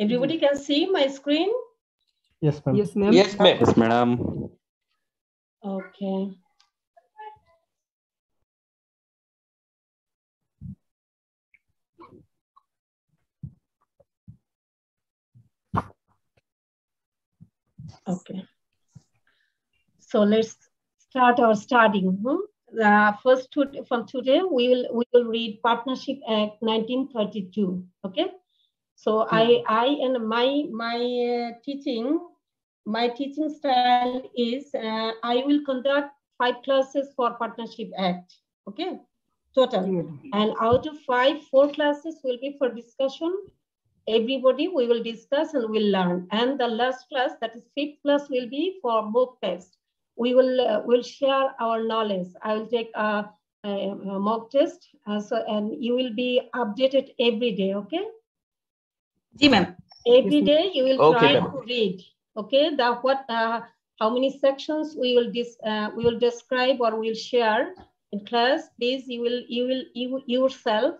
Everybody can see my screen? Yes, ma'am. Yes, ma'am. Yes, ma'am. Yes, madam. Okay. Okay. So let's start our studying. First, from today, we will read Partnership Act 1932. Okay. So I and my teaching style is I will conduct 5 classes for Partnership Act. Okay. Total. And out of 5, 4 classes will be for discussion. Everybody we will discuss and we'll learn. And the last class, that is 5th class, will be for mock test. We will share our knowledge. I will take a mock test, and you will be updated every day. Okay. Ji ma'am. Every day you will Okay, try ma'am. to read. Okay. How many sections we will describe or we'll share in class. Please, you yourself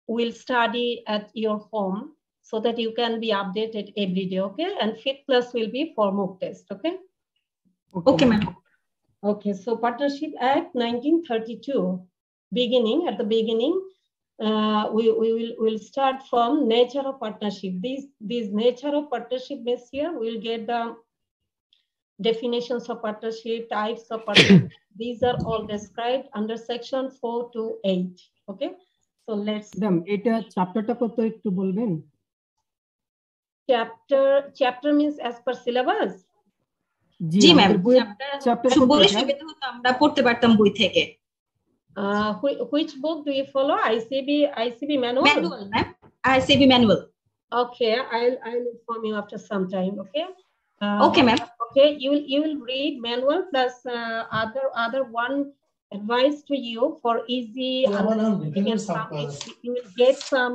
will study at your home so that you can be updated every day. Okay. And 5th class will be for mock test. Okay. Okay, ma'am. Okay, so Partnership Act 1932, at the beginning, we'll start from nature of partnership. These nature of partnership means here we'll get the definitions of partnership, types of partnership. These are all described under section 4 to 8. Okay, so let's. Madam, এটা চ্যাপ্টারটা কত একটু বলবেন? Chapter means as per syllabus. জি ma'am, বইয়ের সুবিধা হতো আমরা পড়তে পারতাম বই থেকে। Which book do you follow? ICB manual? Manual, ma'am. ICB manual. Okay, I'll inform you after some time. Okay. Okay, ma'am. Okay, you will read manual plus other one advice to you for easy. You will get some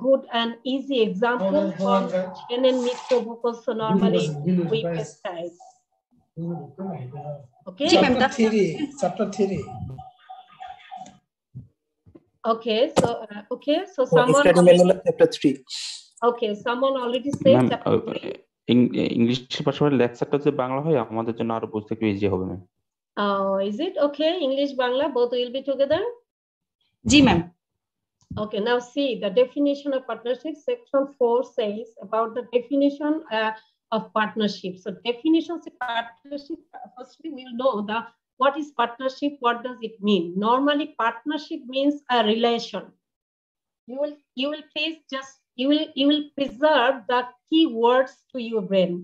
good and easy example from Shannon Mixto book also normally we prescribe. Okay. Chapter 3. Okay, so someone. Chapter 3. Okay, someone already said chapter 3. ইংলিশের পাশাপাশি লেকচারটা যে বাংলা হয় আমাদের জন্য আরো বুঝতে একটু easy হবে ma'am. Is it okay? English, Bangla, both will be together? G ma'am. Okay, now see the definition of partnership. Section 4 says about the definition of partnership. So definitions of partnership, firstly we'll know what is partnership, what does it mean? Normally partnership means a relation. You will please just you will preserve the key words to your brain.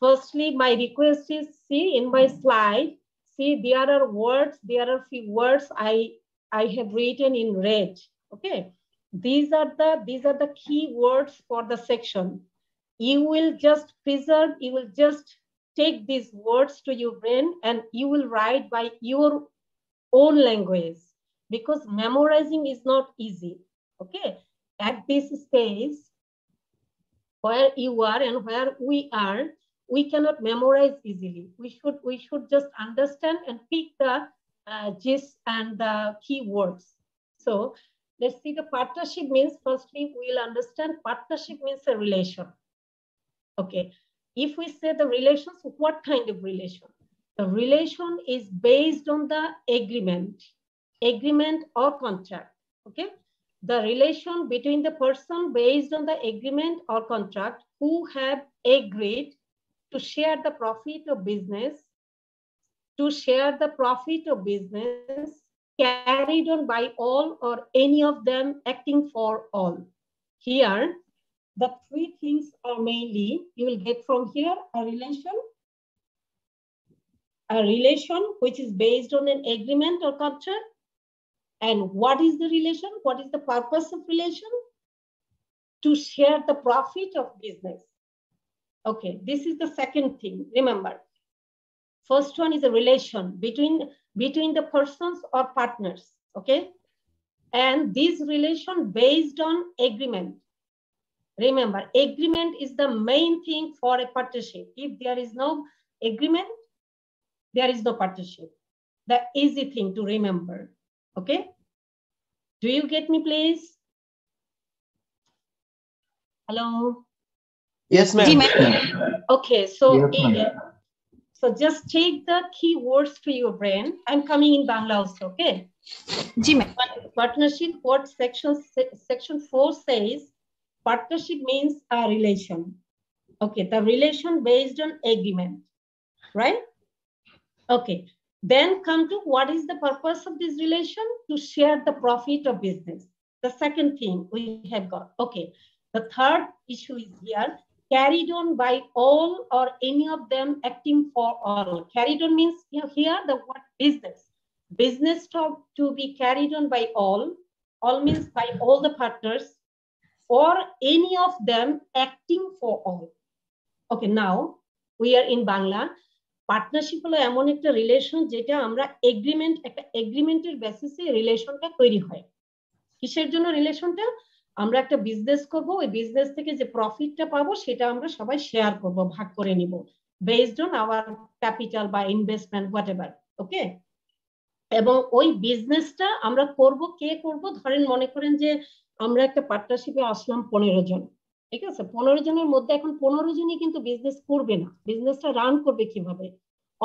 Firstly, my request is, see in my slide, see there are few words I have written in red. Okay, these are the key words for the section. You will just preserve, you will just take these words to your brain and you will write by your own language, because memorizing is not easy. Okay, at this stage where you are and where we are, we cannot memorize easily. We should just understand and pick the gist and the key words. So let's see, the partnership means, firstly we'll understand partnership means a relation. Okay, if we say the relations, what kind of relation? The relation is based on the agreement or contract. Okay, the relation between the person based on the agreement or contract who have agreed to share the profit of business, carried on by all or any of them acting for all. Here, the 3 things are mainly, you will get from here, a relation which is based on an agreement or contract. And what is the relation? What is the purpose of relation? To share the profit of business. Okay, this is the second thing. Remember, first one is a relation between the persons or partners. Okay, and this relation based on agreement. Remember, agreement is the main thing for a partnership. If there is no agreement, there is no partnership. The easy thing to remember. Okay, do you get me, please? Hello. Yes, ma'am. जी ma'am Okay, so so just take the key words to your brain. I'm coming in Bangla also, okay? जी ma'am Partnership, what section 4 says, partnership means a relation. Okay, the relation based on agreement, right? Okay, then come to what is the purpose of this relation? To share the profit of business. The second thing we have got. Okay, the third issue is here, carried on by all or any of them acting for all. Carried on means here the word business. Business to be carried on by all. All means by all the partners or any of them acting for all. Okay, now we are in Bangla. Partnership হলো এমন একটা relation যেটা আমরা এগ্রিমেন্টের বেসিসে রিলেশনটা তৈরি হয়। কিসের জন্য রিলেশনটা? আমরা একটা বিজনেস করব, ওই বিজনেস থেকে যে প্রফিটটা পাবো সেটা আমরা সবাই শেয়ার করব, ভাগ করে নিব, বেসড অন আওয়ার ক্যাপিটাল বা ইনভেস্টমেন্ট হোয়াটএভার। ওকে, এবং ওই বিজনেসটা আমরা করব, কে করব? ধরেন মনে করেন যে আমরা একটা পার্টনারশিপে আসলাম 15 জন, ঠিক আছে? 15 জনের মধ্যে এখন 15 জনই কিন্তু বিজনেস করবে না, বিজনেসটা রান করবে কিভাবে?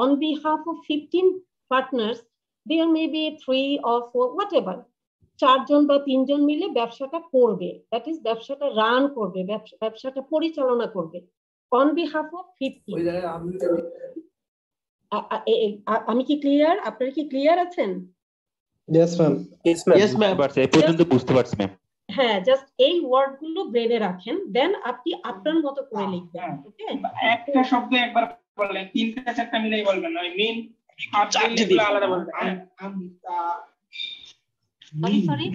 On behalf of 15 partners there may be 3 or 4 whatever, 4 জন বা 3 জন মিলে ব্যবসাটা করবে, দ্যাট ইজ ব্যবসাটা রান করবে, ব্যবসাটা পরিচালনা করবে অন বিহাফ অফ 15। আমি কি ক্লিয়ার? আপনারা কি ক্লিয়ার আছেন? Yes, ma'am. Yes, ma'am. এই পর্যন্ত বুঝতে পারছি ম্যাম। হ্যাঁ, জাস্ট এই ওয়ার্ড গুলো ব্রেনে রাখেন, দেন আপনি আপনার মতো করে লিখবেন। ওকে, একটা শব্দ একবার বললেন, তিনটা চারটা মিলাই বলবেন, আই মিন চারটি আলাদা বলবেন। আমি সরি,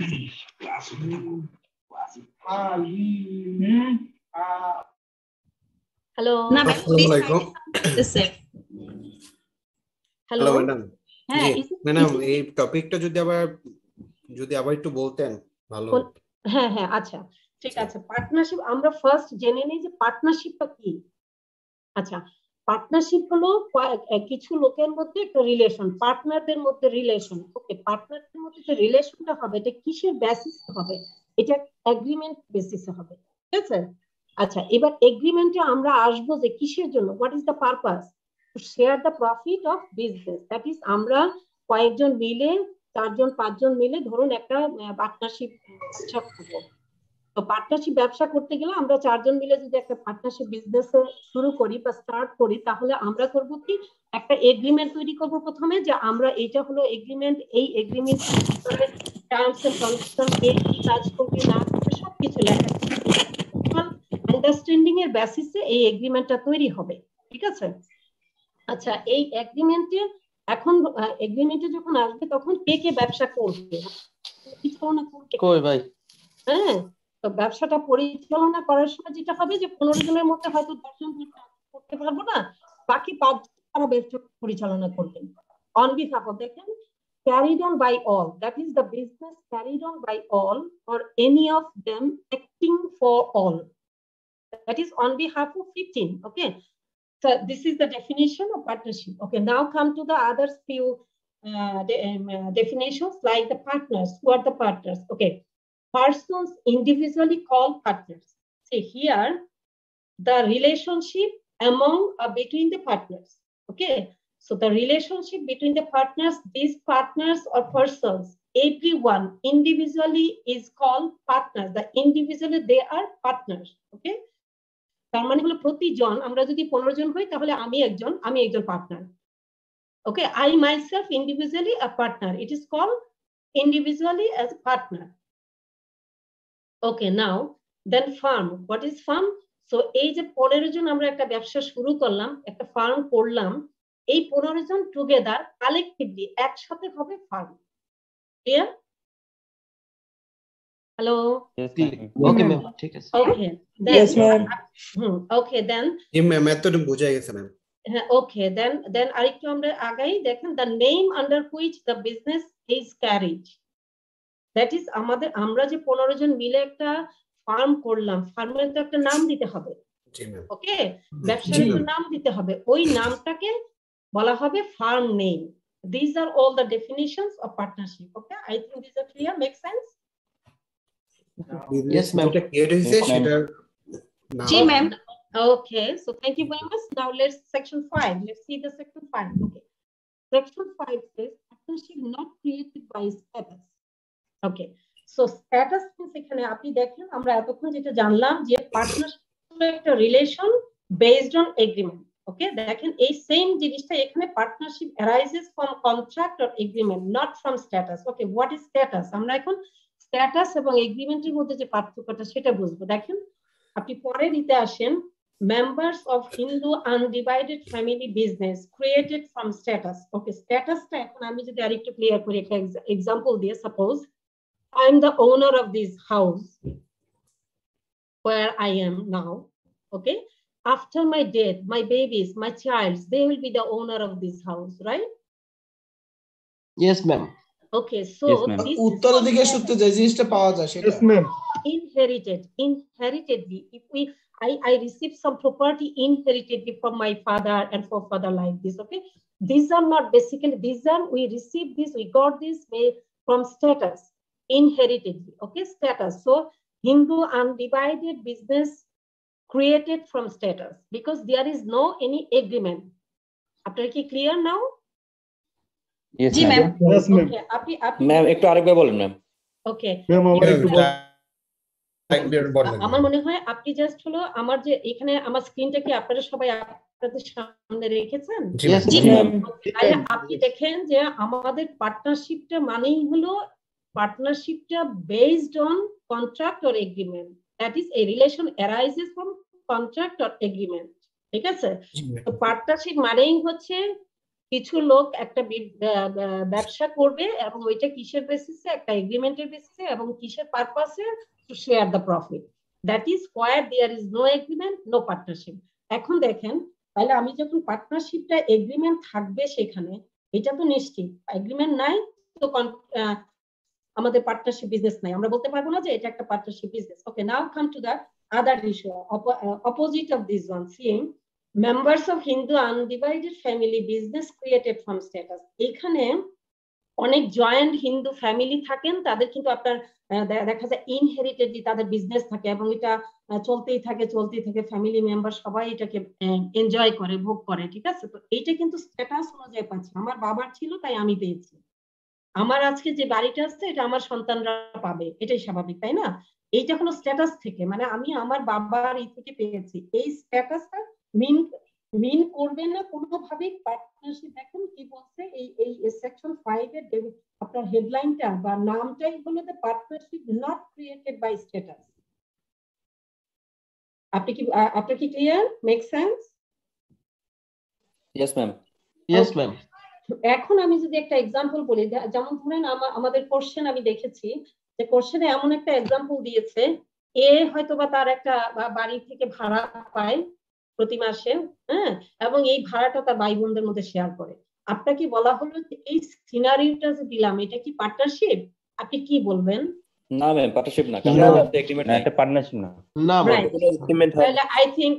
হ্যালো না ম্যাম আসসালামু আলাইকুম। Hello hello madam. হ্যাঁ, ম্যাডাম এই টপিকটা যদি আবার একটু বলতেন ভালো। হ্যাঁ হ্যাঁ, আচ্ছা ঠিক আছে। পার্টনারশিপ আমরা ফার্স্ট জেনে নিই যে পার্টনারশিপটা কি। আচ্ছা, পার্টনারশিপ হলো কিছু লোকের মধ্যে একটা রিলেশন, পার্টনারদের মধ্যে রিলেশন। ওকে, পার্টনারদের মধ্যে যে রিলেশনটা হবে এটা কিসের বেসিসে হবে? এটা এগ্রিমেন্ট বেসিসে হবে, ঠিক আছে? আচ্ছা, এবার এগ্রিমেন্টে আমরা আসবো যে কিসের জন্য, what is the purpose? Two share the profit of business, that is আমরা কয়েকজন মিলে, 4 জন 5 জন মিলে ধরুন একটা পার্টনারশিপ ব্যবসা করবো। তো পার্টনারশিপ ব্যবসা করতে গেলে আমরা 4 জন মিলে যদি একটা পার্টনারশিপ বিজনেস শুরু করি বা স্টার্ট করি, তাহলে আমরা করব কি, একটা এগ্রিমেন্ট তৈরি করব প্রথমে, যে আমরা এটা হলো এগ্রিমেন্ট, এই এগ্রিমেন্ট টার্মস এন্ড কন্ডিশন, কে কি কাজ করবে না করবে সবকিছু লেখা আন্ডারস্ট্যান্ডিং এর বেসিসে এই এগ্রিমেন্টটা তৈরি হবে, ঠিক আছে? আচ্ছা, এই এগ্রিমেন্টে এখন এগ্রিমেন্টে যখন আসবে তখন কে কে ব্যবসা করবে, পরিচালনা করবে, কই ভাই? হ্যাঁ, তো ব্যবসাটা পরিচালনা করার সময় যেটা হবে যে 15 জনের মধ্যে হয়তো 10 জন করতে পারবো না, বাকি 5 জন তারা ব্যবসা পরিচালনা করবেন অন বিহাফ অফ, দেখেন, carried on by all, that is the business carried on by all or any of them acting for all, that is on behalf of 15. Okay, so this is the definition of partnership. Okay, now come to the other few definitions, like the partners. Who are the partners? Okay, persons individually called partners. See here, the relationship among between the partners. Okay, so the relationship between the partners, these partners or persons, everyone individually is called partners. The individually they are partners. Okay, তার মানে হলো প্রতিজন, আমরা যদি 15 জন হই তাহলে আমি একজন partner. Okay, I myself individually a partner. It is called individually as a partner. Okay, now then firm. What is firm? So এই যে 15 জন আমরা একটা ব্যবসা শুরু করলাম, একটা ফার্ম করলাম, এই 15 জন টুগেদার কালেক্টিভলি একসাথে হবে farm. Clear? Hello, okay ma'am, ঠিক আছে। ওকে, Yes, ma'am. ওকে, দেন জি ম্যাম, এতটুকু বোঝা গেছে ম্যাম। ওকে, দেন আরেকটু আমরা আগাই, দেখেন, the name under which the business is carried, that is আমরা যে 15 জন মিলে একটা ফার্ম করলাম, ফার্মের তো একটা নাম দিতে হবে। জি ম্যাম। ওকে, ব্যবসার একটা নাম দিতে হবে, ওই নামটাকে বলা হবে farm name. These are all the definitions of partnership. Okay, I think these are clear, make sense? Yes, ma'am. যেটা ক্লিয়ার হয়েছে সেটা জি ma'am. Okay, so thank you very much. Now let's section 5. Let's see the section 5. Okay. Section 5 says partnership not created by status. Okay. So status means এখানে আপনি দেখেন আমরা এতক্ষণ যেটা জানলাম যে পার্টনারশিপ হলো একটা রিলেশন বেসড অন এগ্রিমেন্ট। ওকে, দেখেন এই সেম জিনিসটা এখানে partnership arises from contract or agreement, not from status. Okay, what is status? আমরা এখন স্ট্যাটাস এবং এগ্রিমেন্টের মধ্যে যে পার্থক্যটা সেটা বুঝবো। দেখেন আপনি পরের দিতে আসেন, members of Hindu undivided family business created from status. Okay, status টা এখন আমি যদি আরেকটু ক্লিয়ার করি একটা এক্সাম্পল দিয়ে, suppose I am the owner of this house where I am now. Okay, after my death, my babies, my child, they will be the owner of this house, right? Yes, ma'am. Okay, so Yes, ma'am. this উত্তরাধিকার সূত্রে যে জিনিসটা পাওয়া যায় সেটা inheritedly. If I received some property inheritedly from my father and forefather like this. Okay, these are not basically, these are we received this, we got this from status, inheritedly. Okay, status. So Hindu undivided business created from status because there is no any agreement. After ki clear now? Yes, জি ma'am. Ma'am. Yes, ma'am. Okay, ma'am একটু আরেকবার বলেন ma'am. Okay. Ma'am আমার একটু আমার মনে হয় আপনি জাস্ট হলো আমার যে এখানে আমার স্ক্রিনটা কি আপনারা সবাই আপনাদের সামনে রেখেছেন? Yes, জি ma'am. ম্যাম। তাহলে আপনি দেখেন যে আমাদের পার্টনারশিপটা মানেই হলো পার্টনারশিপটা based on contract or agreement, that is a relation arises from contract or agreement. ঠিক আছে, তো পার্টনারশিপ মানেই হচ্ছে কিছু লোক একটা ব্যবসা করবে এবং ওইটা কিসের বেসিসে, একটা এগ্রিমেন্টের বেসিসে এবং কিসের পারপাসে, to share the profit. That is where there is no agreement, no partnership. এখন দেখেন তাহলে আমি যখন পার্টনারশিপটা এগ্রিমেন্ট থাকবে সেখানে, এটা তো নিশ্চিত এগ্রিমেন্ট নাই তো আমাদের পার্টনারশিপ বিজনেস নাই, আমরা বলতে পারবো না যে এটা একটা partnership business. Okay, now come to the other issue opposite of this one, সিং members of Hindu undivided family business created from status. এখানে অনেক জয়েন্ট হিন্দু ফ্যামিলি থাকেন, তাদের কিন্তু আপনার দেখা যায় ইনহেরিটেডলি তাদের বিজনেস থাকে এবং এটা চলতেই থাকে, ফ্যামিলি মেম্বার সবাই এটাকে এনজয় করে, ভোগ করে। ঠিক আছে, তো এইটা কিন্তু স্ট্যাটাস অনুযায়ী পাচ্ছে। আমার বাবার ছিল তাই আমি পেয়েছি, আমার আজকে যে বাড়িটা আছে এটা আমার সন্তানরা পাবে, এটাই স্বাভাবিক, তাই না? এইটা হলো স্ট্যাটাস থেকে, মানে আমি আমার বাবার এই থেকে পেয়েছি। এই স্ট্যাটাসটা মিন করবে না কোনোভাবে পার্টনারশিপ। দেখেন কি বলছে এই সেকশন 5 এর আপনার হেডলাইনটা বা নামটাই হলো the partnership not created by status. আপনার কি clear? Make sense? Yes ma'am. Yes, ma'am. এখন আমি যদি একটা এক্সাম্পল বলি, যেমন ধরেন আমাদের কোশ্চেন আমি দেখেছি যে কোশ্চেনে এমন একটা এক্সাম্পল দিয়েছে, এ হয়তোবা তার একটা বাড়ি থেকে ভাড়া পায় প্রতি মাসে, হ্যাঁ, এবং এই ভাড়াটা তার ভাই বোনদের মধ্যে শেয়ার করে। আপনাকে বলা হলো যে এই সিনারিওটা যে দিলাম এটা কি পার্টনারশিপ? আপনি কি বলবেন? না ম্যাম, পার্টনারশিপ না, কারণ এগ্রিমেন্ট না, নাই। একটা পার্টনারশিপ না। No, ma'am. Right. Well, I think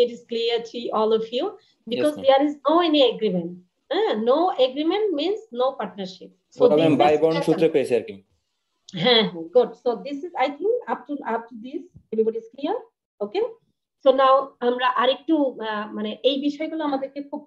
it is clear to all of you because ma'am. there is no any agreement. No agreement means no partnership. ওটা ম্যাম this ভাই is বোন pattern. সূত্রে পেয়েছি আর কি। Good. So this is, I think, up to this, everybody is clear. Okay. So now আমরা আরেকটু মানে এই বিষয়গুলো আমাদেরকে খুব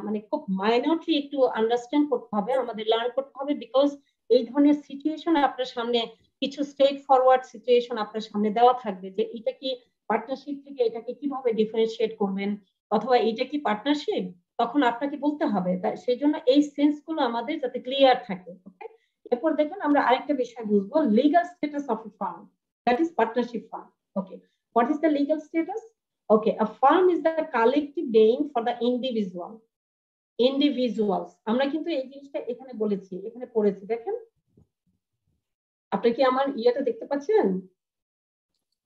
মানে খুব মাইনরলি একটু আন্ডারস্ট্যান্ড করতে হবে, আমাদের লার্ন করতে হবে, বিকজ এই ধরনের সিচুয়েশন আপনার সামনে কিছু স্ট্রেট ফরওয়ার্ড সিচুয়েশন আপনার সামনে দেওয়া থাকবে যে এটা কি পার্টনারশিপ থেকে এটাকে কিভাবে ডিফারেন্সিয়েট করবেন, অথবা এটা কি পার্টনারশিপ, তখন আপনাকে বলতে হবে। তাই সেই জন্য এই সেন্সগুলো আমাদের যাতে ক্লিয়ার থাকে। ওকে, এরপর দেখুন আমরা আরেকটা বিষয় বুঝবো, legal status of A farm, that is partnership firm. Okay, what is the legal status? Okay, a firm is the collective name for the individuals. আমরা কিন্তু এই জিনিসটা এখানে বলেছি, এখানে পড়েছি, দেখেন আপনি কি আমার ইয়েটা দেখতে পাচ্ছেন?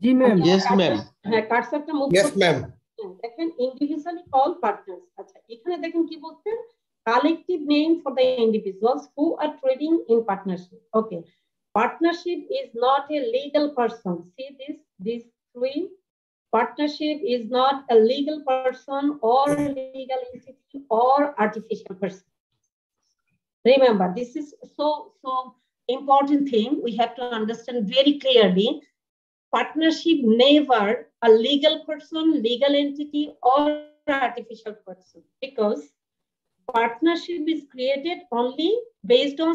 জি ম্যাম। Yes, ma'am. হ্যাঁ, কার্সরটা মুভ Yes, ma'am. দেখেন ইন্ডিভিজুয়ালি কল পার্টনার্স। আচ্ছা, এখানে দেখেন কি বলছেন, collective name for the individuals who are trading in partnership. Okay, partnership is not a legal person. See these three. Partnership is not a legal person or a legal entity or artificial person. Remember, this is so important thing we have to understand very clearly. Partnership never a legal person, legal entity, or artificial person, because partnership is created only based on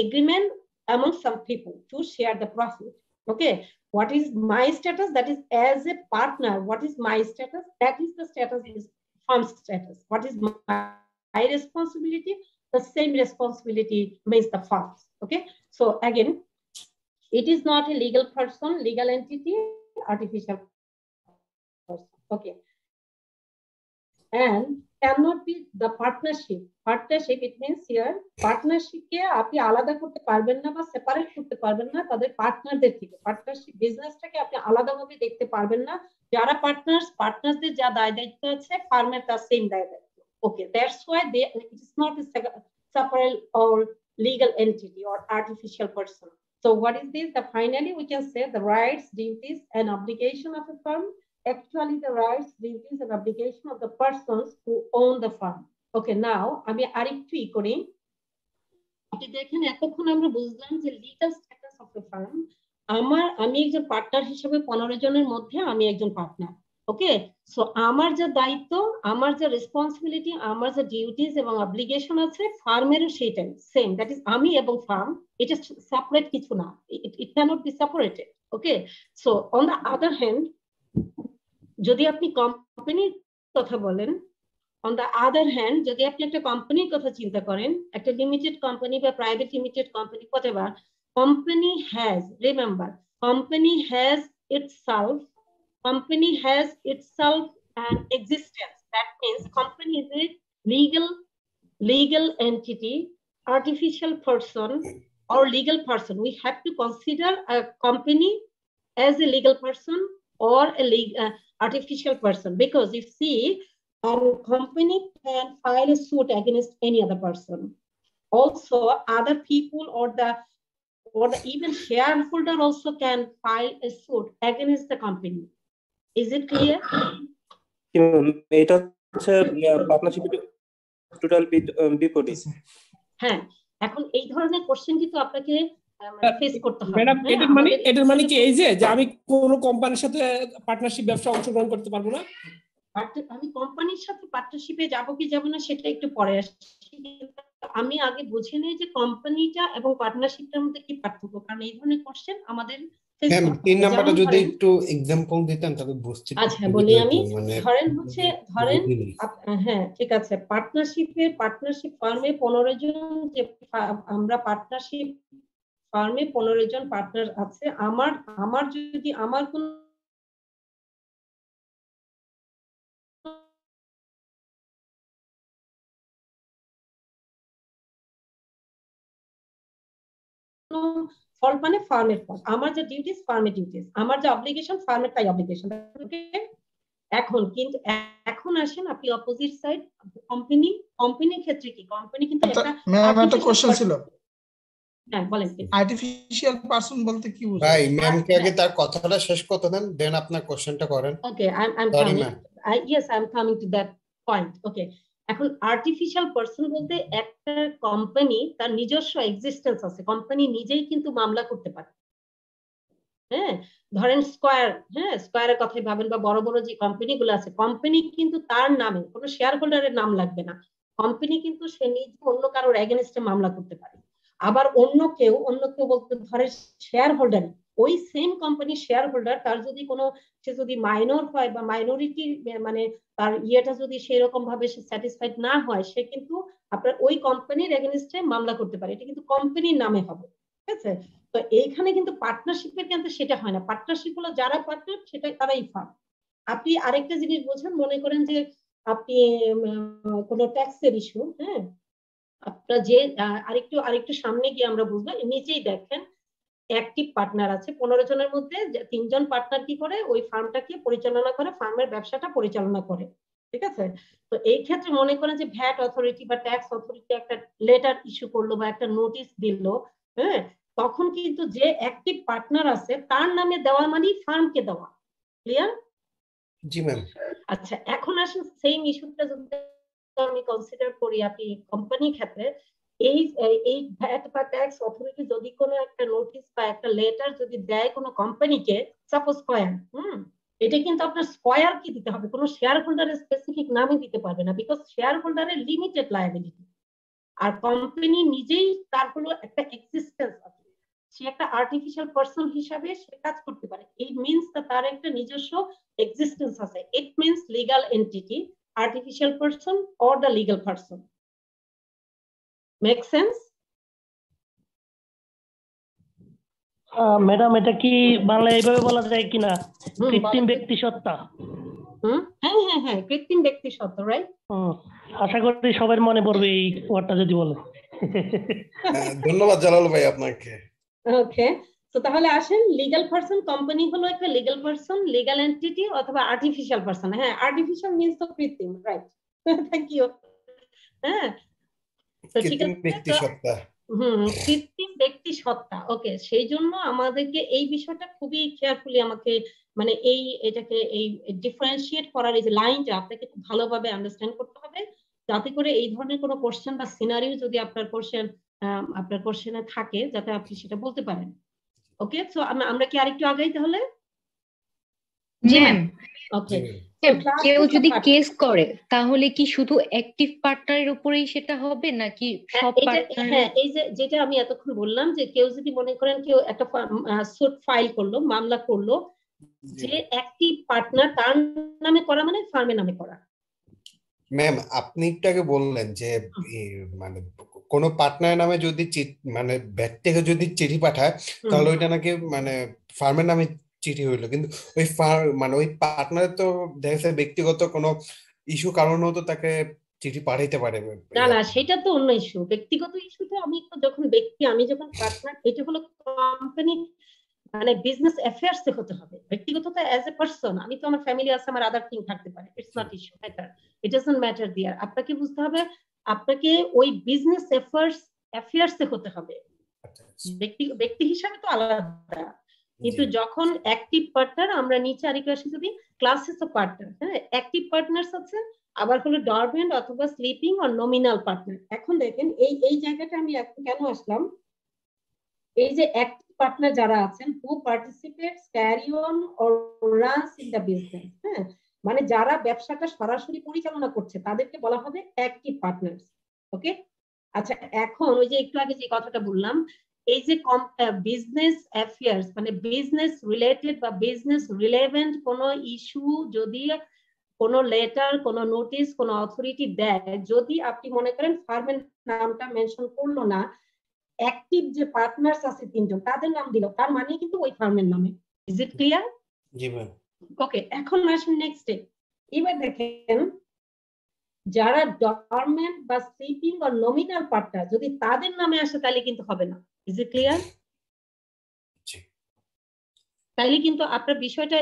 agreement among some people to share the profit. Okay, what is my status? That is, as a partner, what is my status? That is the status is firm's status. What is my responsibility? The same responsibility means the firm's. Okay, so again, it is not a legal person, legal entity, artificial person. Okay, and cannot be the partnership. Partnership, it means here partnership কে আপনি আলাদা করতে পারবেন না বা separate করতে পারবেন না তাদের পার্টনারদের থেকে। পার্টনারশিপ বিজনেসটাকে আপনি আলাদাভাবে দেখতে পারবেন না। যারা পার্টনারদের যা দায় দায়িত্ব আছে ফার্মের তার সেম দায় দায়িত্ব। Okay, that's why it is not a separate or legal entity or artificial person. So what is this? Finally we can say the rights, duties and obligation of a firm. Actually the rights, duties and obligation of the persons who own the firm. Okay, now আমি আরেকটু করি। আপনি দেখেন এতক্ষণ আমরা বুঝলাম যে legal status of A farm, আমি একজন পার্টনার হিসেবে 15 জনের মধ্যে আমি একজন পার্টনার। ওকে, সো আমার যে দায়িত্ব, আমার যে রেসপন্সিবিলিটি, আমার যে ডিউটিস এবং অব্লিগেশন আছে ফার্মেরও সেটাই সেম। দ্যাট ইজ আমি এবং ফার্ম, এটা সেপারেট কিছু না, it cannot be separated. Okay, so on the other hand যদি আপনি কোম্পানির কথা বলেন, অন দ্য আদার হ্যান্ড যদি আপনি একটা কোম্পানির কথা চিন্তা করেন, একটা লিমিটেড কোম্পানি বা private limited company, whatever, company has, remember, company has itself an existence. That means company is a legal entity, artificial person or legal person. We have to consider a company as a legal person or a artificial person, because if see, a company can file a suit against any other person. Also, other people or the even shareholder also can file a suit against the company. Is it clear? এটা হচ্ছে পার্টনারশিপের total বিপরীত। হ্যাঁ, এখন এই ধরনের question কিন্তু আপনাকে face করতে হবে। ম্যাডাম, এটার মানে কি এই যে আমি কোন কোম্পানির সাথে পার্টনারশিপ ব্যবসা অংশগ্রহণ করতে পারবো না? আমি কোম্পানির সাথে পার্টনারশিপে যাব কি যাব না সেটা একটু পরে আসছি। আমি আগে বুঝে নেই যে কোম্পানিটা এবং পার্টনারশিপটার মধ্যে কি পার্থক্য, কারণ এই ধরনের কোশ্চেন আমাদের ম্যাম 3 নাম্বারটা যদি একটু एग्जांपल দিতেন তবে বুঝতে। আচ্ছা বলি আমি, ধরেন হ্যাঁ ঠিক আছে, পার্টনারশিপ ফার্মে 15 জন, যে আমরা পার্টনারশিপ ফার্মে 15 জন পার্টনার আছে। আমার যদি আমার কোন ফল মানে ফার্মের ফল, আমার যে ডিউটিস ফার্মের ডিউটিস, আমার যে অব্লিগেশন ফার্মের তাই অব্লিগেশন। এখন আসেন আপনি অপোজিট সাইড, কোম্পানির ক্ষেত্রে কি, কোম্পানি কিন্তু একটা কোশ্চেন ছিল। হ্যাঁ বলেন। আর্টিফিশিয়াল পারসন বলতে কি বোঝায়? ভাই ম্যামকে আগে তার কথাটা শেষ করতে দেন, দেন আপনার কোশ্চেনটা করেন। ওকে, I'm coming to that point. ওকে, এখন আর্টিফিশিয়াল পারসন বলতে একটা কোম্পানি তার নিজস্ব এক্সিস্টেন্স আছে, কোম্পানি নিজেই কিন্তু মামলা করতে পারে। হ্যাঁ, ধরেন স্কয়ারের কথাই ভাবেন বা বড় বড় যে কোম্পানিগুলো আছে, কোম্পানি কিন্তু তার নামে কোনো শেয়ার হোল্ডারের নাম লাগবে না, কোম্পানি কিন্তু সে নিজে অন্য কারোর এগেইনস্টে মামলা করতে পারে। আবার অন্য কেউ বলতে ধরে শেয়ার হোল্ডার, ওই সেম কোম্পানির শেয়ার হোল্ডার, তার যদি কোনো সে যদি মাইনর হয় বা মাইনরিটি মানে তার ইয়েটা যদি সেরকম ভাবে সে স্যাটিসফাইড না হয়, সে কিন্তু আপনার ওই কোম্পানির এগেইনস্টে মামলা করতে পারে, এটা কিন্তু কোম্পানির নামে হবে। ঠিক আছে, তো এইখানে কিন্তু পার্টনারশিপের কিন্তু সেটা হয় না। পার্টনারশিপ হলো যারা পার্টনার সেটাই তারাই ফার্ম। আপনি আরেকটা জিনিস বোঝেন, মনে করেন যে আপনি কোনো ট্যাক্সের ইস্যু, হ্যাঁ আপনার যে আরেকটু সামনে গিয়ে আমরা বুঝবো, নিচেই দেখেন অ্যাক্টিভ পার্টনার আছে 15 জনের মধ্যে, 3 জন পার্টনার কি করে ওই ফার্মটাকে পরিচালনা করে, ফার্মের ব্যবসাটা পরিচালনা করে। ঠিক আছে, তো এই ক্ষেত্রে মনে করেন যে ভ্যাট অথরিটি বা ট্যাক্স অথরিটি একটা লেটার ইস্যু করলো বা একটা নোটিশ দিল, হ্যাঁ তখন কিন্তু যে অ্যাক্টিভ পার্টনার আছে তার নামে দেওয়া মানে ফার্মকে দেওয়া। ক্লিয়ার? জি ম্যাম। আচ্ছা, এখন আসেন সেম ইস্যুটা যদি আমি কনসিডার করি আপনি কোম্পানির ক্ষেত্রে, এই ভ্যাট বা ট্যাক্স অথরিটি যদি কোনো একটা নোটিশ বা একটা লেটার যদি দেয় কোনো কোম্পানিকে, সাপোজ কয়েন এটা কিন্তু আপনার স্কয়ার কি দিতে হবে, কোনো শেয়ার হোল্ডারের স্পেসিফিক নামই দিতে পারবে না, বিকজ শেয়ার হোল্ডারের লিমিটেড লায়াবিলিটি, আর কোম্পানি নিজেই তার হলো একটা এক্সিস্টেন্স আছে, সে একটা আর্টিফিশিয়াল পারসন হিসাবে সে কাজ করতে পারে। ইট মিনস তার একটা নিজস্ব এক্সিস্টেন্স আছে। It means legal entity, artificial person or the legal person. Make sense? Madam এটা কি বাংলা এইভাবে বলা যায় কিনা, কৃত্রিম ব্যক্তি সত্তা? হ্যাঁ হ্যাঁ হ্যাঁ, কৃত্রিম ব্যক্তি সত্তা, রাইট। আশা করি সবার মনে পড়বে এই ওয়ার্ডটা যদি বলে। ধন্যবাদ জালাল ভাই আপনাকে। ওকে, তো তাহলে আসেন, লিগ্যাল পারসন, কোম্পানি হলো একটা লিগ্যাল পারসন, লিগ্যাল এন্টিটি অথবা আর্টিফিশিয়াল পারসন। হ্যাঁ, আর্টিফিশিয়াল মিন্স তো কৃত্রিম, রাইট। Thank you. হ্যাঁ, তো ঠিক আছে, কৃত্রিম ব্যক্তি সত্তা। ওকে, সেই জন্য আমাদেরকে এই বিষয়টা খুবই কেয়ারফুলি আমাকে মানে এটাকে এই ডিফারেন্সিয়েট করার এই যে লাইনটা আপনাকে খুব ভালোভাবে আন্ডারস্ট্যান্ড করতে হবে, যাতে করে এই ধরনের কোনো কোশ্চেন বা সিনারিও যদি আপনার কোশ্চেনে থাকে যাতে আপনি সেটা বলতে পারেন। ওকে, সো আমরা কি আরেকটু আগাই তাহলে? জি ম্যাম। ওকে, কেউ যদি কেস করে তাহলে কি শুধু অ্যাক্টিভ পার্টনারের উপরেই সেটা হবে নাকি সব পার্টনার? হ্যাঁ, এই যে যেটা আমি এতক্ষণ বললাম যে কেউ যদি মনে করেন কেউ একটা সুট ফাইল করলো, মামলা করলো, যে অ্যাক্টিভ পার্টনার তার নামে করা মানে ফার্মের নামে করা। ম্যাম আপনি একটু আগে বললেন যে মানে কোন পার্টনারের নামে যদি মানে ব্যাট থেকে যদি চিঠি পাঠায় তাহলে ওইটা নাকি মানে ফার্মের নামে চিঠি হইলো, কিন্তু ওই মানে ওই পার্টনারের তো দেখা যায় ব্যক্তিগত কোনো ইস্যু কারণেও তো তাকে চিঠি পাঠাইতে পারে। না না, সেটা তো অন্য ইস্যু। ব্যক্তিগত ইস্যুতে আমি যখন পার্টনার, এটা হলো কোম্পানি মানে বিজনেস অ্যাফেয়ার্স এ হতে হবে। ব্যক্তিগত তো অ্যাজ এ পারসন, আমি তো আমার ফ্যামিলি আছে, আমার আদার থিং থাকতে পারে, it's not issue matter, it doesn't matter there. আপনাকে বুঝতে হবে আপনাকে ওই বিজনেস অ্যাফেয়ার্স এ হতে হবে, ব্যক্তি হিসাবে তো আলাদা। কিন্তু যখন অ্যাক্টিভ পার্টনার, আমরা নিচে আরেকটু আসি, যদি ক্লাসেস অফ পার্টনার, হ্যাঁ, অ্যাক্টিভ পার্টনার্স আছে, আবার হলো ডরমেন্ট অথবা স্লিপিং অর নমিনাল পার্টনার। এখন দেখেন এই জায়গাটা আমি এখন কেন আসলাম, এই যে অ্যাক্টিভ পার্টনার যারা আছেন, who participates, carry on or runs in the business, হ্যাঁ, মানে যারা ব্যবসাটা সরাসরি পরিচালনা করছে তাদেরকে বলা হবে অ্যাক্টিভ পার্টনার্স। ওকে, আচ্ছা, এখন ওই যে একটু আগে যে কথাটা বললাম, এই যে বিজনেস অ্যাফেয়ার্স মানে বিজনেস রিলেটেড বা বিজনেস রিলেভেন্ট কোনো ইস্যু যদি কোনো লেটার, কোনো নোটিশ, কোনো অথরিটি দেয়, যদি আপনি মনে করেন ফার্মের নামটা মেনশন করলো না, অ্যাক্টিভ যে পার্টনার্স আছে তিনজন তাদের নাম দিল, তার মানে কিন্তু ওই ফার্মের নামে। Is it clear? জি ম্যাম। ওকে, এখন আসুন নেক্সট। এবার দেখেন, যারা ডরমেন্ট বা স্লিপিং বা নমিনাল পার্টনার যদি তাদের নামে আসে তাহলে কিন্তু হবে না। Is it clear? তাইলে কিন্তু আপনার বিষয়টা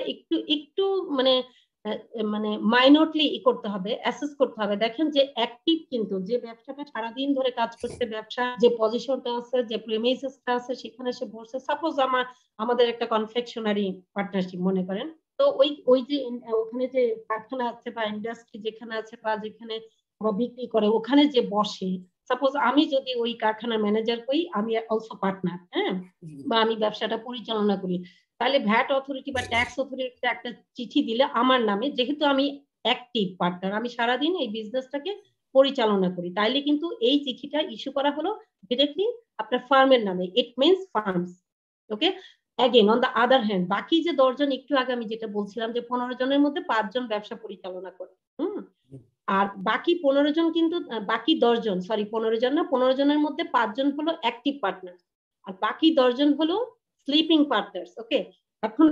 একটু মানে মাইনরলি করতে হবে, অ্যাসেস করতে হবে। দেখেন যে অ্যাক্টিভ কিন্তু যে ব্যবসাটা সারাদিন ধরে কাজ করতে, ব্যবসা যে পজিশনটা আছে, যে প্রেমিসেসটা আছে, সেখানে সে বসে, সাপোজ আমাদের একটা কনফেকশনারি পার্টনারশিপ মনে করেন, তো ওই যে ওখানে যে কারখানা আছে বা ইন্ডাস্ট্রি যেখানে আছে বা যেখানে বিক্রি করে ওখানে যে বসে, সাপোজ আমি যদি ওই কারখানার ম্যানেজার করি, আমি অলসো পার্টনার, হ্যাঁ, বা আমি ব্যবসাটা পরিচালনা করি, তাহলে ভ্যাট অথরিটি বা ট্যাক্স অথরিটিতে একটা চিঠি দিলে আমার নামে, যেহেতু আমি অ্যাক্টিভ পার্টনার, আমি সারাদিন এই বিজনেসটাকে পরিচালনা করি, তাইলে কিন্তু এই চিঠিটা ইস্যু করা হলো ডিরেক্টলি আপনার ফার্মের নামে। It means firms. Okay, again on the other hand, বাকি যে 10 জন, একটু আগে আমি যেটা বলছিলাম যে 15 জনের মধ্যে 5 জন ব্যবসা পরিচালনা করে, আর বাকি 15 জন কিন্তু, বাকি 10 জন, সরি 15 জন না, 15 জনের মধ্যে 5 জন হলো অ্যাক্টিভ পার্টনার আর বাকি 10 জন হলো স্লিপিং পার্টনার্স। ওকে, এখন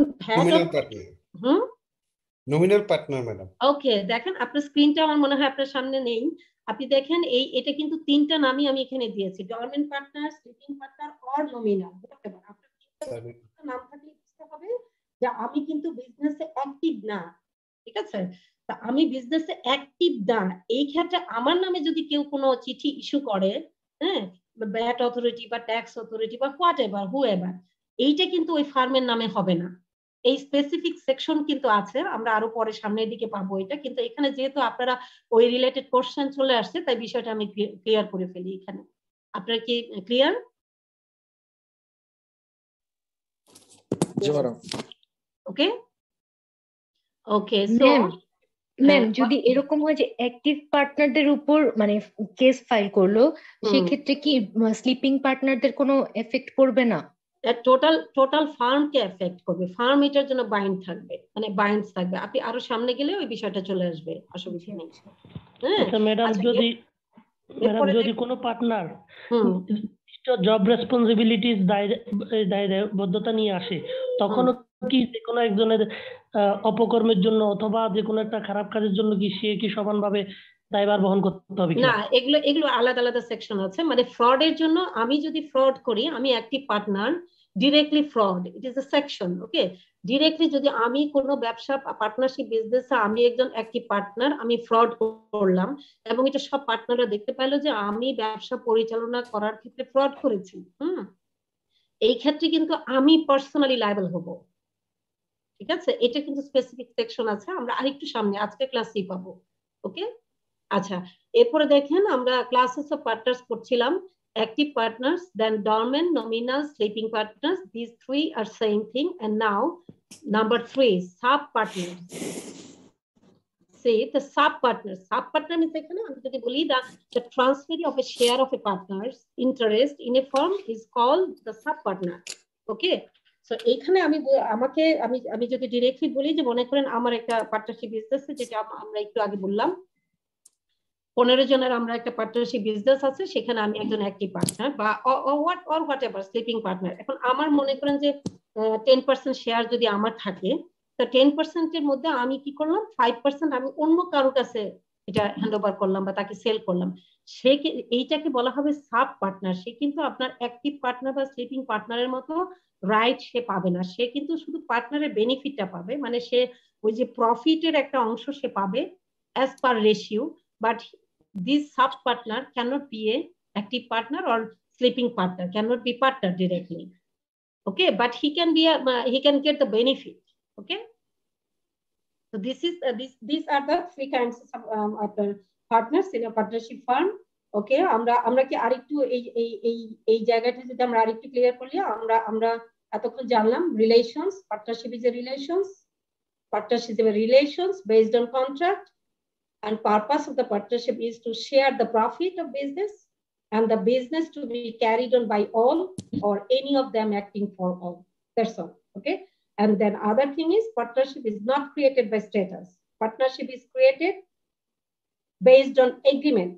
নমিনাল পার্টনার ম্যাডাম। ওকে, দেখেন আপনার স্ক্রিনটা আমার মনে হয় আপনার সামনে নেই, আপনি দেখেন এটা কিন্তু তিনটা নামই আমি এখানে দিয়েছি, dormant partner, sleeping partner or nominal. আপনার নাম থাকলে বুঝতে হবে যে আমি কিন্তু বিজনেসে অ্যাক্টিভ না, ঠিক আছে? তা আমি বিজনেসে অ্যাক্টিভ না, এই ক্ষেত্রে আমার নামে যদি কেউ কোনো চিঠি ইস্যু করে, হ্যাঁ, ভ্যাট অথরিটি বা ট্যাক্স অথরিটি বা হোয়াট এভার, হু এভার, এইটা কিন্তু ওই ফার্মের নামে হবে না। এই স্পেসিফিক সেকশন কিন্তু আছে, আমরা আরো পরে সামনের দিকে পাবো এটা, কিন্তু এখানে যেহেতু আপনারা ওই রিলেটেড কোশ্চেন চলে আসছে তাই বিষয়টা আমি ক্লিয়ার করে ফেলি এখানে। আপনারা কি ক্লিয়ার? ওকে, ওকে সো ম্যাম যদি এরকম হয় যে অ্যাক্টিভ পার্টনারদের উপর মানে কেস ফাইল করলো, সেক্ষেত্রে কি স্লিপিং পার্টনারদের কোনো এফেক্ট পড়বে না? টোটাল ফার্মকে এফেক্ট করবে, ফার্ম এটার জন্য বাইন্ড থাকবে, মানে বাইন্ডস থাকবে। আপনি আরো সামনে গেলে ওই বিষয়টা চলে আসবে, অসুবিধা নেই। আচ্ছা ম্যাডাম, যদি কোনো পার্টনার জব রেসপন্সিবিলিটিস দায়বদ্ধতা নিয়ে আসে, তখনও কি যে কোনো একজনের অপকর্মের জন্য অথবা যে কোনো একটা খারাপ কাজের জন্য কি সে কি সমানভাবে দায়ভার বহন করতে হবে? না, এগুলো আলাদা আলাদা সেকশন আছে। মানে ফ্রডের জন্য আমি যদি ফ্রড করি, আমি active partner, directly fraud, it is a section. Okay, directly যদি আমি কোনো ব্যবসা পার্টনারশিপ বিজনেসে আমি একজন অ্যাক্টিভ পার্টনার, আমি ফ্রড করলাম এবং এটা সব পার্টনাররা দেখতে পেলো যে আমি ব্যবসা পরিচালনা করার ক্ষেত্রে ফ্রড করেছি, এই ক্ষেত্রে কিন্তু আমি পার্সোনালি লায়াবল হব। ঠিক আছে, এটা কিন্তু স্পেসিফিক সেকশন আছে, আমরা আরেকটু সামনে আজকে ক্লাসেই পাবো। ওকে, আচ্ছা এরপরে দেখেন আমরা ক্লাসেস অফ পার্টনার্স করছিলাম, active partners, then dormant, nominal, sleeping partners. These three are same thing. And now number 3, sub partners. See the sub partners. Sub partner means the transfer of a share of a partner's interest in a firm is called the sub partner. Okay, so এখানে আমি যদি directly বলি যে মনে করেন আমার একটা partnership business, যেটা আমরা একটু আগে বললাম 15 জনের আমরা একটা পার্টনারশিপ বিজনেস আছে, সেখানে আমি একজন অ্যাক্টিভ পার্টনার বা হোয়াট এভার স্লিপিং পার্টনার। এখন আমার মনে করেন যে 10% শেয়ার যদি আমার থাকে, তো 10% এর মধ্যে আমি কি করলাম, 5% আমি অন্য কারো কাছে এটা হ্যান্ড ওভার করলাম বা তাকে সেল করলাম, এইটাকে বলা হবে সাব পার্টনার। সে কিন্তু আপনার অ্যাক্টিভ পার্টনার বা স্লিপিং পার্টনারের মতো রাইট সে পাবে না, সে কিন্তু শুধু পার্টনারের বেনিফিটটা পাবে, মানে সে ওই যে প্রফিটের একটা অংশ সে পাবে as per ratio. But this sub partner cannot be a active partner or sleeping partner, cannot be partner directly. Okay, but he can get the benefit. Okay, so these are the 3 kinds of partners in a partnership firm. Okay, আমরা কি আরেকটু এই জায়গাটা যদি আমরা আরেকটু clear করলে, আমরা এতক্ষণ জানলাম relations, partnership is a relations, partnership is a relations based on contract. And purpose of the partnership is to share the profit of business and the business to be carried on by all or any of them acting for all. That's all. Okay. And then other thing is partnership is not created by status. Partnership is created based on agreement.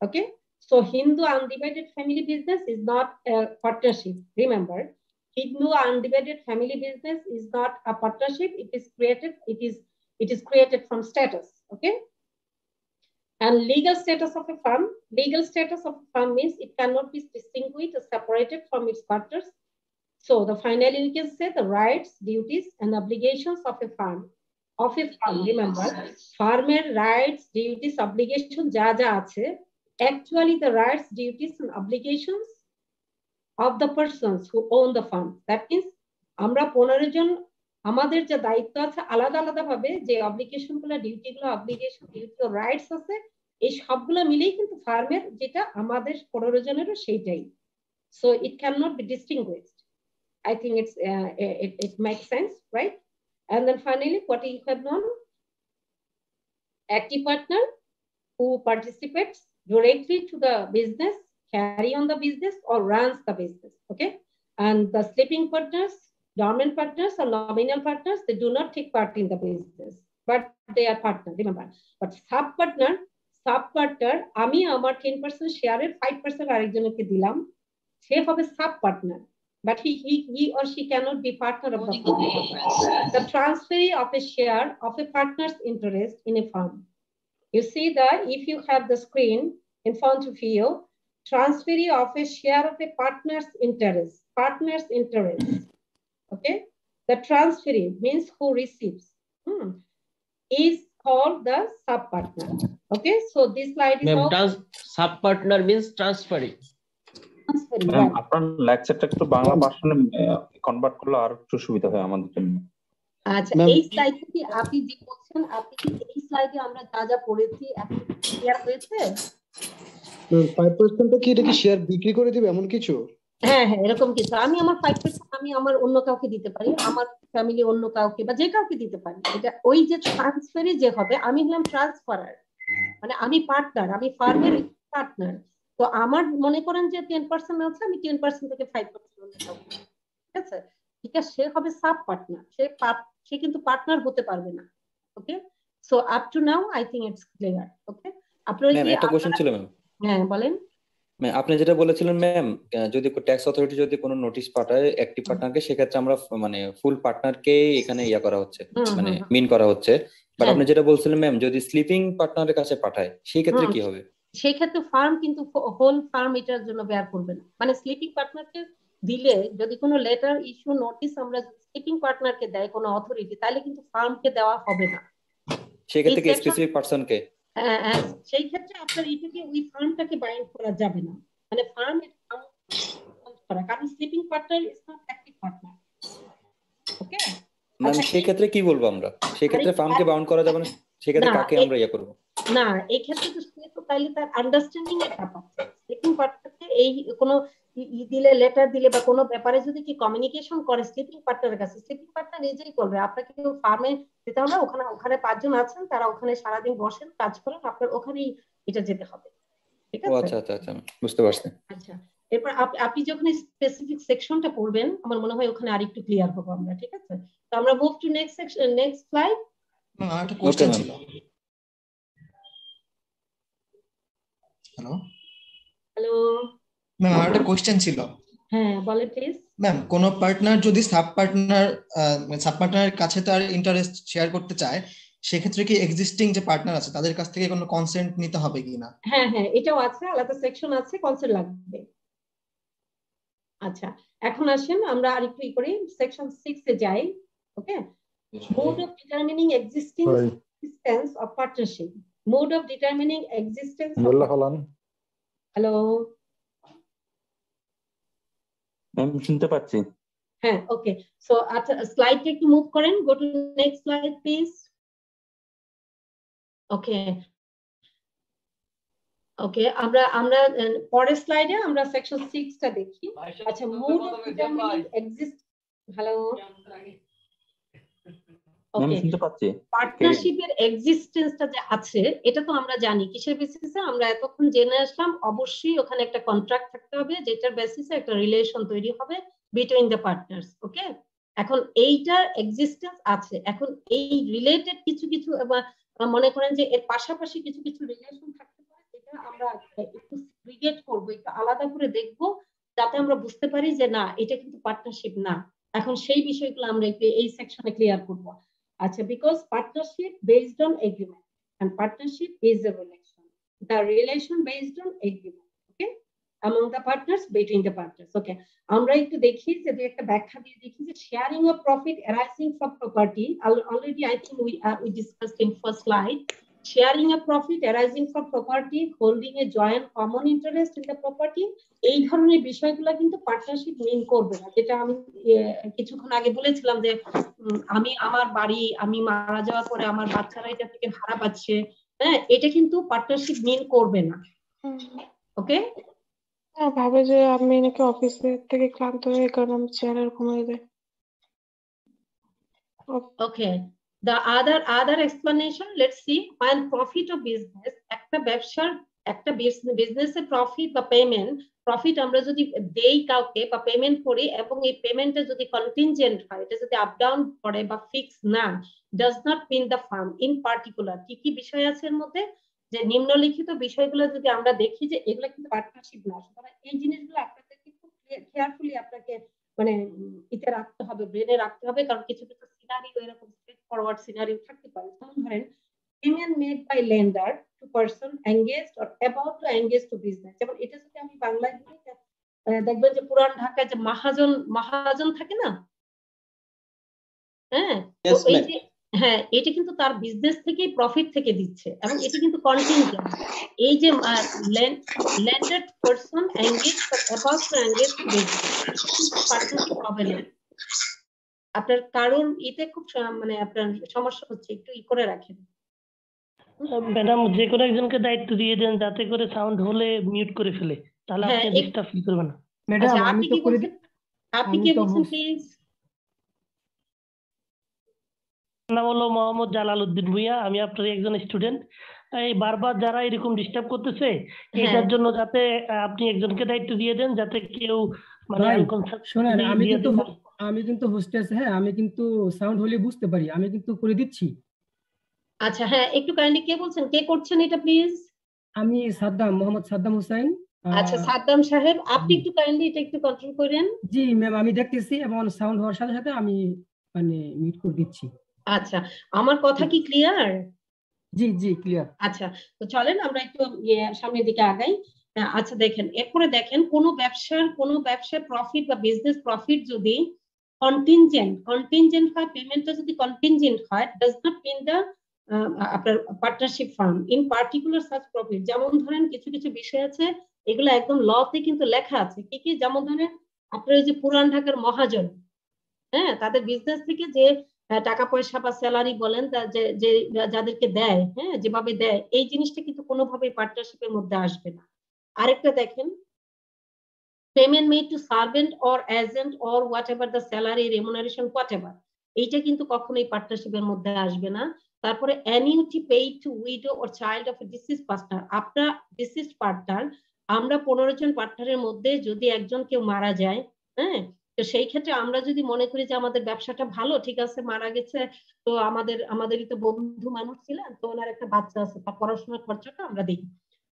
Okay. So Hindu undivided family business is not a partnership. Remember, Hindu undivided family business is not a partnership. It is created from status. Okay, and legal status of a firm. Legal status of a firm means it cannot be distinguished or separated from its partners. So finally we can say the rights, duties, and obligations of a firm. Remember, firmer rights, duties, obligations ja ache, actually the rights, duties, and obligations of the persons who own the firm. That means আমরা 15 জন আমাদের যে দায়িত্ব আছে আলাদা আলাদা ভাবে, যে obligation গুলো, ডিউটি গুলো, অব্লিগেশন, ডিউটি ও রাইটস আছে, এই সবগুলো মিলেই কিন্তু ফার্মের যেটা আমাদের 15 জনেরও সেইটাই। So it can not be distinguished. I think it makes sense, right? And then finally, what you have known, active partner who participates directly to the business, carry on the business or runs the business. Okay, and the sleeping partners, dormant partners or nominal partners, they do not take part in the business, but they are partner, remember. But sub partner আমি আমার 10% শেয়ারের 5% আরেকজনকে দিলাম, সে হবে sub partner, but he or she cannot be partner of the firm. The transfer of a share of a partner's interest in a firm. You see that if you have the screen in front of you, transfer of a share of a partner's interest. Okay, the transferee means who receives is called the sub partner. Okay, so this slide is sub partner means transferring. Ma'am আপনার লেকচারটা একটু বাংলা ভার্সনে convert করলে আর একটু সুবিধা হয় আমাদের জন্য। আচ্ছা, এই স্লাইডে কি আপনি যে বলছেন, আপনি কি এই স্লাইডে আমরা যা পড়েছি এখন ক্লিয়ার হয়েছে? 5% কি এটা কি শেয়ার বিক্রি করে দিবে এমন কিছু? হ্যাঁ হ্যাঁ এরকম কিছু, আমি আমার 5% আমি আমার অন্য কাউকে দিতে পারি, আমার ফ্যামিলি অন্য কাউকে বা যে কাউকে দিতে পারি। এটা ওই যে ট্রান্সফারই যে হবে, আমি হলাম ট্রান্সফারার, মানে আমি পার্টনার, আমি ফার্মের পার্টনার। তো আমার মনে করেন যে 10% আছে, আমি 10% থেকে 5% অন্য কাউকে, ঠিক আছে? ঠিক আছে, সে হবে সাব পার্টনার, সে কিন্তু পার্টনার হতে পারবে না। Okay, so up to now I think it's clear. Okay, আপনারা ম্যাম কি একটা কোশ্চেন ছিল ম্যাম। হ্যাঁ বলেন। ম্যাম আপনি যেটা বলেছিলেন ম্যাম, যদি ট্যাক্স অথরিটি যদি কোনো নোটিশ পাঠায় অ্যাক্টিভ পার্টনারকে, সেক্ষেত্রে আমরা মানে ফুল পার্টনারকে এখানে ইয়া করা হচ্ছে, মানে মিন করা হচ্ছে। বাট আপনি যেটা বলছিলেন ম্যাম, যদি স্লিপিং পার্টনারের কাছে পাঠায় সেই ক্ষেত্রে কি হবে? সেই ক্ষেত্রে ফার্ম কিন্তু হোল ফার্ম এটার জন্য বেয়ার করবে না। মানে স্লিপিং পার্টনারকে দিলে যদি কোনো লেটার ইস্যু নোটিশ আমরা স্লিপিং পার্টনারকে দেয় কোনো অথরিটি, তাহলে কিন্তু ফার্মকে দেওয়া হবে না। সেই ক্ষেত্রে কি স্পেসিফিক পারসনকে? সেই ক্ষেত্রে আপনার এটাকে ওই ফার্মটাকে বাইন্ড করা যাবে না, মানে ফার্ম করা, কারণ sleeping partner is not active partner. Okay ma'am সেই ক্ষেত্রে কি বলবো আমরা? সেই ক্ষেত্রে ফার্মকে বাউন্ড করা যাবে না, সেই ক্ষেত্রে কাকে আমরা ইয়া করব? না, এই ক্ষেত্রে তো সে তো তাইলে তার আন্ডারস্ট্যান্ডিং এর ব্যাপার। স্লিপিং পার্টনারকে এই কোনো দিলে, লেটার দিলে বা কোনো ব্যাপারে যদি কি কমিউনিকেশন করে স্লিপিং পার্টনারের কাছে, স্লিপিং পার্টনার নিজেই করবে। আপনাকে ফার্মে যেতে হবে, ওখানে 5 জন আছেন, তারা ওখানে সারাদিন বসেন, কাজ করেন, আপনার ওখানেই এটা যেতে হবে। ঠিক আছে? আচ্ছা আচ্ছা আচ্ছা বুঝতে পারছি। আচ্ছা, এরপর আপনি যখন স্পেসিফিক সেকশনটা পড়বেন, আমার মনে হয় ওখানে আরেকটু ক্লিয়ার হবো আমরা। ঠিক আছে, তো আমরা move to next section, next slide. একটা কোশ্চেন ছিল। হ্যালো হ্যালো ম্যাম, আমার একটা কোশ্চেন ছিল। হ্যাঁ বলেন প্লিজ। ম্যাম কোন পার্টনার যদি সাব পার্টনারের কাছে তার ইন্টারেস্ট শেয়ার করতে চায়, সেক্ষেত্রে কি এক্সিস্টিং যে পার্টনার আছে তাদের কাছ থেকে কোনো কনসেন্ট নিতে হবে কিনা? হ্যাঁ হ্যাঁ এটাও আছে, আলাদা সেকশন আছে, কনসেন্ট লাগবে। আচ্ছা, এখন আসেন আমরা আরেকটু করি, সেকশন 6 এ যাই। Okay, mode of determining existence of partnership. Mode of determining existence of, hello ma'am শুনতে পাচ্ছি। হ্যাঁ ওকে, সো আচ্ছা স্লাইডটা একটু মুভ করেন, go to next slide please. Okay okay, আমরা পরের স্লাইডে আমরা সেকশন 6 টা দেখি। আচ্ছা, mode of determining exist, hello okay, পার্টনারশিপের এক্সিস্টেন্সটা যে আছে এটা তো আমরা জানি কিসের বেসিসে, আমরা এতক্ষণ জেনে আসলাম। অবশ্যই ওখানে একটা কন্ট্রাক্ট থাকতে হবে, যেটার বেসিসে একটা রিলেশন তৈরি হবে বিটুইন দ্য পার্টনার্স। ওকে, এখন এইটার এক্সিস্টেন্স আছে। এখন এই রিলেটেড কিছু কিছু মনে করেন যে এর পাশাপাশি কিছু কিছু রিলেশন থাকতে পারে, যেটা আমরা একটু সিগ্রিগেট করবো, একটু আলাদা করে দেখবো, যাতে আমরা বুঝতে পারি যে না এটা কিন্তু পার্টনারশিপ না। এখন সেই বিষয়গুলো আমরা একটু এই সেকশনে ক্লিয়ার করবো। আচ্ছা, because partnership based on agreement and partnership is a relation, the relation based on agreement, okay, among the partners, between the partners. Okay, আমরা একটু দেখি যে একটা ব্যাখ্যা দিয়ে দেখি যে sharing of profit arising from property, already I think we discussed in first slide, sharing a profit arising from property, holding a joint common interest in the property, এই ধরনের বিষয়গুলো কিন্তু পার্টনারশিপ মিন করবে না। যেটা আমি কিছুক্ষণ আগে বলেছিলাম যে আমি আমার বাড়ি, আমি মারা যাওয়ার পরে আমার বাচ্চারা এটা থেকে ভাড়া পাচ্ছে, হ্যাঁ, এটা কিন্তু পার্টনারশিপ মিন করবে না। ওকে, ভাবে যে আমি নাকি অফিসে থেকে ক্লান্ত হয়ে গেলাম, চেয়ারে ঘুমিয়ে যাই। ওকে, the other explanation, let's see, while profit of business, একটা ব্যবসার একটা বিজনেসের প্রফিট বা প্রফিট আমরা যদি দেই কাউকে বা পেমেন্ট করি, এবং এই পেমেন্টটা যদি কন্টিনজেন্ট হয়, এটা যদি আপ ডাউন করে বা ফিক্স না, does not mean the firm in particular. কি কি বিষয় আছে এর মধ্যে, যে নিম্নলিখিত বিষয়গুলো যদি আমরা দেখি যে এগুলো কিন্তু পার্টনারশিপ না। সুতরাং এই জিনিসগুলো আপনাকে খুব কেয়ারফুলি আপনাকে মানে ইতে রাখতে হবে, ব্রেনে রাখতে হবে, কারণ কিছু কিছু সিনারিও এরকম স্ট্রেট ফরওয়ার্ড সিনারিও থাকতে পারে। যেমন ধরেন payment made by lender to person engaged or about to engage to business, যেমন এটা যদি আমি বাংলায় বলি, দেখবেন যে পুরান ঢাকায় যে মহাজন থাকে না, হ্যাঁ, এই যে হ্যাঁ, এটা কিন্তু তার বিজনেস থেকে প্রফিট থেকে দিচ্ছে, এবং এটা কিন্তু কন্টিনজেন্ট। এই যে ল্যান্ডেড পারসন এঙ্গেজ বা about to engage to business, partnership হবে না। আপনার কারণ এতে খুব মানে আপনার সমস্যা হচ্ছে, একটু করে রাখেন ম্যাডাম। যে কোনো একজনকে দায়িত্ব দিয়ে দেন যাতে করে সাউন্ড হলে মিউট করে ফেলে, তাহলে আপনি ডিস্টার্ব ফিল করবেন না। ম্যাডাম আচ্ছা আমি আপনি তো কি করে বলছেন, আপনি কি বলছেন প্লিজ? নাম হলো মোহাম্মদ জালাল উদ্দিন ভুইয়া, আমি আপনার একজন স্টুডেন্ট। এই বারবার যারা এরকম ডিস্টার্ব করতেছে এটার জন্য যাতে আপনি একজনকে দায়িত্ব দিয়ে দেন, যাতে কেউ মানে ভাই unconscious শোনেন, দিয়ে দিতে পারে। আমি কিন্তু হোস্টেস, হ্যাঁ আমি কিন্তু সাউন্ড হলে বুঝতে পারি, আমি কিন্তু করে দিচ্ছি। আচ্ছা হ্যাঁ, একটু কাইন্ডলি কে বলছেন, কে করছেন এটা প্লিজ? আমি সাদ্দাম, মোহাম্মদ সাদ্দাম হোসেন। আচ্ছা সাদ্দাম সাহেব, আপনি একটু কাইন্ডলি এটা একটু কন্ট্রোল করেন। জি ম্যাম, আমি দেখতেছি এবং সাউন্ড হওয়ার সাথে সাথে আমি মানে মিউট করে দিচ্ছি। আচ্ছা আমার কথা কি ক্লিয়ার? জি জি ক্লিয়ার। আচ্ছা তো চলেন আমরা একটু সামনের দিকে আগাই। আচ্ছা দেখেন, এরপরে দেখেন কোন ব্যবসার প্রফিট বা বিজনেস প্রফিট যদি কন্টিনজেন্ট হয়, পেমেন্টটা যদি কন্টিনজেন্ট হয়, ডাজ নট মিন দ্য আপনার partnership firm in particular such profit. যেমন ধরেন কিছু কিছু বিষয় আছে এগুলো একদম লতে কিন্তু লেখা আছে, কি কি? যেমন ধরেন আপনার ওই যে পুরান ঢাকার মহাজন, হ্যাঁ তাদের বিজনেস থেকে যে টাকা পয়সা বা স্যালারি বলেন যে যাদেরকে দেয়, হ্যাঁ যেভাবে দেয়, এই জিনিসটা কিন্তু কোনোভাবেই পার্টনারশিপের মধ্যে আসবে না। আরেকটা দেখেন, payment made to servant or agent or whatever the salary remuneration whatever, এইটা কিন্তু কখনোই পার্টনারশিপের মধ্যে আসবে না। তারপরে annuity paid to widow or child of a deceased partner, আপনার ডিসিজড পার্টনার, আমরা 15 জন পার্টনারের মধ্যে যদি একজন কেউ মারা যায়, হ্যাঁ তো সেই ক্ষেত্রে আমরা যদি মনে করি যে আমাদের ব্যবসাটা ভালো, ঠিক আছে মারা গেছে তো আমাদেরই তো বন্ধু মানুষ ছিলেন, তো ওনার একটা বাচ্চা আছে, তার পড়াশোনার খরচাটা আমরা দিই,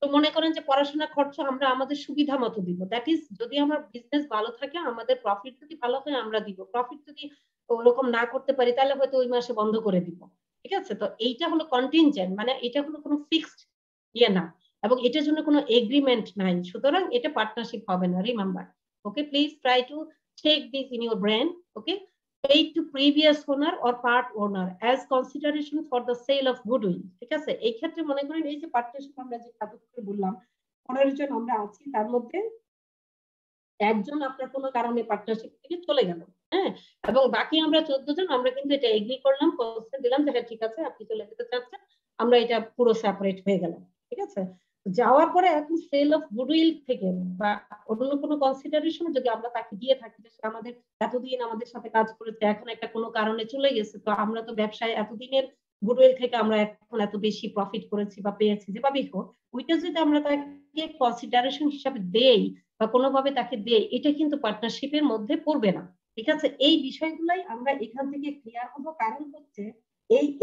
তো মনে করেন যে পড়াশোনা খরচ আমরা আমাদের সুবিধা মতো দিব। দ্যাট ইজ যদি আমার বিজনেস ভালো থাকে, আমাদের প্রফিট যদি ভালো হয় আমরা দিব, প্রফিট যদি ওরকম না করতে পারি তাহলে হয়তো ওই মাসে বন্ধ করে দিব, ঠিক আছে? তো এইটা হলো কন্টিনজেন্ট, মানে এটা হলো কোনো ফিক্সড ইয়ে না, এবং এটার জন্য কোনো এগ্রিমেন্ট নাই, সুতরাং এটা পার্টনারশিপ হবে না, remember. Okay, please try to take this in your brain. Okay, paid to previous owner or part owner as consideration for the sale of goodwill, ঠিক আছে? এই ক্ষেত্রে মনে করেন এই যে পার্টনারশিপ আমরা যে কাগজে বললাম 15 জন আমরা আছি, তার মধ্যে একজন আপনার কোনো কারণে পার্টনারশিপ থেকে চলে গেল, হ্যাঁ, এবং বাকি আমরা 14 জন আমরা কিন্তু এটা এগ্রি করলাম, কনসেন্ট দিলাম যে হ্যাঁ ঠিক আছে আপনি চলে যেতে চাচ্ছেন, আমরা এটা পুরো সেপারেট হয়ে গেলাম, ঠিক আছে? যাওয়ার পরে এখন সেল অফ গুডউইল থেকে বা অন্য কোনো কনসিডারেশন যদি আমরা তাকে দিয়ে থাকি যে আমাদের এতদিন আমাদের সাথে কাজ করেছে, এখন একটা কোনো কারণে চলে গেছে, তো আমরা তো ব্যবসায় এতদিনের গুডউইল থেকে আমরা এখন এত বেশি প্রফিট করেছি বা পেয়েছি, যেভাবেই হোক, ওইটা যদি আমরা তাকে কনসিডারেশন হিসাবে দেই বা কোনোভাবে তাকে দেই, এটা কিন্তু পার্টনারশিপের মধ্যে পড়বে না, ঠিক আছে? এই বিষয়গুলাই আমরা এখান থেকে ক্লিয়ার হবো, কারণ হচ্ছে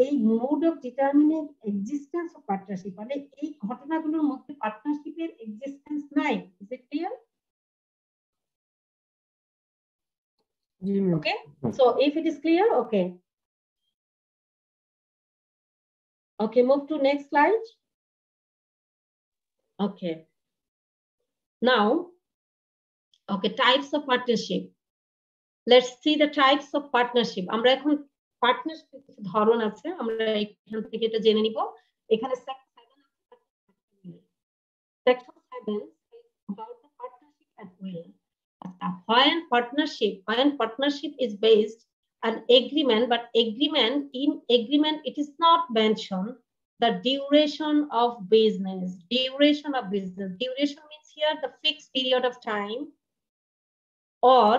এই mode of determining existence of partnership, মানে এই ঘটনাগুলোর মধ্যে পার্টনারশিপের এক্সিস্টেন্স নাই। Is it clear? জি ma'am. Okay, so if it is clear, okay, move to next slide. Okay, now types of partnership. Let's see the types of partnership. আমরা এখন পার্টনারশিপের কিছু ধরন আছে, আমরা এখান থেকে এটা জেনে নিব। এখানে section 7 is about the partnership at will. When partnership is based on agreement, but in agreement it is not mentioned the duration of business. Duration means here the fixed period of time, or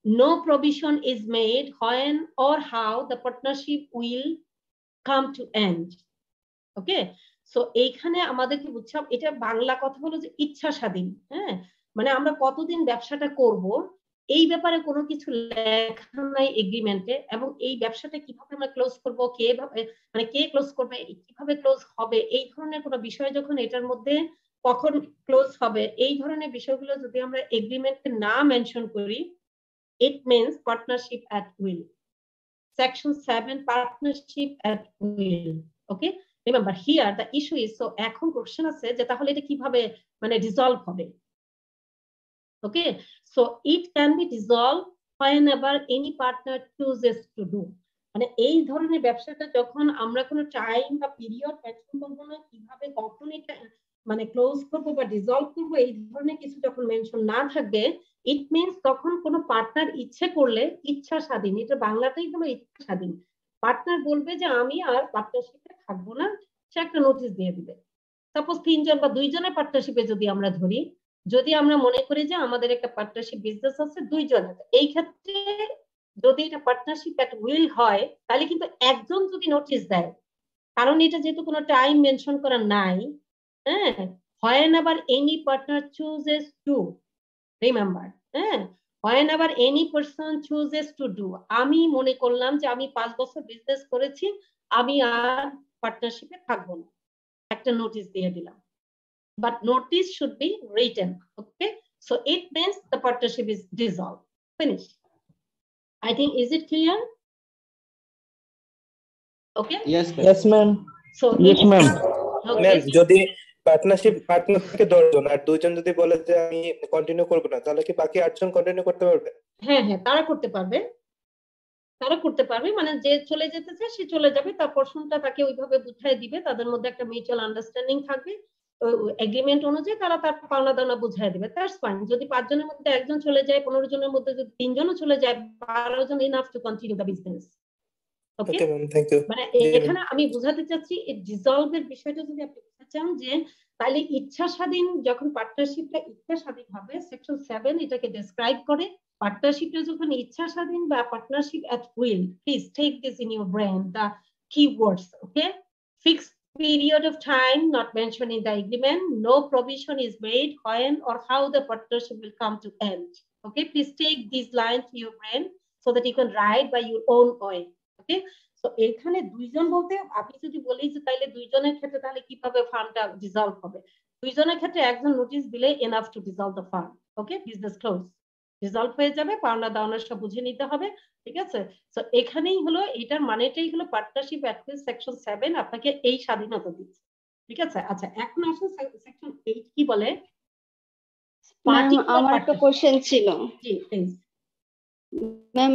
no provision is made when or how the partnership will come to end. Okay, so এইখানে আমাদেরকে বুঝতে হবে, এটা বাংলা কথা হলো যে ইচ্ছা স্বাধীন, হ্যাঁ, মানে আমরা কতদিন ব্যবসাটা করব এই ব্যাপারে কোনো কিছু লেখা নাই এগ্রিমেন্টে, এবং এই ব্যবসাটা কিভাবে আমরা ক্লোজ করব, মানে কে ক্লোজ করবে, কিভাবে ক্লোজ হবে, এই ধরনের কোনো বিষয় যখন এটার মধ্যে কখন ক্লোজ হবে, এই ধরনের বিষয়গুলো যদি আমরা এগ্রিমেন্টে না মেনশন করি, it means partnership at will. Section 7, partnership at will. Okay, remember here the issue is, so এখন কোশ্চেন আছে যে তাহলে এটা কিভাবে মানে ডিসলভ হবে। Okay, so it can be dissolved whenever any partner chooses to do. মানে এই ধরনের ব্যবসাটা যখন আমরা কোনো টাইম বা পিরিয়ড মেনশন করবো না, কিভাবে কখন এটা মানে ক্লোজ করবো বা ডিসলভ করবো, এই ধরনের কিছু যখন মেনশন না থাকবে, ইট মিনস তখন কোনো পার্টনার ইচ্ছে করলে, ইচ্ছা স্বাধীন, এটা বাংলাতেই হলো ইচ্ছা স্বাধীন, পার্টনার বলবে যে আমি আর পার্টনারশিপে থাকবো না, সে একটা নোটিশ দিয়ে দিবে। সাপোজ 3 জন বা 2 জনের পার্টনারশিপে যদি আমরা ধরি, যদি আমরা মনে করি যে আমাদের একটা পার্টনারশিপ বিজনেস আছে দুইজনের, এই ক্ষেত্রে যদি এটা পার্টনারশিপ এট উইল হয় তাহলে কিন্তু একজন যদি নোটিশ দেয়, কারণ এটা যেহেতু কোনো টাইম মেনশন করা নাই, হ্যাঁ, whenever any partner chooses to, remember, হ্যাঁ, whenever any person chooses to do, আমি মনে করলাম যে আমি 5 বছর বিজনেস করেছি, আমি আর পার্টনারশিপে থাকবো না, একটা নোটিশ দিয়ে দিলাম, but notice should be written, okay? So it means the partnership is dissolved. Finish. I think, is it clear? Okay. Yes, ma'am. So yes, ma'am. Okay. Ma'am, যদি পার্টনার থেকে 10 জন আর 2 জন যদি বলে যে আমি কন্টিনিউ করব না, তাহলে কি বাকি 8 জন কন্টিনিউ করতে পারবে? হ্যাঁ হ্যাঁ, তারা করতে পারবে, মানে যে চলে যেতে চায় সে চলে যাবে, তার পোর্শনটা তাকে ওইভাবে বুঝাই দিবে, তাদের মধ্যে একটা মিউচুয়াল আন্ডারস্ট্যান্ডিং থাকবে, এগ্রিমেন্ট অনুযায়ী তারা তার পাওনা দাওনা বুঝাই দিবে, দ্যাটস ফাইন। যদি 5 জনের মধ্যে একজন চলে যায়, 15 জনের মধ্যে যদি 3 জনও চলে যায়, 12 জন enough to continue the business. Okay ma'am, thank you. মানে এখানে আমি বুঝাতে চাচ্ছি এই ডিসলভের বিষয়টা যদি আপনি বুঝতে চান, যে তাহলে ইচ্ছা স্বাধীন, যখন পার্টনারশিপটা ইচ্ছা স্বাধীন হবে, সেকশন 7 এটাকে ডেসক্রাইব করে। পার্টনারশিপটা যখন ইচ্ছা স্বাধীন বা partnership at will, please take this in your brain, the keywords, okay? Fixed period of time not mentioned in the agreement, no provision is made when or how the partnership will come to end, okay? Please take these lines to your brain so that you can write by your own way, okay? So এখানে দুইজন বলতে আমি যদি বলি যে তাইলে দুইজনের ক্ষেত্রে তাহলে কিভাবে ফান্ডটা ডিসলভ হবে, দুইজনের ক্ষেত্রে একজন নোটিশ দিলে enough to dissolve the fund, okay? Business close, dissolve হয়ে যাবে, পাওনা দাওনা সব বুঝে নিতে হবে, ঠিক আছে? সো এখানেই হলো, এটার মানেটাই হলো পার্টনারশিপ অ্যাক্ট সেকশন 7 আপনাকে এই স্বাধীনতা দিচ্ছে, ঠিক আছে? আচ্ছা, এখন আসুন সেকশন 8 কি বলে। আমার একটা কোশ্চেন ছিল। জি প্লিজ ম্যাম,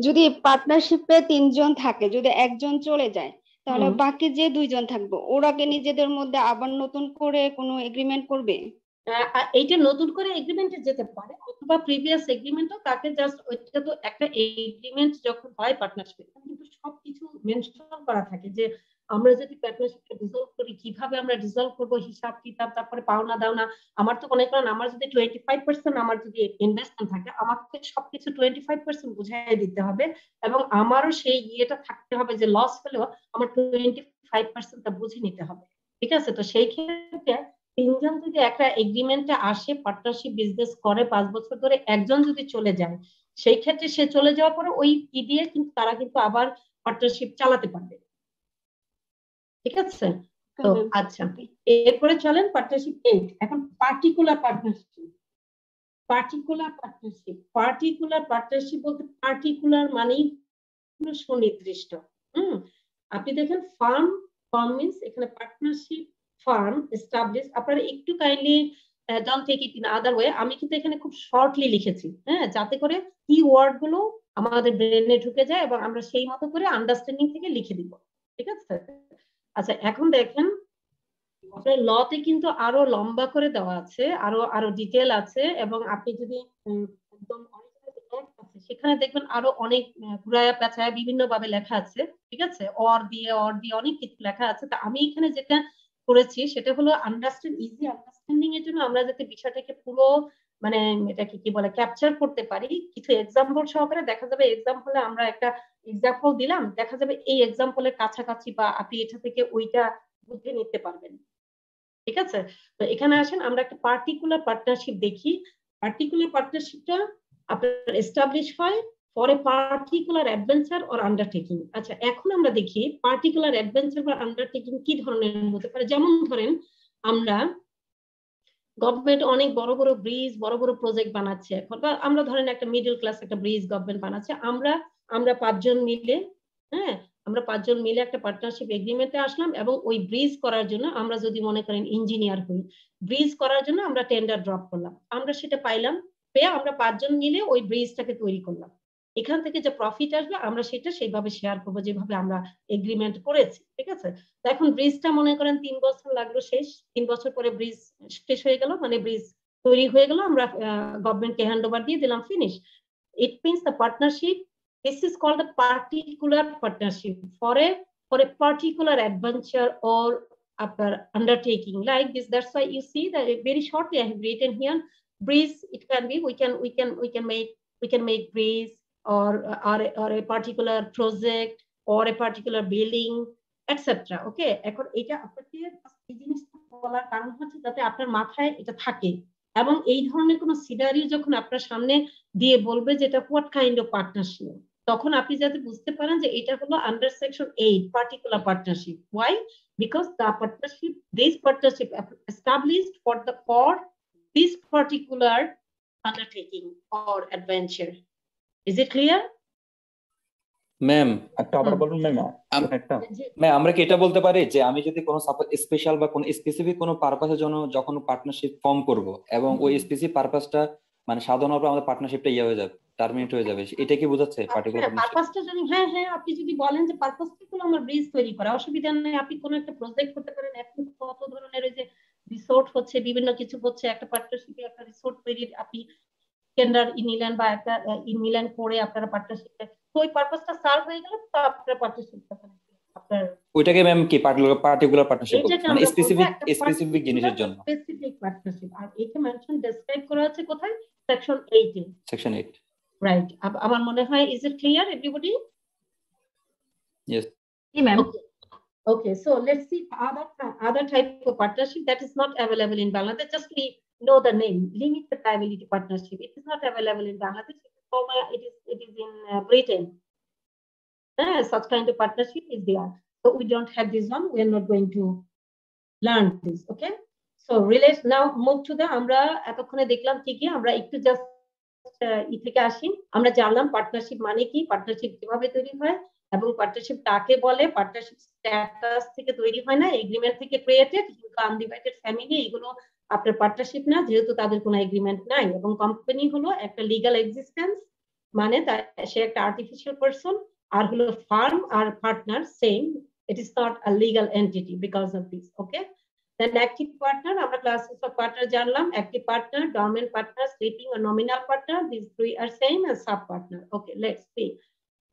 যদি পার্টনারশিপে 3 জন থাকে, যদি একজন চলে যায়, তাহলে বাকি যে 2 জন থাকবে ওরা কি নিজেদের মধ্যে আবার নতুন করে কোনো এগ্রিমেন্ট করবে? এইটা নতুন করে এগ্রিমেন্টে যেতে পারে, অথবা প্রিভিয়াস এগ্রিমেন্টও তাকে জাস্ট, ওইটা তো একটা এগ্রিমেন্ট যখন হয় পার্টনারশিপ, কিন্তু সবকিছু মেনশন করা থাকে যে আমরা যদি পার্টনারশিপটা ডিসলভ করি কিভাবে আমরা ডিসলভ করব, হিসাব কিতাব, তারপরে পাওনা দাওনা। আমার তো মনে করেন আমার যদি 25% আমার যদি ইনভেস্টমেন্ট থাকে, আমাকে সবকিছু 25% বুঝাই দিতে হবে, এবং আমারও সেই ইয়েটা থাকতে হবে যে লস হলেও আমার 25%টা বুঝে নিতে হবে, ঠিক আছে? তো সেই ক্ষেত্রে 3 জন যদি একটা এগ্রিমেন্টে আসে, পার্টনারশিপ বিজনেস করে 5 বছর ধরে, একজন যদি চলে যায়, সেই ক্ষেত্রে সে চলে যাওয়ার পরে ওই কি দিয়ে কিন্তু তারা কিন্তু আবার পার্টনারশিপ চালাতে পারবে, ঠিক আছে? তো আচ্ছা, এরপরে চলেন পার্টনারশিপ 8। এখন পার্টিকুলার পার্টনারশিপ বলতে পার্টিকুলার মানেই সুনির্দিষ্ট। আপনি দেখেন ফার্ম মিন্স এখানে পার্টনারশিপ ফার্ম এস্টাবলিশ, আপনারা একটু kindly don't take it in other way, আমি কিন্তু এখানে খুব শর্টলি লিখেছি, হ্যাঁ, যাতে করে কি ওয়ার্ড গুলো আমাদের ব্রেনে ঢুকে যায় এবং আমরা সেই মতো করে আন্ডারস্ট্যান্ডিং থেকে লিখে দিব, ঠিক আছে? আচ্ছা, এখন দেখেন আপনার লতে কিন্তু আরো লম্বা করে দেওয়া আছে, আরো ডিটেল আছে, এবং আপনি যদি একদম সেখানে দেখবেন আরো অনেক ঘুরায়া পেঁচায়া বিভিন্ন ভাবে লেখা আছে, ঠিক আছে? অর দিয়ে অনেক কিছু লেখা আছে। তা আমি এখানে যেটা করেছি সেটা হলো ইজি আন্ডারস্ট্যান্ডিং এর জন্য আমরা যাতে বিষয়টাকে পুরো মানে এটাকে কি বলে ক্যাপচার করতে পারি, কিছু এক্সাম্পল সহকারে দেখা যাবে। এক্সাম্পলে আমরা একটা এক্সাম্পল দিলাম, দেখা যাবে এই এক্সাম্পলের কাছাকাছি বা আপনি এটা থেকে ওইটা বুঝে নিতে পারবেন, ঠিক আছে? তো এখানে আসেন আমরা একটা পার্টিকুলার পার্টনারশিপ দেখি। পার্টিকুলার পার্টনারশিপটা আপনার এস্টাবলিশ হয় for a particular adventure or undertaking. আচ্ছা, এখন আমরা দেখি পার্টিকুলার অ্যাডভেঞ্চার বা আন্ডারটেকিং কি ধরনের হতে পারে। যেমন ধরেন আমরা গভর্নমেন্ট অনেক বড় বড় ব্রিজ, বড় বড় প্রজেক্ট বানাচ্ছে এখন, বা আমরা ধরেন একটা মিডল ক্লাস একটা ব্রিজ গভর্নমেন্ট বানাচ্ছে, আমরা 5 জন মিলে, হ্যাঁ, আমরা 5 জন মিলে একটা পার্টনারশিপ এগ্রিমেন্টে আসলাম, এবং ওই ব্রিজ করার জন্য আমরা যদি মনে করেন ইঞ্জিনিয়ার হই, ব্রিজ করার জন্য আমরা টেন্ডার ড্রপ করলাম, আমরা সেটা পাইলাম, পেয়ে আমরা 5 জন মিলে ওই ব্রিজটাকে তৈরি করলাম। এখান থেকে যে প্রফিট আসবে আমরা সেটা সেইভাবে শেয়ার করবো যেভাবে আমরা এগ্রিমেন্ট করেছি, ঠিক আছে? তো এখন ব্রিজটা মনে করেন 3 বছর লাগলো শেষ, 3 বছর পরে ব্রিজ শেষ হয়ে গেল, মানে ব্রিজ তৈরি হয়ে গেল, আমরা গভর্নমেন্টকে হ্যান্ড ওভার দিয়ে দিলাম, finish. It means the partnership, this is called a particular partnership for a particular adventure or after undertaking like this. That's why you see that very shortly I have written here breeze. It can be we can make breeze or a particular project or a particular building, etc. Okay, এখন এটা আপনাকে এই জিনিসটা বলার কারণ হচ্ছে যাতে আপনার মাথায় এটা থাকে এবং এই ধরনের কোনো সিনারিও যখন আপনার সামনে দিয়ে বলবে যেটা হোয়াট কাইন্ড অফ পার্টনারশিপ, তখন আপনি যাতে বুঝতে পারেন যে এটা হলো under section 8 particular partnership. Why? Because this partnership established for this particular undertaking or adventure. Is it clear? Ma'am একটা আবার বলুন ম্যাম একটা ম্যাম আমরা কি এটা বলতে পারি যে আমি যদি কোনো স্পেশাল বা কোনো স্পেসিফিক কোনো পারপাসের জন্য যখন পার্টনারশিপ ফর্ম করব এবং ওই স্পেসিফিক পারপাসটা মানে সাধারণত আমাদের পার্টনারশিপটা হয়ে যাবে, টারমিনেট হয়ে যাবে, এটা কি বোঝাচ্ছে পার্টিকুলার পারপাসটা যদি হ্যাঁ আপনি যদি বলেন যে পারপাসটা হলো আমার ব্রিজ তৈরি করা, অসুবিধা নেই। আপনি কোনো একটা প্রজেক্ট করতে পারেন। এখন কত ধরনের ওই যে রিসোর্ট হচ্ছে, বিভিন্ন কিছু হচ্ছে, একটা পার্টনারশিপে একটা রিসোর্ট তৈরি আপনি টেন্ডার নিলেন বা একটা নিলেন করে আপনারা পার্টনারশিপে, তো ওই পারপাসটা সার্ভ হয়ে গেল, তো আপনার পার্টনারশিপটা আপনার ওইটাকে ম্যাম কি পার্টিকুলার পার্টনারশিপ মানে স্পেসিফিক জিনিসের জন্য স্পেসিফিক পার্টনারশিপ। আর এটা মেনশন ডেসক্রাইব করা আছে কোথায়? সেকশন 8 এ। Section 8 right. আমার মনে হয় is it clear everybody? Yes ma'am. Okay, so let's see other type of partnership that is not available in Bangladesh. Just we know the name, limited liability partnership. It is not available in Bangladesh. It is in Britain. Such kind of partnership is there. So we don't have this one. We are not going to learn this. Okay. So let's now move to the. আমরা এতক্ষণে দেখলাম কি আমরা একটু just থেকে আসি। আমরা জানলাম পার্টনারশিপ মানে কি, পার্টনারশিপ কিভাবে তৈরি হয় এবং পার্টনারশিপ কাকে বলে, পার্টনারশিপ স্ট্যাটাস থেকে তৈরি হয় না, এগ্রিমেন্ট থেকে ক্রিয়েটেড, আনডিভাইডেড ফ্যামিলি, এগুলো আপনার পার্টনারশিপ না, যেহেতু তাদের কোনো এগ্রিমেন্ট নাই। এবং কোম্পানি হলো একটা লিগ্যাল এক্সিস্টেন্স, মানে সে একটা আর্টিফিশিয়াল পারসন, আর হলো ফার্ম আর partner same, it is not a legal entity because of this. Okay, then active partner, আমরা ক্লাসেস অফ পার্টনার জানলাম। Active partner, dormant partner, sleeping আর nominal partner, this three are same as sub partner. Okay, let's see.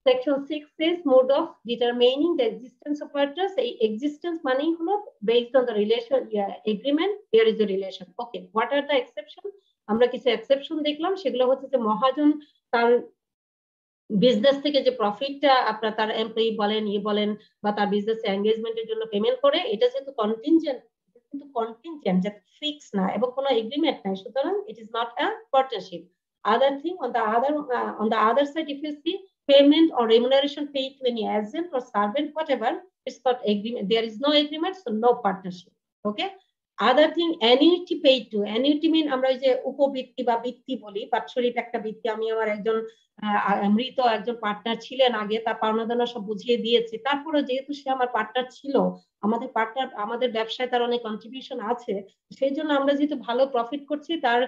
Section 6 says mode of determining the existence of partners. Existence money based on the relation agreement, there is a relation. Okay, what are the exceptions? আমরা কিছু exception দেখলাম, সেগুলো হচ্ছে যে মহাজন তার business থেকে যে প্রফিটটা আপনার তার এমপ্লয়ি বলেন বলেন বা তার বিজনেস এঙ্গেজমেন্টের জন্য পেমেন্ট করে, এটা যেহেতু কন্টিনজেন্ট, কিন্তু কন্টিনজেন্ট যেটা ফিক্স না এবং কোনো এগ্রিমেন্ট নাই, সুতরাং ইট is not a partnership. Other thing on the other side, if you see payment or remuneration paid to any agent or servant, whatever, it's not agreement. There is no agreement, so no partnership. Okay. Other thing, annuity paid to. Annuity mean আমরা যে উপবৃত্তি বা বৃত্তি বলি, বাৎসরিক একটা বৃত্তি। আমি আমার একজন মৃত একজন পার্টনার ছিলেন আগে, তার পাওনাদানা সব বুঝিয়ে দিয়েছি, তারপরে যেহেতু সে আমার পার্টনার ছিল, আমাদের পার্টনার আমাদের ব্যবসায় তার অনেক কন্ট্রিবিউশন আছে, সেই জন্য আমরা যেহেতু ভালো প্রফিট করছি, তার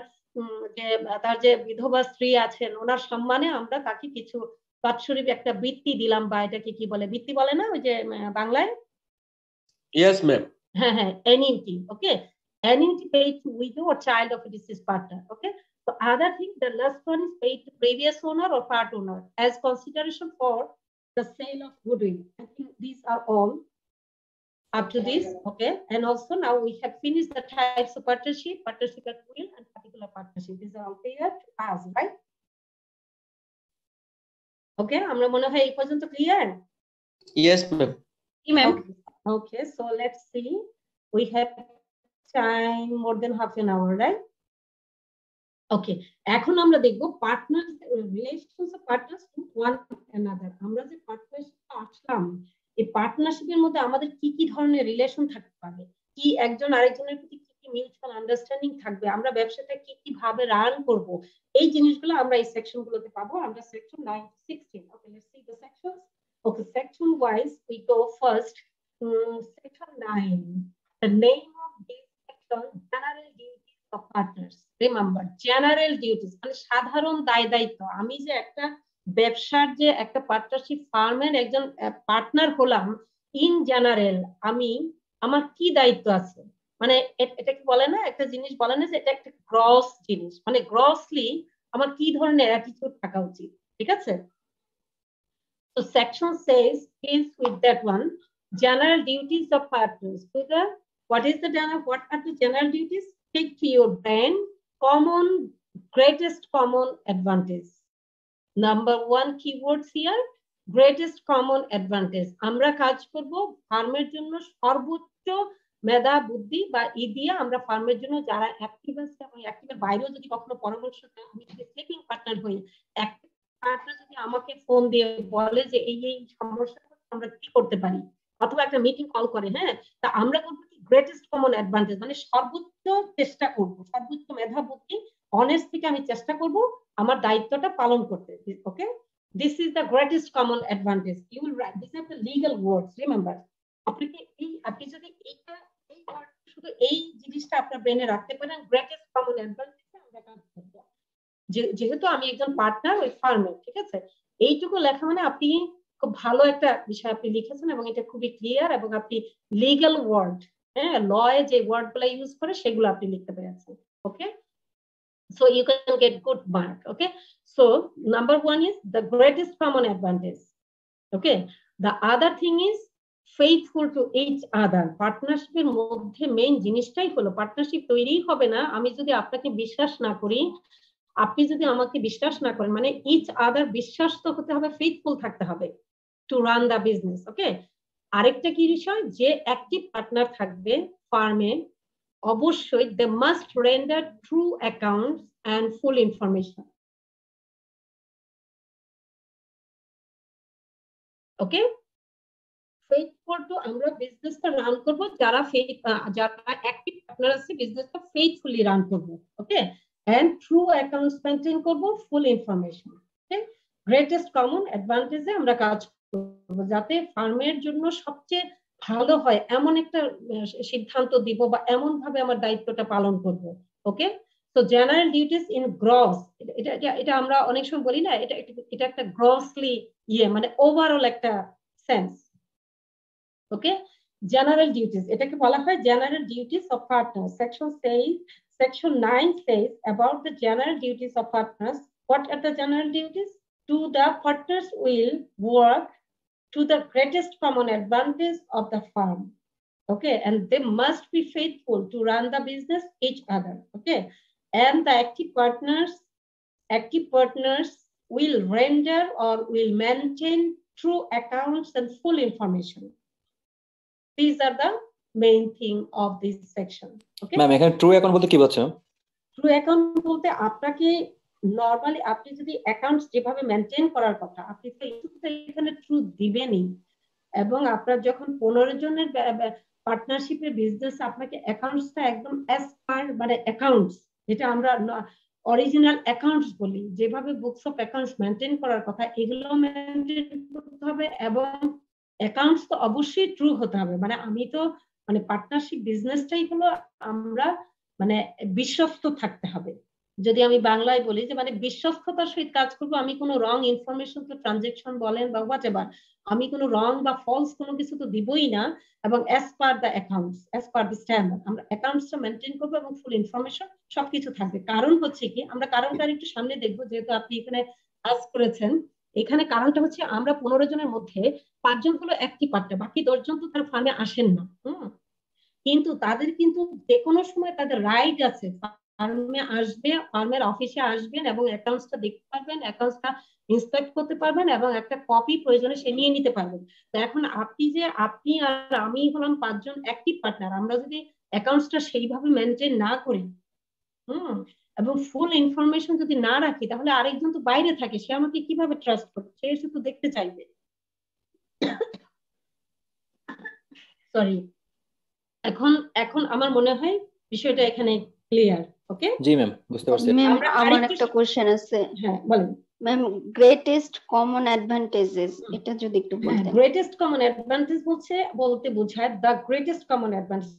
যে বিধবা স্ত্রী আছেন ওনার সম্মানে আমরা তাকে কিছু বাৎসরিক একটা বৃত্তি দিলাম, বা এটাকে কি বলে, বৃত্তি বলে না ওই যে বাংলায়? Yes ma'am. হ্যাঁ, annuity. Okay, annuity paid to widow or child of a deceased partner. Okay, so other thing, the last one is paid to previous owner or part owner as consideration for the sale of goodwill. I think these are all up to this. Okay, and also now we have finished the types of partnership at will and particular partnership. These are all clear to us, right? Okay, আমরা মনে হয় এই পর্যন্ত clear? Yes ma'am. Okay, so let's see. We have time more than half an hour, right? Okay, এখন আমরা দেখব partner relations of partners to one another. আমরা যে পার্টনারশিপে আসলাম, এই পার্টনারশিপের মধ্যে আমাদের কি কি ধরনের রিলেশন থাকতে পারে, কি একজন আরেকজনের প্রতি কি কি মিউচুয়াল আন্ডারস্ট্যান্ডিং থাকবে, আমরা ব্যবসাটা কি কি ভাবে রান করব, এই জিনিসগুলো আমরা এই সেকশনগুলোতে পাবো। আমরা section 9 to 16. Okay, let's see the sections. Okay, section wise we go first. Section 9, the name of this section, general duties of partners. Remember, general duties মানে সাধারণ দায়-দায়িত্ব। আমি যে একটা ব্যবসার যে একটা পার্টনারশিপ ফার্মের একজন পার্টনার হলাম, ইন জেনারেল আমার কি দায়িত্ব আছে, মানে এটা কি বলে না, একটা জিনিস বলে না যে এটা একটা গ্রস জিনিস, মানে গ্রসলি আমার কি ধরনের অ্যাটিটিউড থাকা উচিত, ঠিক আছে? So section says deals with that one, general duties of partners to the what are the general duties? Take to your brain greatest common advantage. Number 1 keywords here, greatest common advantage. আমরা কাজ করব ফার্মের জন্য সর্বোচ্চ মেধা বুদ্ধি বা দিয়ে আমরা ফার্মের জন্য যারা অ্যাক্টিভ আছে এবং অ্যাক্টিভের বাইরেও যদি কখনো পরামর্শ চাই, আমি যদি স্লিপিং পার্টনার হই, অ্যাক্টিভ পার্টনার যদি আমাকে ফোন দিয়ে বলে যে এই সমস্যা আমরা কি করতে পারি, অথবা একটা মিটিং কল করে, হ্যাঁ, তা আমরা করবো কি গ্রেটেস্ট কমন অ্যাডভান্টেজ, মানে সর্বোচ্চ চেষ্টা করব, সর্বোচ্চ মেধা বুদ্ধি অনেস্ট থেকে আমি চেষ্টা করব আমার দায়িত্বটা পালন করতে। ওকে, this is the greatest common advantage. You will write, these are the legal words, remember. আপনি যদি এই ওয়ার্ড শুধু এই জিনিসটা আপনার ব্রেনে রাখতে পারেন, গ্রেটেস্ট কমন অ্যাডভান্টেজ আমরা কাজ করব। যেহেতু আমি একজন পার্টনার ওই ফার্মে, ঠিক আছে, এইটুকু লেখা মানে আপনি খুব ভালো একটা বিষয় আপনি লিখেছেন এবং এটা খুবই ক্লিয়ার, এবং আপনি লিগ্যাল ওয়ার্ড, হ্যাঁ, লয়ে যে ওয়ার্ডগুলো ইউজ করে সেগুলো আপনি লিখতে পেরেছেন। ওকে, so you can get good mark. Okay, so number 1 is the greatest common advantage. Okay, the other thing is faithful to each other. পার্টনারশিপের মধ্যে মেইন জিনিসটাই হলো, পার্টনারশিপ তৈরি হবে না আমি যদি আপনাকে বিশ্বাস না করি, আপনি যদি আমাকে বিশ্বাস না করেন, মানে ইচ আদার বিশ্বাস তো হতে হবে, ফেইথফুল থাকতে হবে to run the business. Okay, আরেকটা কি বিষয়, যে অ্যাক্টিভ পার্টনার থাকবে ফার্মে, অবশ্যই they must render true accounts and full information. Okay, faithful to, আমরা বিজনেসটা রান করব যারা অ্যাক্টিভ পার্টনার আছে, বিজনেসটা ফেইথফুলি রান করব। ওকে, and true accounts maintain করব, full information. Okay, greatest common advantage এ আমরা কাজ করব যাতে ফার্মের জন্য সবচেয়ে ভালো হয় এমন একটা সিদ্ধান্ত দিব বা এমন ভাবে আমার দায়িত্বটা পালন করব। Okay, so general duties in gross, এটা আমরা অনেক সময় বলি না, এটা একটা গ্রসলি মানে ওভারঅল একটা সেন্স। ওকে, জেনারেল ডিউটিস, এটাকে বলা হয় general duties of partner. Section 9 says about the general duties of partners. What are the general duties? The partners will work to the greatest common advantage of the firm. Okay, and they must be faithful to run the business each other. Okay, and the active partners will render or will maintain true accounts and full information. These are the main thing of this section. Okay, ma'am এখানে true account বলতে কি বোঝাচ্ছেন? True account বলতে আপনাকে normally আপনি যদি accounts যেভাবে maintain করার কথা, আপনি তো এখানে ট্রু দিবেনই, এবং আপনার যখন 15 জনের পার্টনারশিপের বিজনেস, আপনাকে অ্যাকাউন্টসটা একদম অ্যাজ পার মানে অ্যাকাউন্টস, যেটা আমরা অরিজিনাল অ্যাকাউন্টস বলি, যেভাবে বুকস অফ অ্যাকাউন্টস মেইনটেইন করার কথা এগুলো মেইনটেইন করতে হবে, এবং অ্যাকাউন্টস তো অবশ্যই ট্রু হতে হবে। মানে আমি তো মানে পার্টনারশিপ বিজনেসটাই হলো আমরা মানে বিশ্বস্ত থাকতে হবে। যদি আমি বাংলায় বলি যে মানে বিশ্বস্ততার সহিত কাজ করবো, আমি কোনো রং ইনফরমেশন তো ট্রানজেকশন বলেন বা হোয়াট এভার, আমি কোনো রং বা ফলস কোনো কিছু তো দিবই না, এবং as per the accounts, as per the standard আমরা অ্যাকাউন্টসটা মেনটেন করবো এবং ফুল ইনফরমেশন সবকিছু থাকবে। কারণ হচ্ছে কি, আমরা কারণটা একটু সামনে দেখবো, যেহেতু আপনি এখানে কাজ করেছেন, এখানে কারণটা হচ্ছে আমরা 15 জনের মধ্যে 5 জন হলো অ্যাক্টিভ পার্টনার, বাকি 10 জন তো তার ফার্মে আসেন না। কিন্তু তাদের কিন্তু যে কোনো সময় তাদের রাইট আছে, ফার্মে আসবে, ফার্মের অফিসে আসবেন এবং অ্যাকাউন্টসটা দেখতে পারবেন, অ্যাকাউন্টসটা ইন্সপেক্ট করতে পারবেন, এবং একটা কপি প্রয়োজনে সে নিয়ে নিতে পারবেন। তো এখন আপনি আর আমি হলাম 5 জন অ্যাক্টিভ পার্টনার, আমরা যদি অ্যাকাউন্টসটা সেইভাবে মেনটেন না করি, এবং ফুল ইনফরমেশন যদি না রাখি, তাহলে আরেকজন তো বাইরে থাকে, সে আমাকে কিভাবে ট্রাস্ট করবে, সে এসে তো দেখতে চাইবে। সরি, এখন আমার মনে হয় বিষয়টা এখানে ক্লিয়ার। ওকে, জি ম্যাম, বুঝতে পারছি। ম্যাম আমার একটা কোশ্চেন আছে। হ্যাঁ বলেন ম্যাম, গ্রেটেস্ট কমন অ্যাডভান্টেজেস, এটা যদি একটু বলতেন। গ্রেটেস্ট কমন অ্যাডভান্টেজ বলতে বোঝায় দ্য গ্রেটেস্ট কমন অ্যাডভান্টেজ।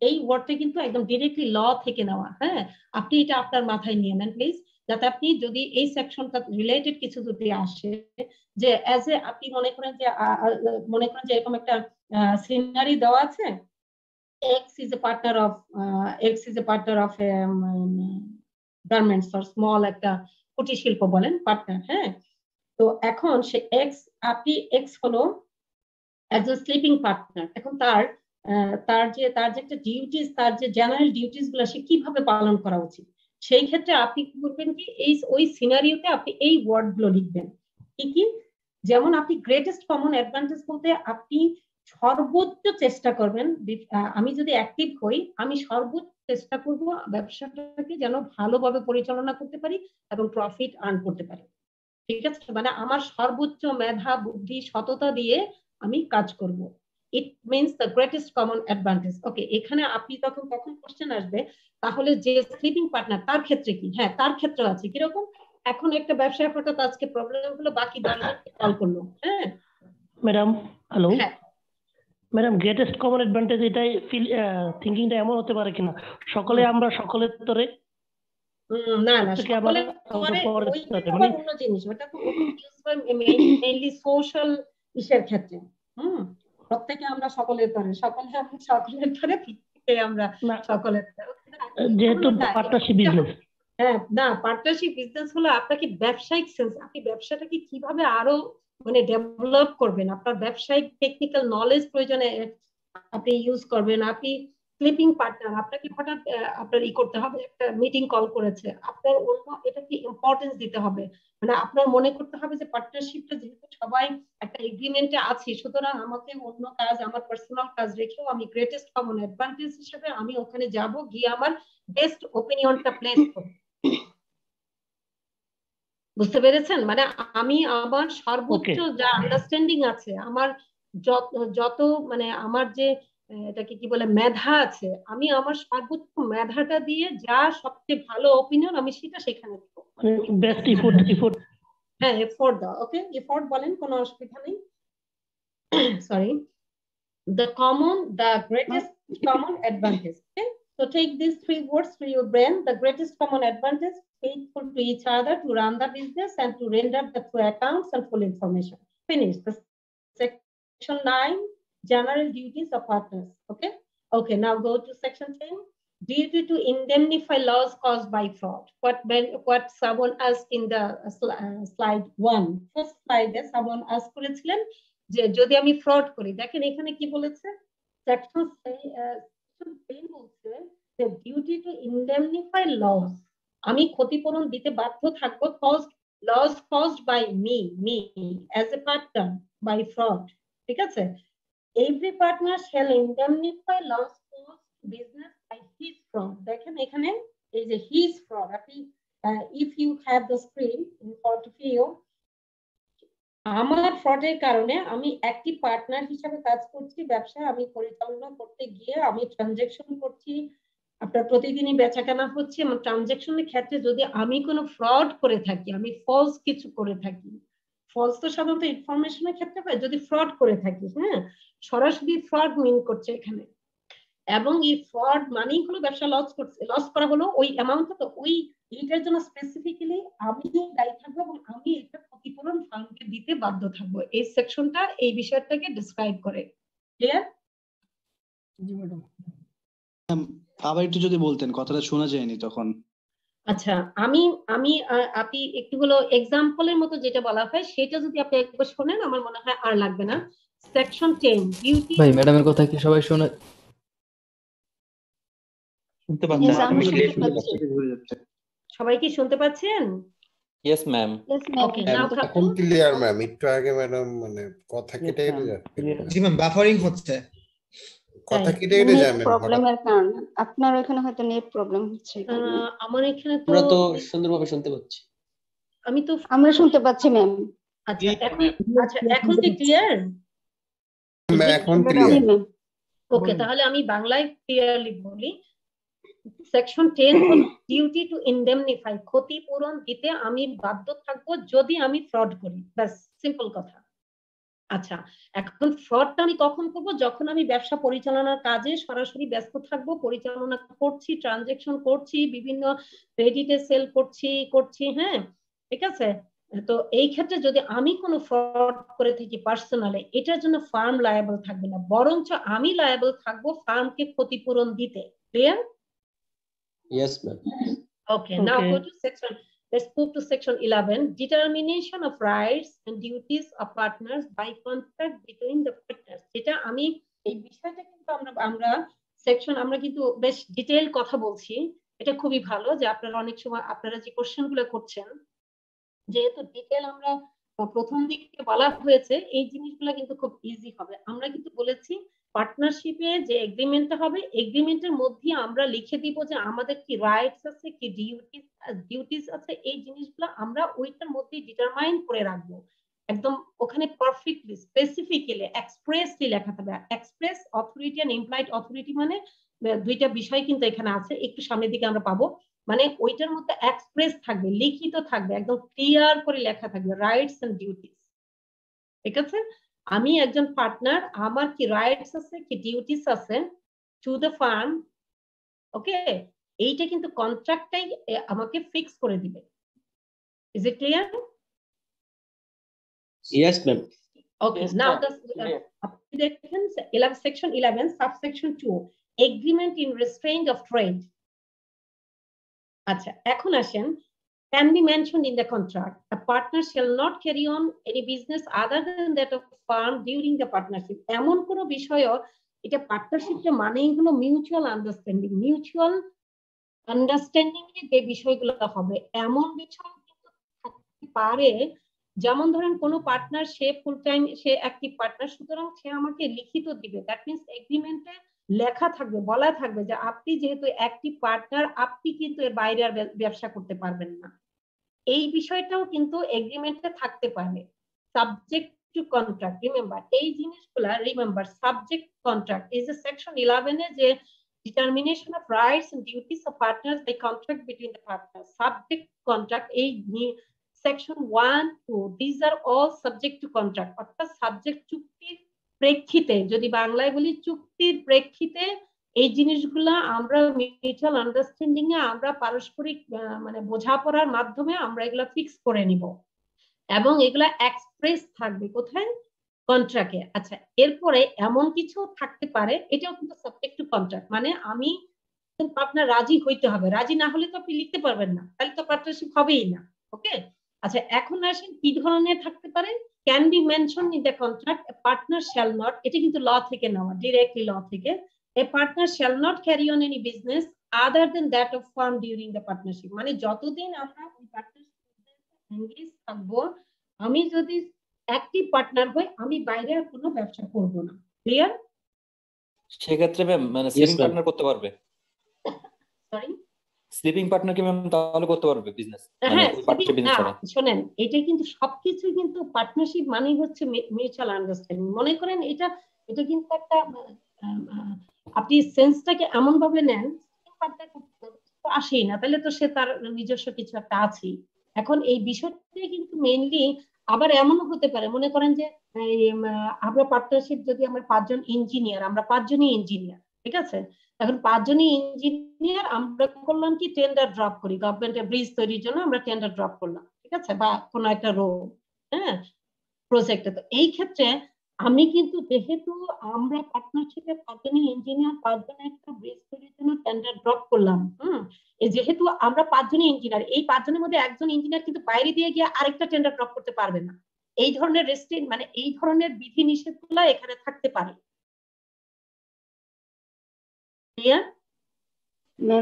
এই ওয়ার্ডটা কিন্তু একদম ডিরেক্টলি ল থেকে নেওয়া। হ্যাঁ, আপনি এটা আপনার মাথায় নিয়ে নেন প্লিজ, যাতে আপনি যদি এই সেকশনটা রিলেটেড কিছু যদি আসে, যে অ্যাজ এ আপনি মনে করেন যে এরকম একটা সিনারি দেওয়া আছে, X is a partner of garments or small একটা কুটির শিল্প বলেন পার্টনার। হ্যাঁ, তো এখন সে X, আপনি X হলো একজন স্লিপিং পার্টনার, এখন তার তার যে একটা ডিউটিস, তার যে জেনারেল ডিউটিস গুলো সে কিভাবে পালন করা উচিত, সেই ক্ষেত্রে আপনি কি করবেন কি ওই সিনারিওতে আপনি এই ওয়ার্ড গুলো লিখবেন। কি যেমন আপনি গ্রেটেস্ট কমন অ্যাডভান্টেজ বলতে আপনি সর্বোচ্চ চেষ্টা করবেন, আমি যদি অ্যাক্টিভ হই আমি সর্বোচ্চ চেষ্টা করব ব্যবসাটাকে যেন ভালোভাবে পরিচালনা করতে পারি এবং প্রফিট আর্ন করতে পারি। ঠিক আছে, মানে আমার সর্বোচ্চ মেধা বুদ্ধি সততা দিয়ে আমি কাজ করব। It means the greatest common advantage. Okay, এখানে আপনি তখন কোশ্চেন আসবে তাহলে যে স্লিপিং পার্টনার তার ক্ষেত্রে কি? হ্যাঁ, তার ক্ষেত্রে আছে কিরকম। এখন একটা ব্যবসায় হঠাৎ আজকে প্রবলেম হলো, বাকি 10জনকে কল করলো। হ্যাঁ madam, hello madam, greatest common advantage এটাই থিংকিংটা এমন হতে পারে কিনা সকলে আমরা সকলের তরে না সকলের তরে অন্য জিনিস, ওটা তো মেইনলি সোশ্যাল ইস্যুর ক্ষেত্রে। প্রত্যেকে আমরা সকলের তরে, সকলের তরে আমরা সকলের যেহেতু পার্টনারশিপ বিজনেস। হ্যাঁ, না পার্টনারশিপ বিজনেস হলো আপনাকে ব্যবসায়িক সেন্স, আপনি ব্যবসাটাকে কিভাবে আরো মানে ডেভেলপ করবেন, আপনার ব্যবসায়িক টেকনিক্যাল নলেজ প্রয়োজনে আপনি ইউজ করবেন। আপনি স্লিপিং পার্টনার, আপনাকে হঠাৎ আপনার করতে হবে, একটা মিটিং কল করেছে, আপনার অন্য এটাকে ইম্পর্টেন্স দিতে হবে, মানে আপনার মনে করতে হবে যে পার্টনারশিপটা যেহেতু সবাই একটা এগ্রিমেন্টে আছি, সুতরাং আমাকে অন্য কাজ, আমার পার্সোনাল কাজ রেখেও আমি গ্রেটেস্ট কমন অ্যাডভান্টেজ হিসেবে আমি ওখানে যাব, গিয়ে আমার বেস্ট ওপিনিয়নটা প্লেস করব। বুঝতে পেরেছেন? মানে আমি আমার সর্বোচ্চ যা আন্ডারস্ট্যান্ডিং আছে, আমার যত মানে আমার যে এটাকে কি বলে মেধা আছে, আমি আমার সর্বোচ্চ মেধাটা দিয়ে যা সবচেয়ে ভালো ওপিনিয়ন আমি সেটা সেখানে দেব। Best effort. হ্যাঁ, এফোর্ট দাও। ওকে, এফোর্ট বলেন, কোনো অসুবিধা নেই। Sorry, the greatest common advantage. Okay, so take these 3 words to your brain. The greatest common advantage, faithful to each other to run the business and to render the true accounts and full information. Finish the section 9, general duties of partners. Okay, now go to section 10, duty to indemnify loss caused by fraud. What someone asked in the slide 1, first slide, someone asked করেছিলেন যে যদি আমি fraud করি, দেখেন এখানে কি বলেছে, section 10 বলছে যে ডিউটি টু ইনডেমনিফাই লস, আমি ক্ষতিপূরণ দিতে বাধ্য থাকবো, loss caused by me as a partner by fraud. ঠিক আছে, every partner shall indemnify loss caused business by his fraud. দেখেন এখানে এই যে হিজ ফ্রড, আপনি if you have the screen in front of you, আমার ফ্রডের কারণে আমি অ্যাক্টিভ পার্টনার হিসেবে কাজ করছি, ব্যবসা আমি পরিচালনা করতে গিয়ে আমি ট্রানজাকশন করছি, আপনার প্রতিদিনই বেচাকেনা হচ্ছে, আমার ট্রানজাকশনের ক্ষেত্রে যদি আমি কোনো ফ্রড করে থাকি, আমি ফলস কিছু করে থাকি, ফলস তো সাধারণত ইনফরমেশনের ক্ষেত্রে হয়, যদি ফ্রড করে থাকি, হ্যাঁ সরাসরি ফ্রড মিন করছে এখানে, এবং এই ফ্রড মানেই হলো ব্যবসা লস করা হলো, ওই অ্যামাউন্টটা তো ওই এইটার জন্য স্পেসিফিক্যালি আমি দায়ী থাকবো এবং আমি এটা ক্ষতিপূরণ ফার্মকে দিতে বাধ্য থাকবো। এই সেকশনটা এই বিষয়টাকে ডেসক্রাইব করে। ক্লিয়ার? জি ম্যাডাম। আবার একটু যদি বলতেন, কথাটা শোনা যায়নি তখন। আচ্ছা, আপনি একটুগুলো এক্সাম্পলের মতো যেটা বলা হয় সেটা যদি আপনি একবার শোনেন, আমার মনে হয় আর লাগবে না। Section 10, duty. ভাই ম্যাডামের কথা কি সবাই শুনে? শুনতে পাচ্ছেন? সবাই কি শুনতে পাচ্ছেন? Yes ma'am. ওকে, নাও এখন ক্লিয়ার ম্যাম। একটু আগে ম্যাডাম মানে কথা কেটে কেটে যাচ্ছে। জি ম্যাম, বাফারিং হচ্ছে, কথা কেটে কেটে যায় ম্যাম। প্রবলেমের কারণে আপনার ওখানে হয়তো নেট প্রবলেম হচ্ছে। আমার এখানে তো আমরা তো সুন্দরভাবে শুনতে পাচ্ছি। আমরা শুনতে পাচ্ছি ম্যাম। আচ্ছা, এখন কি ক্লিয়ার? ম্যাম এখন ক্লিয়ার। ওকে, তাহলে আমি বাংলায় ক্লিয়ারলি বলি। সেকশন 10 হলো ডিউটি টু ইনডেমনিফাই, ক্ষতিপূরণ দিতে আমি বাধ্য থাকবো যদি আমি ফ্রড করি, ব্যাস সিম্পল কথা। আচ্ছা, এখন ফ্রডটা আমি কখন করব? যখন আমি ব্যবসা পরিচালনার কাজে সরাসরি ব্যস্ত থাকবো, পরিচালনা করছি, ট্রানজাকশন করছি, বিভিন্ন ক্রেডিটে সেল করছি, হ্যাঁ ঠিক আছে। তো এই ক্ষেত্রে যদি আমি কোনো ফ্রড করে থাকি পার্সোনালি, এটার জন্য ফার্ম লায়াবল থাকবে না, বরঞ্চ আমি লায়াবল থাকবো ফার্মকে ক্ষতিপূরণ দিতে। Clear? Yes, ma'am. Okay, now go to section. Let's move to section 11. Determination of rights and duties of partners by contract between the partners. যেটা আমি এই বিষয়টা কিন্তু আমরা সেকশন আমরা কিন্তু বেশ ডিটেইল কথা বলছি। এটা খুবই ভালো যে আপনারা অনেক সময় আপনারা যে কোশ্চেন গুলো করছেন যেহেতু ডিটেইল আমরা প্রথম দিকে বলা হয়েছে, এই জিনিসগুলো কিন্তু খুব ইজি হবে। আমরা কিন্তু বলেছি পার্টনারশিপে যে এগ্রিমেন্টটা হবে, এগ্রিমেন্টের মধ্যে আমরা লিখে দিব যে আমাদের কি রাইটস আছে, কি ডিউটিস আছে, এই জিনিসগুলো আমরা ওইটার মধ্যে ডিটারমাইন করে রাখবো। একদম ওখানে পারফেক্টলি স্পেসিফিক্যালি এক্সপ্রেসলি লেখা থাকবে। Express authority and implied authority মানে দুইটা বিষয় কিন্তু এখানে আছে, একটু সামনের দিকে আমরা পাবো। মানে ওইটার মধ্যে এক্সপ্রেস থাকবে, লিখিত থাকবে, একদম ক্লিয়ার করে লেখা থাকবে রাইটস এন্ড ডিউটিস। ঠিক আছে, আমি একজন পার্টনার, আমার কি রাইটস আছে, কি ডিউটিস আছে টু দ্য ফার্ম। ওকে, এইটা কিন্তু কন্ট্রাক্টটাই আমাকে ফিক্স করে দিবে। Is it clear? Yes, ma'am. Okay, now the section 11 subsection 2 agreement in restraint of trade. আচ্ছা, এখন আসেন can be mentioned in the contract. A partner shall not carry on any business other than that of firm during the partnership. এমন কোনো বিষয়ও, এটা পার্টনারশিপটা মানেই হলো mutual understanding. Mutual understanding এ যে বিষয়গুলো হবে এমন বিষয় কিন্তু থাকতে পারে, যেমন ধরেন কোনো পার্টনার সে ফুল টাইম, সে অ্যাক্টিভ পার্টনার, সুতরাং সে আমাকে লিখিত দিবে। দ্যাট মিন্স এগ্রিমেন্টে লেখা থাকবে, বলা থাকবে যে আপনি যেহেতু অ্যাক্টিভ পার্টনার, আপনি কিন্তু এর বাইরে আর ব্যবসা করতে পারবেন না। এই বিষয়টাও কিন্তু এগ্রিমেন্টে থাকতে পারে। সাবজেক্ট টু কন্ট্রাক্ট, রিমেম্বার এই জিনিসগুলা রিমেম্বার। সাবজেক্ট কন্ট্রাক্ট এই যে সেকশন 11 এ যে determination of rights and duties of partners by contract between the partners, subject contract, এই section 1 2 these are all subject to contract, অর্থাৎ সাবজেক্ট চুক্তির প্রেক্ষিতে, যদি বাংলায় বলি চুক্তির প্রেক্ষিতে এই জিনিসগুলা আমরা মিউচুয়াল আন্ডারস্ট্যান্ডিং এ আমরা পারস্পরিক মানে বোঝাপড়ার মাধ্যমে আমরা এগুলা ফিক্স করে নিব এবং এগুলা এক্সপ্রেস থাকবে কোথায়? কন্ট্রাক্টে। আচ্ছা, এরপরে এমন কিছু থাকতে পারে, এটাও কিন্তু সাবজেক্ট টু কন্ট্রাক্ট, মানে আমি আপনার রাজি হইতে হবে, রাজি না হলে তো আপনি লিখতে পারবেন না, তাহলে তো পার্টনারশিপ হবেই না। ওকে, আচ্ছা এখন আসেন কি ধরনের থাকতে পারে। Can be mention in the contract a partner shall not, এটা কিন্তু ল থেকে নেওয়া, ডিরেক্টলি ল থেকে। A partner shall not carry on any business other than that of firm during the partnership, মানে যতদিন আমরা ওই পার্টনারশিপ এনগেজ থাকবো, আমি যদি অ্যাক্টিভ পার্টনার হই, আমি বাইরে কোনো ব্যবসা করব না। ক্লিয়ার? সেক্ষেত্রে ম্যাম মানে স্লিপিং পার্টনার করতে পারবে? সরি, স্লিপিং পার্টনার কি ম্যাম তাহলে করতে পারবে বিজনেস? মানে পার্টনারশিপ বিজনেস ছাড়া? শুনেন, এটা কিন্তু সবকিছু কিন্তু পার্টনারশিপ মানেই হচ্ছে মিউচুয়াল আন্ডারস্ট্যান্ডিং। মনে করেন এটা কিন্তু একটা আপনি সেন্সটাকে এমন ভাবে নেন, আসেই না, তাহলে তো সে তার নিজস্ব কিছু একটা আছেই। এখন এই বিষয়টা কিন্তু মেইনলি আবার এমনও হতে পারে, মনে করেন যে আমরা পার্টনারশিপ যদি আমরা 5 জন ইঞ্জিনিয়ার, আমরা 5 জনই ইঞ্জিনিয়ার, ঠিক আছে, এখন 5 জনই ইঞ্জিনিয়ার আমরা করলাম কি টেন্ডার ড্রপ করি, গভর্নমেন্টের ব্রিজ তৈরির জন্য আমরা টেন্ডার ড্রপ করলাম, ঠিক আছে, বা কোনো একটা রোড প্রজেক্টে। তো এই ক্ষেত্রে আমি কিন্তু যেহেতু আমরা পার্টনারশিপে 5 জনই ইঞ্জিনিয়ার, 5 জনের একটা ব্রিজ তৈরির জন্য টেন্ডার ড্রপ করলাম, যেহেতু আমরা 5 জনই ইঞ্জিনিয়ার, এই 5 জনের মধ্যে একজন ইঞ্জিনিয়ার কিন্তু বাইরে দিয়ে গিয়ে আরেকটা টেন্ডার ড্রপ করতে পারবে না। এই ধরনের রেস্ট্রিক্ট মানে এই ধরনের বিধি নিষেধগুলো এখানে থাকতে পারে। ক্লিয়ার?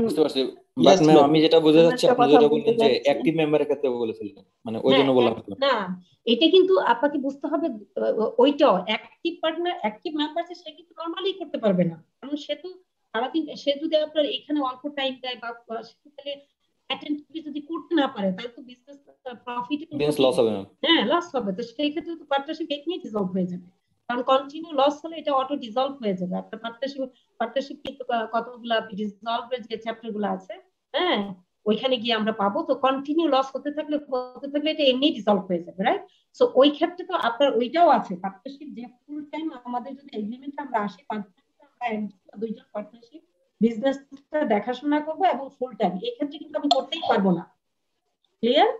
বুঝতে পারছি। বাট ম্যাম আমি যেটা বুঝতে যাচ্ছি, আপনি যেটা বললেন যে অ্যাক্টিভ মেম্বারের ক্ষেত্রে বলেছিলেন, মানে ওই জন্য বললাম না, এটা কিন্তু আপনাকে বুঝতে হবে, ওইটাও অ্যাক্টিভ পার্টনার, অ্যাক্টিভ মেম্বার সে কিন্তু নরমালি করতে পারবে না, কারণ সে তো সারাদিন, সে যদি আপনার এখানে অল্প টাইম দেয় বা সেখানে অ্যাটেন্ড যদি করতে না পারে, তাহলে তো বিজনেস প্রফিট লস হবে না। হ্যাঁ, লস হবে। তো সেই ক্ষেত্রে তো পার্টনারশিপ এখানেই ডিসলভ হয়ে যাবে, কারণ কন্টিনিউ লস হলে এটা অটো ডিসলভ হয়ে যাবে। আপনার পার্টনারশিপ কিন্তু কতগুলা ডিসলভের যে চ্যাপ্টার গুলো আছে, হ্যাঁ, ওইখানে গিয়ে আমরা পাবো। তো কন্টিনিউ লস হতে থাকলে এটা এমনি ডিসলভ হয়ে যাবে, রাইট? সো ওই ক্ষেত্রে তো আপনার ওইটাও আছে, পার্টনারশিপ যে ফুল টাইম আমাদের যদি এগ্রিমেন্ট আমরা আসি, 5 দুইজন পার্টনারশিপ বিজনেসটা দেখাশোনা করবো এবং ফুল টাইম, এই ক্ষেত্রে কিন্তু আমি করতেই পারবো না। ক্লিয়ার?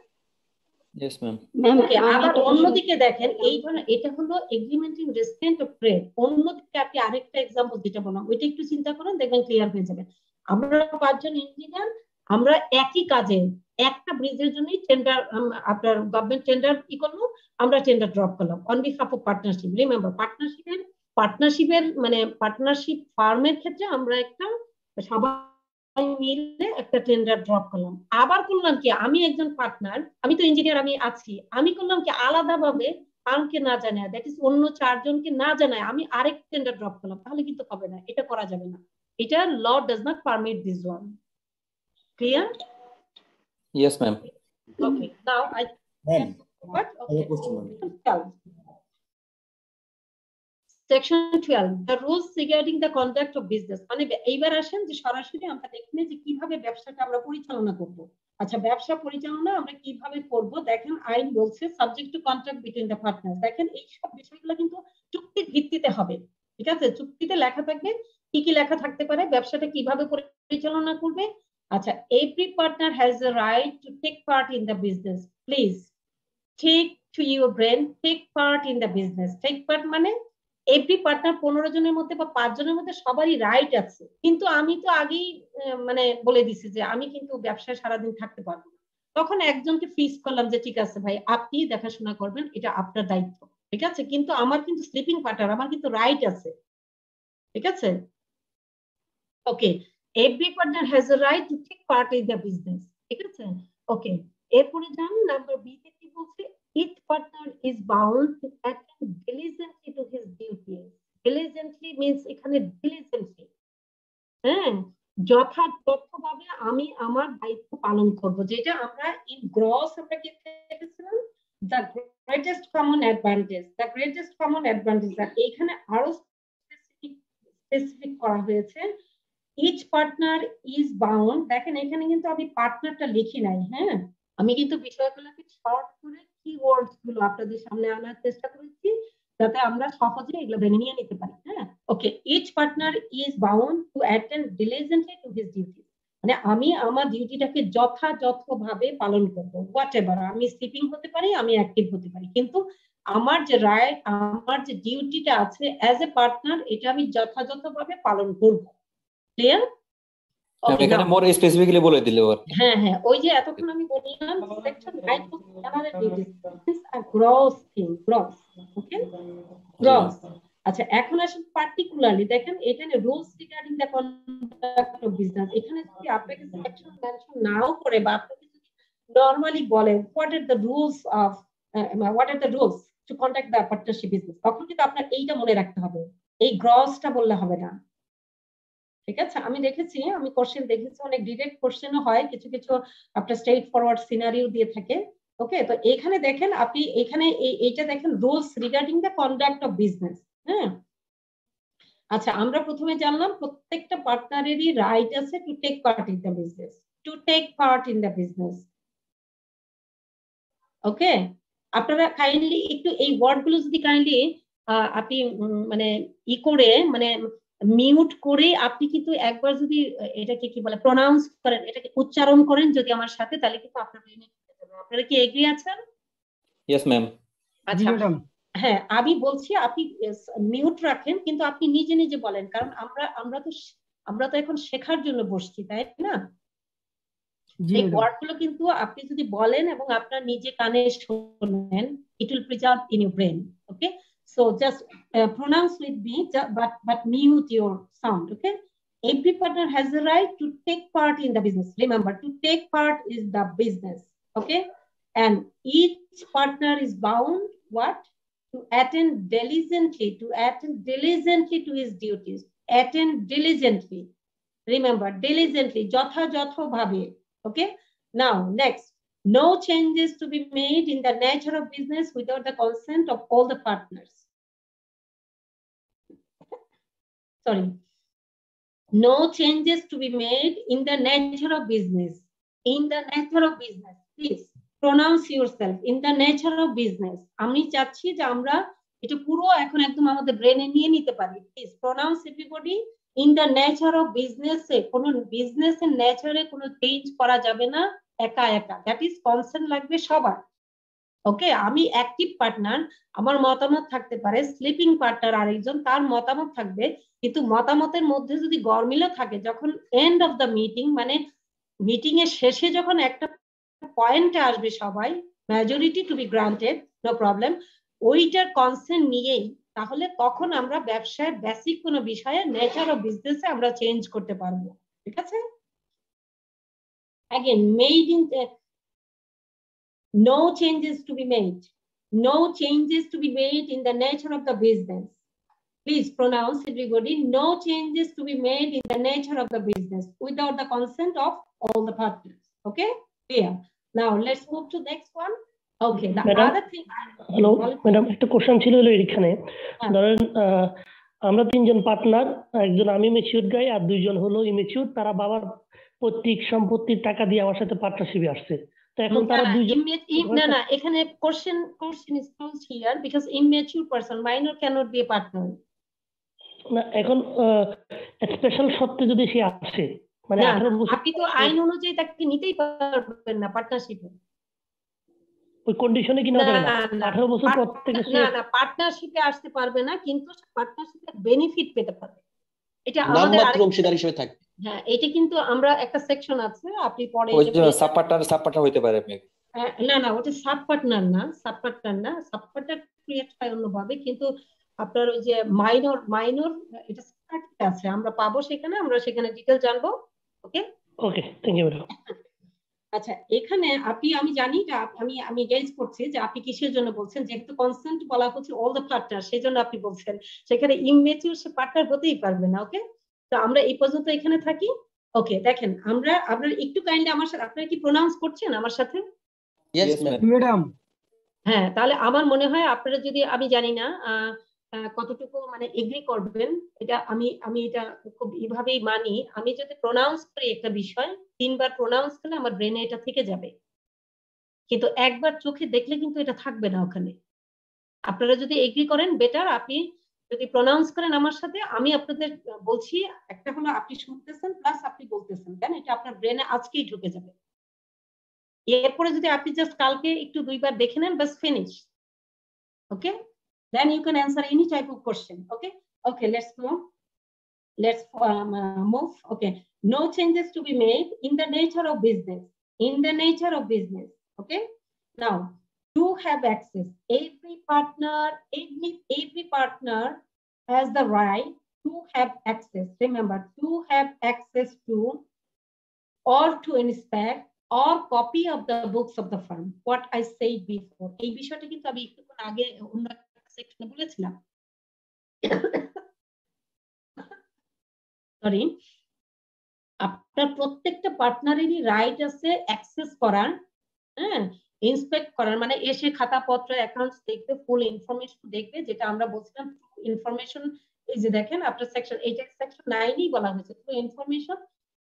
Yes ma'am. ওকে, আবার অন্যদিকে দেখেন, এই ধরনের এটা হলো agreement in restrained of trade. অন্যদিকে আপনি আরেকটা एग्जांपल যেটা বললাম, ওইটা একটু চিন্তা করুন, দেখবেন ক্লিয়ার হয়ে যাবে। আমরা 5 জন ইঞ্জিনিয়ার, আমরা একই কাজে একটা ব্রিজের জন্যই টেন্ডার, আপনার গভর্নমেন্ট টেন্ডার কি করলো, আমরা টেন্ডার ড্রপ করলাম on behalf of partnership. Remember, পার্টনারশিপের পার্টনারশিপের মানে পার্টনারশিপ ফার্মের ক্ষেত্রে আমরা একটা সবাই মিলে একটা টেন্ডার ড্রপ করলাম। আবার করলাম কি, আমি একজন পার্টনার, আমি তো ইঞ্জিনিয়ার, আমি আছি, আমি করলাম কি আলাদাভাবে ফার্মকে না জানায়, দ্যাট ইজ অন্য 4 জনকে না জানায় আমি আরেক টেন্ডার ড্রপ করলাম, তাহলে কিন্তু হবে না, এটা করা যাবে না। এটা law does not permit this one. Clear? Yes, ma'am. Okay, now what? Okay. Section 12, the rules regarding the conduct of business. মানে এইবার আসেন যে সরাসরি আমরা দেখি যে কিভাবে ব্যবসাটা আমরা পরিচালনা করব। আচ্ছা, ব্যবসা পরিচালনা আমরা কিভাবে করব, দেখেন আইন বলছে subject to contract between the partners. দেখেন এই সব বিষয়গুলো কিন্তু চুক্তির ভিত্তিতে হবে, ঠিক আছে? চুক্তিতে লেখা থাকবে কি কি লেখা থাকতে পারে, ব্যবসাটা কিভাবে পরিচালনা করবে। আচ্ছা, every partner has the right to take part in the business. Please take to your brain, take part in the business. Take part মানে এভরি পার্টনার 15 জনের মধ্যে বা 5 জনের মধ্যে সবারই রাইট আছে, কিন্তু আমি তো আগেই মানে বলে দিছি যে আমি কিন্তু ব্যবসায় সারাদিন থাকতে পারবো না। তখন একজনকে ফিক্স করলাম যে ঠিক আছে ভাই, আপনি দেখাশোনা করবেন, এটা আপনার দায়িত্ব, ঠিক আছে? কিন্তু আমার কিন্তু স্লিপিং পার্টনার, আমার কিন্তু রাইট আছে, ঠিক আছে? ওকে, every partner has a right to take part in the business, ঠিক আছে? ওকে, এরপরে যান নাম্বার বি তে কি বলছে, each partner is bound to attend diligently to his duties. Diligently means এখানে diligently, হ্যাঁ, যথাযথভাবে আমি আমার দায়িত্ব পালন করব, যেটা আমরা ইন গ্রস আমরা কি দেখেছিলাম, the greatest common advantage, the greatest common advantage। এখানে আরো স্পেসিফিক করা হয়েছে, each partner is bound। দেখেন এখানে কিন্তু আমি পার্টনারটা লিখি নাই, হ্যাঁ, আমি কিন্তু বিষয়গুলোকে শর্ট করে কিওয়ার্ডস গুলো আপনাদের সামনে আনার চেষ্টা করেছি যাতে আমরা সহজে এগুলো ব্রেনে নিয়ে নিতে পারি, হ্যাঁ। ওকে, each partner is bound to attend diligently to his duty, মানে আমি আমার ডিউটিটাকে যথাযথভাবে পালন করব, হোয়াট এভার, আমি স্লিপিং হতে পারি, আমি অ্যাক্টিভ হতে পারি, কিন্তু আমার যে রাইট, আমার যে ডিউটিটা আছে অ্যাজ এ পার্টনার, এটা আমি যথাযথভাবে পালন করব। ক্লিয়ার? এখানে মোর স্পেসিফিক্যালি বলে দিলে আর হ্যাঁ হ্যাঁ, ওই যে এতক্ষণ আমি বললাম section 9 general duties is a gross thing, gross. Okay, gross. আচ্ছা, এখন আসুন পার্টিকুলারলি দেখেন এখানে rules regarding the conduct of business. এখানে যদি আপনাকে সেকশন মেনশন নাও করে বা আপনাকে যদি নরমালি বলে what are the rules of to conduct the partnership business, তখন কিন্তু আপনার এইটা মনে রাখতে হবে, এই গ্রসটা বললে হবে না, ঠিক আছে? আমি দেখেছি, আমি কোশ্চেন দেখেছি, অনেক ডিরেক্ট কোশ্চেনও হয়, কিছু কিছু আপনার স্ট্রেট ফরওয়ার্ড সিনারিও দিয়ে থাকে। ওকে, তো এখানে দেখেন আপনি এখানে এইটা দেখেন rules regarding the conduct of business, হ্যাঁ। আচ্ছা, আমরা প্রথমে জানলাম প্রত্যেকটা পার্টনারেরই রাইট আছে to take part in the business, to take part in the business. Okay, আপনারা কাইন্ডলি একটু এই ওয়ার্ডগুলো যদি কাইন্ডলি আপনি মানে ই করে মানে মিউট করে আপনি কিন্তু একবার যদি এটাকে কি বলে প্রনাউন্স করেন, এটাকে উচ্চারণ করেন যদি আমার সাথে, তাহলে কিন্তু আপনারা আপনারা কি এগ্রি আছেন? Yes ma'am. আচ্ছা, হ্যাঁ, আমি বলছি আপনি মিউট রাখেন, কিন্তু আপনি নিজে নিজে বলেন, কারণ আমরা তো এখন শেখার জন্য বসছি, তাই না? এই ওয়ার্ডগুলো কিন্তু আপনি যদি বলেন এবং আপনার নিজে কানে শোনেন, it will preserve in your brain. Okay, so just pronounce with me, but mute your sound. Okay, every partner has the right to take part in the business. Remember, to take part is the business. Okay, and each partner is bound what? To attend diligently to his duties. Attend diligently. Remember, diligently, যথাযথভাবে. Okay, now next, no changes to be made in the nature of business without the consent of all the partners. Sorry, no changes to be made in the nature of business. In the nature of business, please pronounce yourself. In the nature of business, আমি চাচ্ছি যে আমরা এটা পুরো এখন একদম আমাদের ব্রেনে নিয়ে নিতে পারি। Please pronounce everybody. In the nature of business, কোন বিজনেসের নেচারে কোনো চেঞ্জ করা যাবে না একা একা, দ্যাট ইজ কনসার্ন লাগবে সবার। ওকে, আমি অ্যাক্টিভ পার্টনার, আমার মতামত থাকতে পারে, স্লিপিং পার্টনার আরেকজন, তার মতামত থাকবে, কিন্তু মতামতের মধ্যে যদি গরমিলও থাকে, যখন এন্ড অফ দ্য মিটিং মানে মিটিং এর শেষে যখন একটা পয়েন্টে আসবে সবাই, majority to be granted, no problem, ওইটার কনসেন্ট নিয়েই তাহলে তখন আমরা ব্যবসায় বেসিক কোনো বিষয়ে নেচার অফ বিজনেসে আমরা চেঞ্জ করতে পারবো, ঠিক আছে? Again, made in no changes to be made. No changes to be made in the nature of the business. Please pronounce everybody. No changes to be made in the nature of the business without the consent of all the partners. Okay? Clear. Now let's move to next one. Okay. The other thing. Hello, madam. একটা question ছিল হলো এখানে। ধরেন আমরা তিনজন partner, একজন আমি mature গাই আর দুইজন হলো ইম্যাচিউর, তারা বাবার পৈতৃক সম্পত্তির টাকা দিয়ে আমার সাথে পার্টনারশিপে আসছে। তো এখন তারা দুইজন না এখানে question is closed here because immature person minor cannot be a partner. না এখন স্পেশাল শর্তে যদি সে আসে মানে 18 বছর, আপনি তো আইন অনুযায়ী তাকে নিতেই পারবেন না পার্টনারশিপে। ওই কন্ডিশনে কি না হবে না? 18 বছর পর থেকে না পার্টনারশিপে আসতে পারবে না, কিন্তু পার্টনারশিপের বেনিফিট পেতে পারবে। এটা আমাদের নামমাত্র অংশীদার হিসেবে থাকবে। হ্যাঁ, এটা কিন্তু আমরা একটা সেকশন আছে, আপনি পরে ওই যে সাব পার্টনার হইতে পারে আপনি। না ওটা সাব পার্টনার না, সাব পার্টনার ক্রিয়েট হয় অন্যভাবে, কিন্তু আপনার ওই যে মাইনর এটা আছে, আমরা পাবো সেখানে, আমরা সেখানে ডিটেইল জানবো। Okay thank you madam. আচ্ছা, এখানে আমি জানি যে আমি গেজ করছি যে আপনি কিসের জন্য বলছেন, যেহেতু কনসেন্ট বলা হচ্ছে অল দ্য পার্টনার, সেই জন্য আপনি বলছেন সেখানে ইমম্যাচিউর সে পার্টনার হতেই পারবে না। ওকে, তো আমরা এই পর্যন্ত এখানে থাকি। ওকে, দেখেন আপনারা একটু কাইন্ডলি আমার সাথে, আপনারা কি প্রোনাউন্স করছেন আমার সাথে? Yes madam. হ্যাঁ, তাহলে আমার মনে হয় আপনারা যদি, আমি জানি না কতটুকু মানে এগ্রি করবেন, এটা আমি এটা খুব এইভাবেই মানি। আমি যদি প্রোনাউন্স করি একটা বিষয় 3 বার প্রোনাউন্স করলে আমার ব্রেনে এটা থেকে যাবে, কিন্তু একবার চোখে দেখলে কিন্তু এটা থাকবে না ওখানে। আপনারা যদি এগ্রি করেন বেটার, আপনি যদি প্রোনাউন্স করেন আমার সাথে, আমি আপনাদের বলছি, একটা হলো আপনি শুনতেছেন প্লাস আপনি বলতেছেন, কেন এটা আপনার ব্রেনে আজকেই ঢুকে যাবে। এরপরে যদি আপনি জাস্ট কালকে একটু 2 বার দেখে নেন, বাস finish. Okay, then you can answer any type of question. Okay, let's move. Move. Okay, no changes to be made in the nature of business. Okay, now to have access, every partner has the right to have access. Remember, to have access to or to inspect or copy of the books of the firm. What I said before, এই বিষয়টা কিন্তু আমি একটুক্ষণ আগে অন্য সেকশনে বলেছিলাম। Sorry, আপনার প্রত্যেকটা পার্টনারেরই রাইট আছে অ্যাক্সেস করার, হ্যাঁ, ইন্সপেক্ট করার, মানে এসে খাতাপত্র অ্যাকাউন্টস দেখবে, ফুল ইনফরমেশন দেখবে, যেটা আমরা বলছিলাম ইনফরমেশন। এই যে দেখেন আপনার সেকশন, এইটা সেকশন 9ই বলা হয়েছে, ট্রু ইনফরমেশন,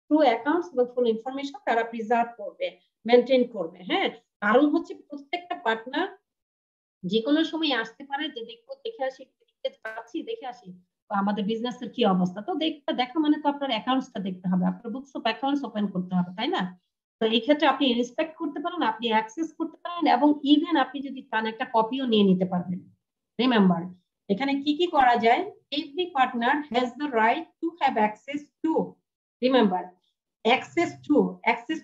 ট্রু অ্যাকাউন্টস এবং ফুল ইনফরমেশন তারা প্রিজার্ভ করবে, মেনটেন করবে। হ্যাঁ, কারণ হচ্ছে প্রত্যেকটা পার্টনার যে কোনো সময় আসতে পারে যে দেখে আসি আমাদের বিজনেসের কি অবস্থা। তো দেখা মানে তো আপনার অ্যাকাউন্টসটা দেখতে হবে, আপনার বুকস অফ অ্যাকাউন্টস ওপেন করতে হবে, তাই না? তো এই ক্ষেত্রে আপনি ইন্সপেক্ট করতে পারেন, আপনি অ্যাক্সেস করতে পারেন, এবং ইভেন আপনি যদি চান একটা কপিও নিয়ে নিতে পারবেন। রিমেম্বার, এখানে কি করা যায়? Every partner has the right to have access to, remember, access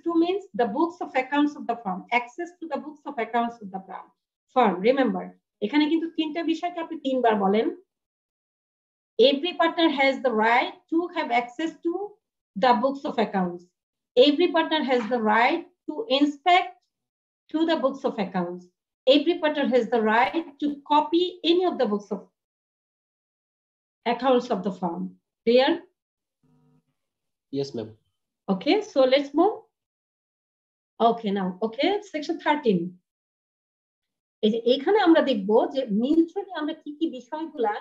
to means the books of accounts of the firm, access to the books of accounts of the firm. Remember, এখানে কিন্তু 3টা বিষয়কে আপনি 3 বার বলেন। Every partner has the right to have access to the books of accounts. Every partner has the right to inspect to the books of accounts. Every partner has the right to copy any of the books of accounts of the firm. Clear? Yes, ma'am. Okay, so let's move. Okay, now, okay, section 13. এখানে আমরা দেখবো যে mutually আমরা কি বিষয়গুলা,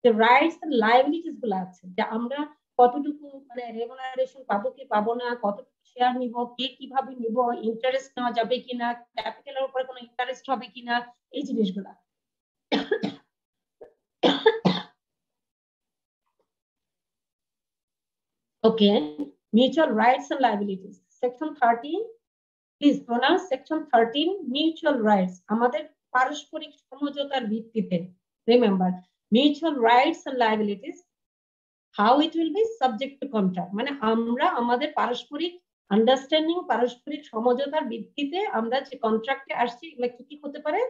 যে rights and liabilities গুলো আছে, যে আমরা কতটুকু মানে রেমুনারেশন পাবো কি পাবো না, কতটুকু শেয়ার নিব, কে কিভাবে নিব, ইন্টারেস্ট নেওয়া যাবে কিনা, ক্যাপিটালের উপরে কোনো ইন্টারেস্ট হবে কিনা, এই জিনিসগুলা। Okay, mutual rights and liabilities. Section 13. Please pronounce section 13, mutual rights. আমাদের পারস্পরিক সমঝোতার ভিত্তিতে। Remember, mutual rights and liabilities. How it will be subject to contract. মানে আমরা আমাদের পারস্পরিক আন্ডারস্ট্যান্ডিং, পারস্পরিক সমঝোতার ভিত্তিতে আমরা যে কন্ট্রাক্টে আসছি, এগুলো কি হতে পারে?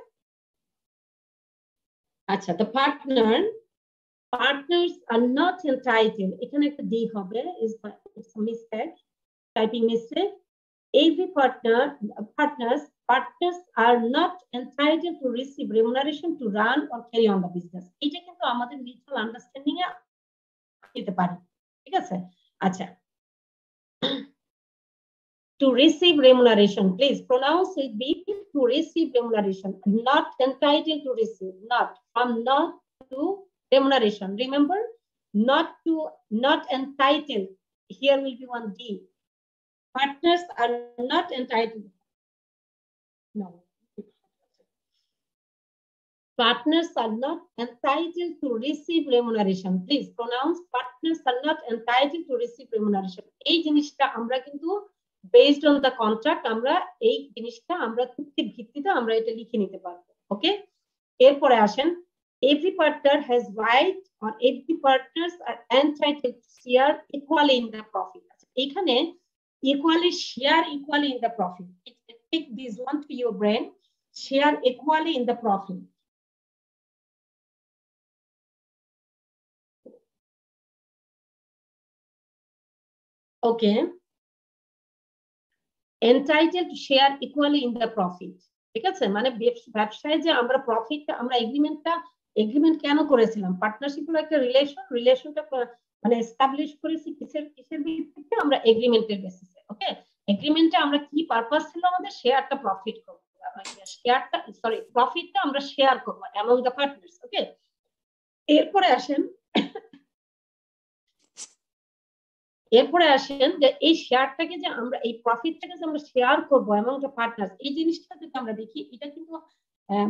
আচ্ছা, the partner partners are not entitled, এখানে একটা D হবে, is it's a mistake, typing mistake. Every partners are not entitled to receive remuneration to run or carry on the business. এটা কিন্তু আমাদের মিউচুয়াল আন্ডারস্ট্যান্ডিং এ দিতে পারি, ঠিক আছে? আচ্ছা, to receive remuneration, please pronounce it be to receive remuneration, not entitled to receive, not from not to remuneration. Remember, not entitled, here will be one D. Partners are not entitled. No. Partners are not entitled to receive remuneration. Please pronounce partners are not entitled to receive remuneration. এই জিনিসটা আমরা কিন্তু based on the contract আমরা এই জিনিসটা আমরা চুক্তির ভিত্তিতে আমরা এটা লিখে নিতে পারবো। ওকে, এরপরে আসেন, every partner has right or every partners are entitled to share equally in the profit. এখানে equally share equally in the profit. Take this one to your brain, share equally in the profit. Okay, entitled to share equally in the profit. ঠিক আছে, মানে ব্যবসায় যে আমরা প্রফিটটা আমরা agreement কেন করেছিলাম, পার্টনারশিপ হলো একটা রিলেশনটা মানে এস্টাবলিশ করেছি কিসের ভিত্তিতে, আমরা এগ্রিমেন্টের বেসিসে। ওকে, এগ্রিমেন্টে আমরা কি পারপাস ছিল, আমাদের শেয়ারটা প্রফিট করব, প্রফিটটা আমরা শেয়ার করব অ্যামং দ্য পার্টনার্স। ওকে, এরপরে আসেন যে এই শেয়ারটাকে যে আমরা এই প্রফিটটাকে যে আমরা শেয়ার করব অ্যামং দ্য পার্টনার্স, এই জিনিসটা যদি আমরা দেখি, এটা কিন্তু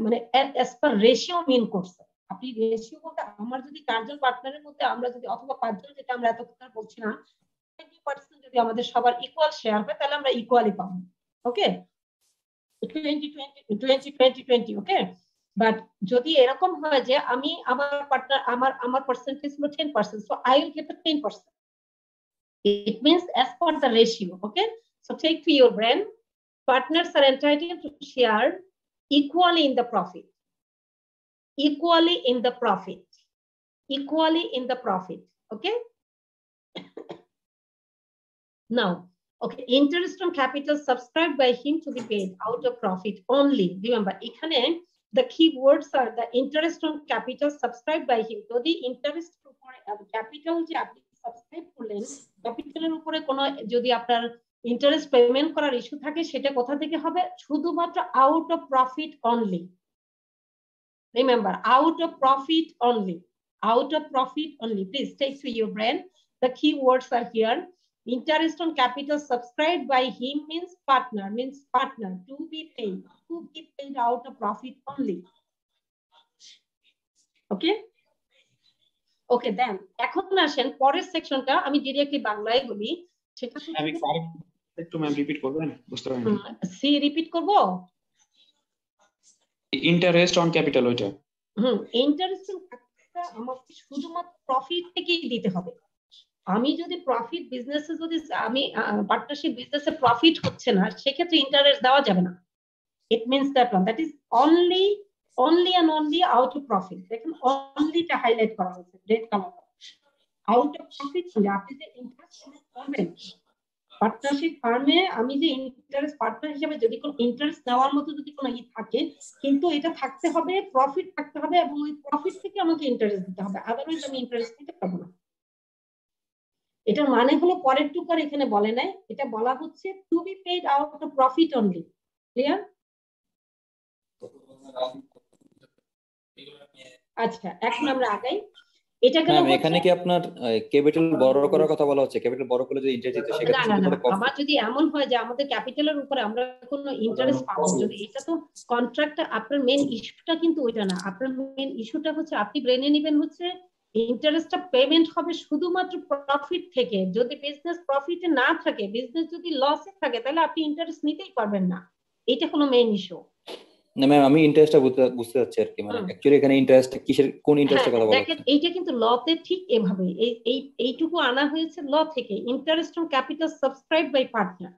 মানে অ্যাজ পার রেশিও মিন করছে। আপনি রেশিও বলতে আমার যদি 4 জন পার্টনারের মধ্যে আমরা যদি অথবা 5 জন, যেটা আমরা এতক্ষণ বলছি না, 20% যদি আমাদের সবার ইকুয়াল শেয়ার হয় তাহলে আমরা ইকুয়ালি পাবো। ওকে, 20-20-20, ওকে। বাট যদি এরকম হয় যে আমি আমার পার্টনার আমার পার্সেন্টেজ হলো 10%, so I will get the 10%. It means as per the ratio. Okay, so take to your brain, partners are entitled to share equally in the profit. Equally in the profit. Equally in the profit. Okay. Now, okay, interest on capital subscribed by him to be paid out of profit only. Remember, ekhane the key words are the interest on capital subscribed by him. So the interest capital je apni subscribe করলেন, ক্যাপিটালের উপরে কোনো যদি আপনার interest payment করার issue থাকে, সেটা কোথা থেকে হবে, শুধুমাত্র out of profit only. Remember, out of profit only, out of profit only. Please take to your brain, the key words are here, interest on capital subscribed by him means partner to be paid out of profit only. Okay. ওকে, দেন এখন আসেন পরের সেকশনটা, আমি directly বাংলায় বলি, সেটা আমি একটু ম্যাম রিপিট করবেন, বুঝতে পারিনি। সি রিপিট করব, ইন্টারেস্ট অন ক্যাপিটাল ওইটা। ইন্টারেস্ট অন ক্যাপিটাল আমাকে শুধুমাত্র প্রফিট থেকেই দিতে হবে। আমি যদি প্রফিট বিজনেসে যদি আমি পার্টনারশিপ বিজনেসে প্রফিট হচ্ছে না, সেক্ষেত্রে ইন্টারেস্ট দেওয়া যাবে না। It means that is only and only out of profit. দেখুন only টা হাইলাইট করা হয়েছে red colour, out of profit. আপনি যে ইন্টারেস্ট করবেন পার্টনারশিপ ফার্মে, আমি যে ইন্টারেস্ট পার্টনার হিসেবে যদি কোনো ইন্টারেস্ট নেওয়ার মতো যদি কোনো থাকে, কিন্তু এটা থাকতে হবে, প্রফিট থাকতে হবে, এবং ওই প্রফিট থেকে আমাকে ইন্টারেস্ট দিতে হবে, আদারওয়াইজ আমি ইন্টারেস্ট দিতে পারবো না। এটার মানে হলো পরের টুকার এখানে বলে নাই, এটা বলা হচ্ছে to be paid out of profit only. Clear? আচ্ছা, এখন আমরা আগাই। এটা কেন এখানে কি আপনার ক্যাপিটাল বড় করার কথা বলা হচ্ছে? ক্যাপিটাল বড় করলে যদি ইন্টারেস্ট দিতে, সেক্ষেত্রে আবার যদি এমন হয় যে আমাদের ক্যাপিটালের উপরে আমরা কোনো ইন্টারেস্ট পাবো, যদি এটা তো কন্ট্রাক্টটা, আপনার মেইন ইস্যুটা কিন্তু ওইটা না। আপনার মেইন ইস্যুটা হচ্ছে আপনি ব্রেনে নেবেন হচ্ছে ইন্টারেস্টটা পেমেন্ট হবে শুধুমাত্র প্রফিট থেকে। যদি বিজনেস প্রফিটে না থাকে, বিজনেস যদি লসে থাকে, তাহলে আপনি ইন্টারেস্ট নিতেই পারবেন না। এটা হলো মেইন ইস্যু। না ম্যাম, আমি ইন্টারেস্টটা বুঝতে চাচ্ছি আর কি, মানে অ্যাকচুয়ালি এখানে ইন্টারেস্ট কিসের, কোন ইন্টারেস্টের কথা বলা হচ্ছে? এইটা কিন্তু লতে ঠিক এভাবে এইটুকু আনা হয়েছে ল থেকে, interest on capital subscribe bye partner.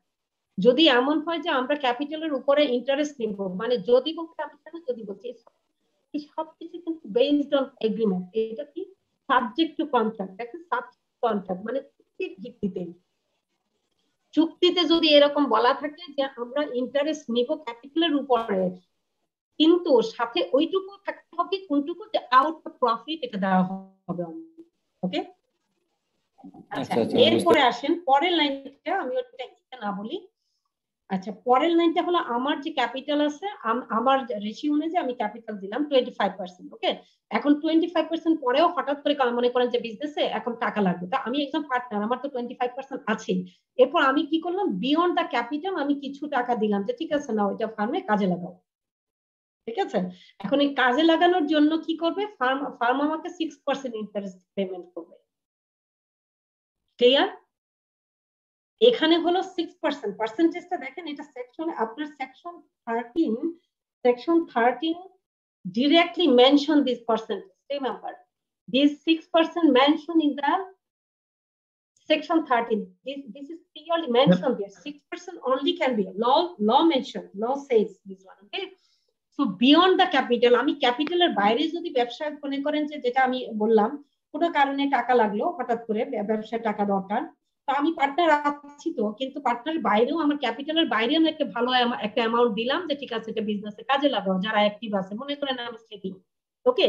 যদি এমন হয় যে আমরা ক্যাপিটালের উপরে ইন্টারেস্ট নিব, মানে যদি বলতে আমি যদি বলছি সবকিছু কিন্তু বেসড অন এগ্রিমেন্ট। এটা কি সাবজেক্ট টু কন্ট্রাক্ট, একটা সাবজেক্ট কন্ট্রাক্ট মানে চুক্তির ভিত্তিতে। চুক্তিতে যদি এরকম বলা থাকে যে আমরা ইন্টারেস্ট নিব ক্যাপিটালের উপরে, কিন্তু সাথে ওইটুকু থাকতে হবে কোনটুকু যে আউট অফ প্রফিট এটা দেওয়া হবে। ওকে, আচ্ছা এরপরে আসেন পরের লাইনটা, আমি ওটা না বলি। আচ্ছা পরের লাইনটা হলো আমার যে ক্যাপিটাল আছে, আমার রেশিও অনুযায়ী আমি ক্যাপিটাল দিলাম 25%। ওকে, এখন 25% পরেও হঠাৎ করে মনে করেন যে বিজনেসে এখন টাকা লাগবে, তা আমি একজন পার্টনার, আমার তো 25% আছে। এরপর আমি কি করলাম, বিয়ন্ড দ্য ক্যাপিটাল আমি কিছু টাকা দিলাম যে ঠিক আছে না ওইটা ফার্মে কাজে লাগাও। ঠিক আছে, এখন এই কাজে লাগানোর জন্য কি করবে, ফার্ম আমাকে 6% ইন্টারেস্ট পেমেন্ট করবে। ক্লিয়ার? এখানে হলো 6%, পার্সেন্টেজটা দেখেন, এটা সেকশনে আপনার section 13 directly mention this percentage. Remember, this 6% mentioned in the section 13. This is clearly mentioned there. 6% only can be law mentioned. Law says this one. Okay. So beyond the capital, আমি ক্যাপিটালের বাইরে যদি ব্যবসায় মনে করেন যে যেটা আমি বললাম কোনো কারণে টাকা লাগলো, হঠাৎ করে ব্যবসায় টাকা দরকার, তো আমি পার্টনার আছি তো, কিন্তু পার্টনারের বাইরেও আমার ক্যাপিটালের বাইরে আমি একটা ভালো একটা অ্যামাউন্ট দিলাম যে ঠিক আছে এটা বিজনেসে কাজে লাগাও যারা অ্যাক্টিভ আছে, মনে করেন আমি স্টেকিং। ওকে,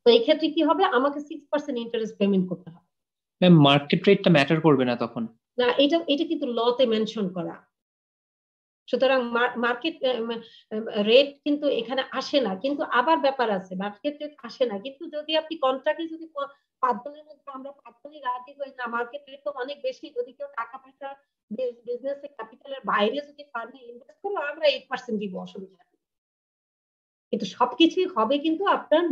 তো এই ক্ষেত্রে কি হবে, আমাকে 6% ইন্টারেস্ট পেমেন্ট করতে হবে। ম্যাম মার্কেট রেটটা ম্যাটার করবে না তখন? না, এটা কিন্তু লতে মেনশন করা, সুতরাং মার্কেট রেট কিন্তু এখানে আসে না। কিন্তু আবার ব্যাপার আছে, মার্কেট রেট আসে না, কিন্তু যদি আপনি কন্ট্রাক্টে যদি 5 জনের মধ্যে আমরা 5 জনই রাজি হই না মার্কেট রেট তো অনেক বেশি, যদি কেউ টাকা পয়সা বিজনেসে ক্যাপিটালের বাইরে যদি ফার্মে ইনভেস্ট করো আমরা 8% দিব, অসুবিধা নেই। কিন্তু সবকিছুই হবে কিন্তু আপনার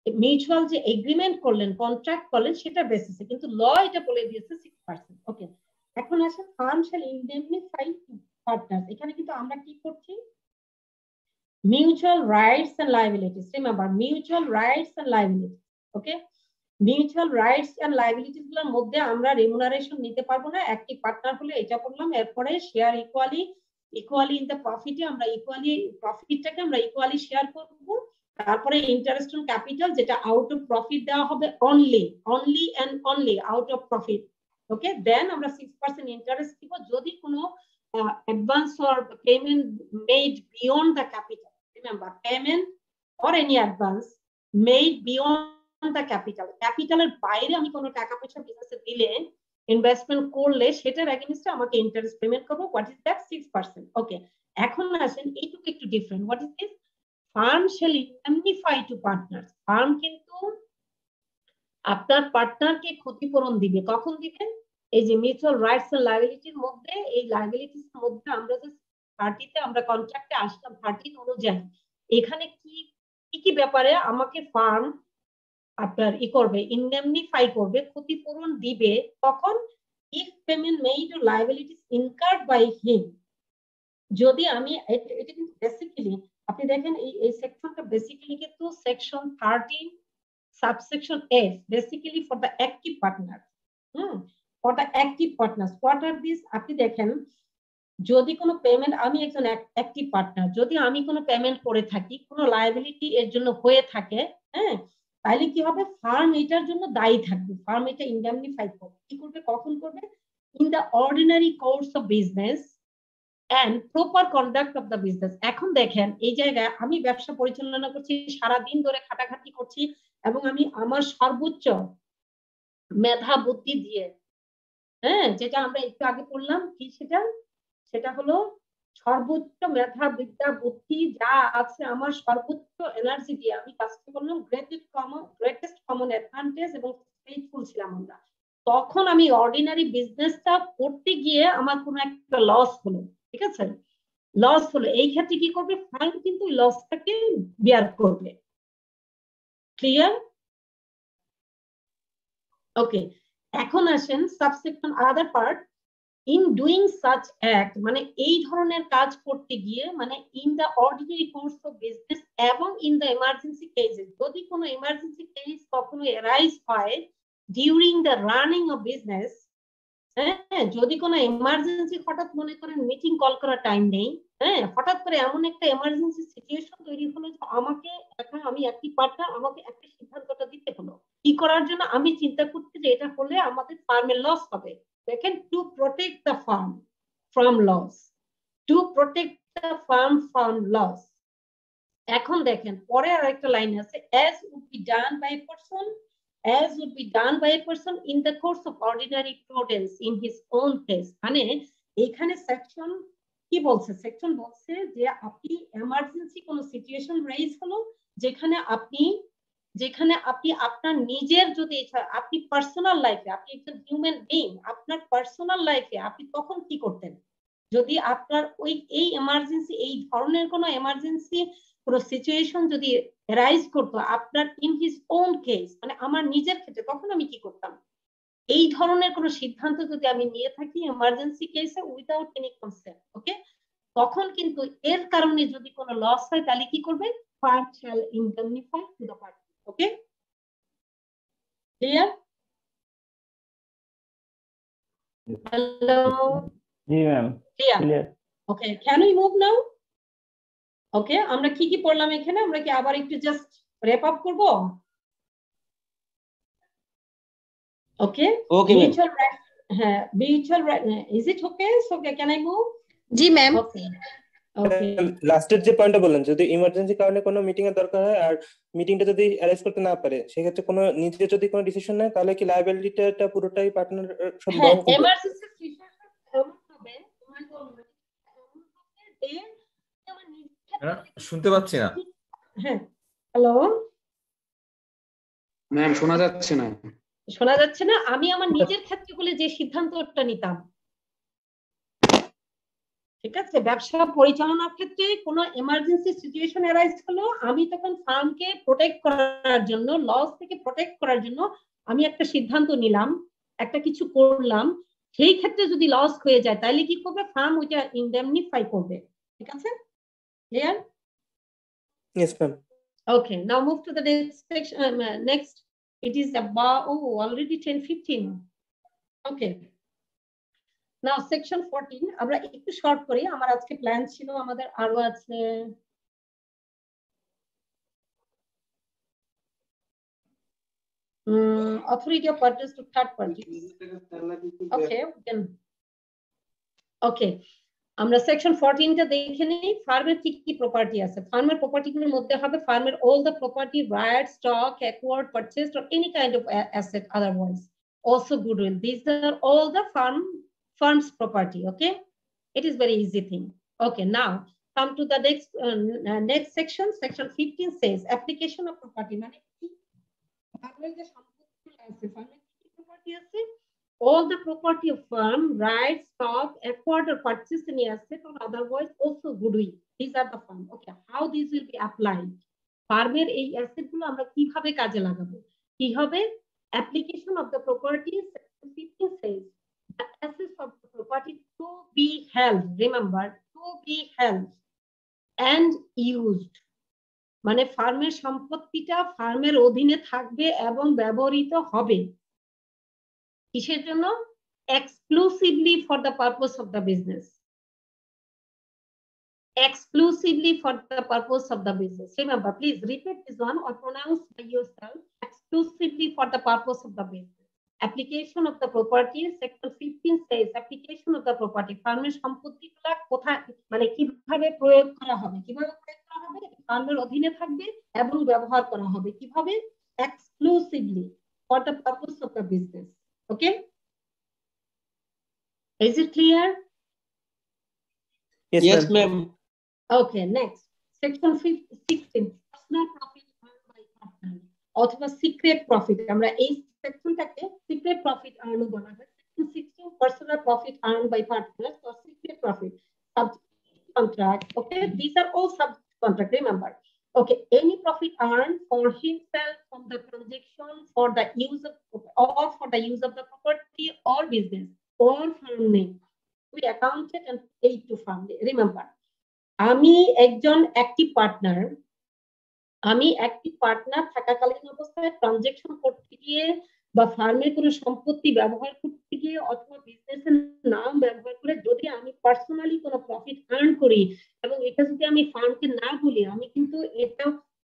মিউচুয়াল যে এগ্রিমেন্ট করলেন, কন্ট্রাক্ট করলেন সেটা বেসিসে, কিন্তু ল এটা বলে দিয়েছে 6%। ওকে, এখন আসেন ফার্ম শ্যাল ইনডেমনিফাই পার্টনার্স। এখানে কিন্তু আমরা কি করছি, mutual rights and liabilities. Remember, mutual rights and liabilities. Okay, mutual rights and liabilities গুলোর মধ্যে আমরা রেমুনারেশন নিতে পারবো না, একটি পার্টনার হলে এটা করলাম। এরপরে শেয়ার ইকুয়ালি ইন দ্য প্রফিটে আমরা প্রফিটটাকে আমরা ইকুয়ালি শেয়ার করব। তারপরে ইন্টারেস্ট অন ক্যাপিটাল যেটা আউট অফ প্রফিট দেওয়া হবে, only and only out of profit. Okay, then আমরা 6% ইন্টারেস্ট দিব যদি কোনো advance or payment made beyond the capital. Remember, payment or any advance made beyond the capital. Capital এর বাইরে আমি কোনো টাকা পয়সা বিজনেসে দিলে, ইনভেস্টমেন্ট করলে সেটার এগেইনস্টে আমাকে ইন্টারেস্ট পেমেন্ট করব। What is that? 6%। ওকে, এখন আসেন এইটুকু একটু different. What is this? Firm shall indemnify to partners. Firm কিন্তু আপনার পার্টনারকে ক্ষতিপূরণ দিবে। কখন দিবেন? এই যে মিউচুয়াল রাইটস এন্ড লায়াবিলিটির মধ্যে, এই লায়াবিলিটিস এর মধ্যে আমরা যে 30তে আমরা কন্ট্রাক্টে আসলাম 13 অনুযায়ী, এখানে কি ব্যাপারে আমাকে ফার্ম আপনার করবে, ইনডেমনিফাই করবে, ক্ষতিপূরণ দিবে। তখন if payment made or liabilities incurred by him, যদি আমি এটা কিন্তু বেসিক্যালি আপনি দেখেন এই সেকশনটা বেসিক্যালি কিন্তু section 13 subsection F, basically for the active partner. For the active partners, what are these? আপনি দেখেন যদি কোনো পেমেন্ট, আমি একজন অ্যাক্টিভ পার্টনার, যদি আমি কোনো পেমেন্ট করে থাকি, কোনো লায়াবিলিটি এর জন্য হয়ে থাকে, হ্যাঁ, তাহলে কি হবে, ফার্ম এটার জন্য দায়ী থাকবে। ফার্ম এটা ইনডেমনিফাই করবে। কি করবে, কখন করবে? In the ordinary course of business and proper conduct of the business. এখন দেখেন এই জায়গায় আমি ব্যবসা পরিচালনা করছি, সারাদিন ধরে খাটাখাটি করছি এবং আমি আমার সর্বোচ্চ মেধা বুদ্ধি দিয়ে, হ্যাঁ, যেটা আমরা একটু আগে পড়লাম, কি সেটা হলো সর্বোচ্চ মেধা বিদ্যা বুদ্ধি যা আছে আমার সর্বোচ্চ এনার্জি দিয়ে আমি কাজটা করলাম, গ্রেটেস্ট কমন অ্যাডভান্টেজ এবং ফেইথফুল ছিলাম আমরা। তখন আমি অর্ডিনারি বিজনেসটা করতে গিয়ে আমার কোনো একটা লস হলো, ঠিক আছে, লস হলো, এই ক্ষেত্রে কি করবে, ফার্ম কিন্তু লসটাকে বেয়ার করবে। ক্লিয়ার? ওকে, এখন আসেন subsection other part. In doing such act মানে এই ধরনের কাজ করতে গিয়ে, মানে in the ordinary course of business এবং ইন দ্য এমার্জেন্সি কেসেস, যদি কোনো এমার্জেন্সি কেস কখনো অ্যারাইজ হয় during the running of business, হ্যাঁ, যদি কোনো এমার্জেন্সি হঠাৎ মনে করেন মিটিং কল করার টাইম নেই, হ্যাঁ, হঠাৎ করে এমন একটা এমার্জেন্সি সিচুয়েশন তৈরি হলো যে আমাকে এখন আমি একটি পার্টনার আমাকে একটা সিদ্ধান্তটা দিতে হলো কি করার জন্য। আমি চিন্তা করছি যে এটা হলে আমাদের ফার্মের লস হবে। দেখেন, to protect the firm from loss, to protect the firm from loss. এখন দেখেন পরে আর একটা লাইন আছে, as would be done by a person, as would be done by a person in the course of ordinary prudence in his own case। মানে এখানে section কি বলছে? Section বলছে যে আপনি এমার্জেন্সি কোন সিচুয়েশন রেইজ হলো যেখানে আপনি আপনার নিজের যদি আপনি পার্সোনাল লাইফে, আপনি একজন হিউম্যান বিং, আপনার পার্সোনাল লাইফে আপনি তখন কি করতেন যদি আপনার এই এমার্জেন্সি, এই ধরনের কোনো এমার্জেন্সি কোনো সিচুয়েশন যদি রাইজ করতো আপনার ইন হিজ ওন কেস, মানে আমার নিজের ক্ষেত্রে, তখন আমি কি করতাম? এই ধরনের কোনো সিদ্ধান্ত যদি আমি নিয়ে থাকি এমার্জেন্সি কেসে উইদাউট এনি কনসেন্ট, ওকে, তখন কিন্তু এর কারণে যদি কোনো লস হয় তাহলে কি করবে? Firm shall indemnify to the party. Okay, clear? Hello, জি ma'am, clear? Okay, can we move now? Okay, আমরা কি কি পড়লাম এখানে? আমরা কি আবার একটু জাস্ট র‍্যাপ আপ করব? ওকে, ওকে ম্যাম, হ্যাঁ, mutual, is it okay? So can I move? জি ম্যাম। ওকে, ওকে, লাস্টের যে পয়েন্টটা বললেন, যদি ইমার্জেন্সি কারণে কোনো মিটিং এর দরকার হয় আর মিটিংটা যদি অ্যারেঞ্জ করতে না পারে, সেক্ষেত্রে কোনো নিজে যদি কোনো ডিসিশন নেয় তাহলে কি লায়াবিলিটিটা পুরোটাই পার্টনার সব বহন করবে? এমার্জেন্সি সিচুয়েশন এমন হবে, শুনতে পাচ্ছি না। হ্যাঁ, হ্যালো ম্যাম, শোনা যাচ্ছে না। শোনা যাচ্ছে না? আমি আমার নিজের ক্ষেত্রে হলে যে সিদ্ধান্তটা নিতাম, ঠিক আছে, ব্যবসা পরিচালনার ক্ষেত্রে কোনো এমার্জেন্সি সিচুয়েশন অ্যারাইজ হলো, আমি তখন ফার্মকে প্রোটেক্ট করার জন্য, লস থেকে প্রোটেক্ট করার জন্য আমি একটা সিদ্ধান্ত নিলাম, একটা কিছু করলাম, সেই ক্ষেত্রে যদি লস হয়ে যায় তাহলে কি করবে? ফার্ম ওইটা ইনডেমনিফাই করবে। ঠিক আছে, clear? Yes ma'am. Okay, now move to the next section. Next, it is about already 10:15. Okay. Now section 14. আমরা একটু শর্ট করি, আমার আজকে প্ল্যান ছিল আমাদের আরো আছে authority of purchase to third parties. Okay, then okay. আমরা সেকশন 14 টা দেখে নেই। ফার্মের কি কি প্রপার্টি আছে? ফার্মের প্রপার্টিগুলোর মধ্যে হবে ফার্মের all the property, right, stock, acquired, purchased or any kind of asset otherwise, also goodwill. These are all the firm's property. Okay, it is very easy thing. Okay, now come to the next section. Section 15 says application of property. মানে কি? ফার্মের যে সম্পত্তিগুলো আছে, ফার্মের কি property আছে? All the property of firm, rights, stock, acquired or purchased any asset or otherwise also goodwill. These are the firm. Okay, how these will be applied? ফার্মের এই অ্যাসেট গুলো আমরা কিভাবে কাজে লাগাবো? কি হবে? Application of the property. Section 15 says the assets of the property to be held. Remember, to be held and used. মানে ফার্মের সম্পত্তিটা ফার্মের অধীনে থাকবে এবং ব্যবহৃত হবে। কিসের জন্য? Exclusively for the purpose of the business. Exclusively for the purpose of the business. Remember, please repeat this one or pronounce by yourself. Exclusively for the purpose of the business. Application of the property. Section 15 says application of the property. ফার্মের সম্পত্তিগুলো কোথায়, মানে কিভাবে প্রয়োগ করা হবে? কিভাবে প্রয়োগ করা হবে? ফার্মের অধীনে থাকবে এবং ব্যবহার করা হবে কিভাবে? Exclusively for the purpose of the business. Okay, is it clear? Yes ma'am. Okay, next section 16 personal profit earned by partner অথবা সিক্রেট প্রফিট। আমরা এই সেকশনটাকে সিক্রেট প্রফিট আর্ন বলা হয়। Section 16 personal profit earned by partners or secret profit, subject contract. Okay, these are all subject contract, remember. Okay, any profit earned for himself from the transaction for the use of or for the use of the property or business or firm name we accounted and paid to firm. Remember, আমি একজন active partner থাকাকালীন অবস্থায় transaction করতে গিয়ে বা ফার্মের কোনো সম্পত্তি ব্যবহার করতে গিয়ে অথবা বিজনেসের নাম ব্যবহার করে যদি আমি পার্সোনালি কোনো প্রফিট আর্ন করি এবং এটা যদি আমি ফার্মকে না বলি, আমি কিন্তু এটা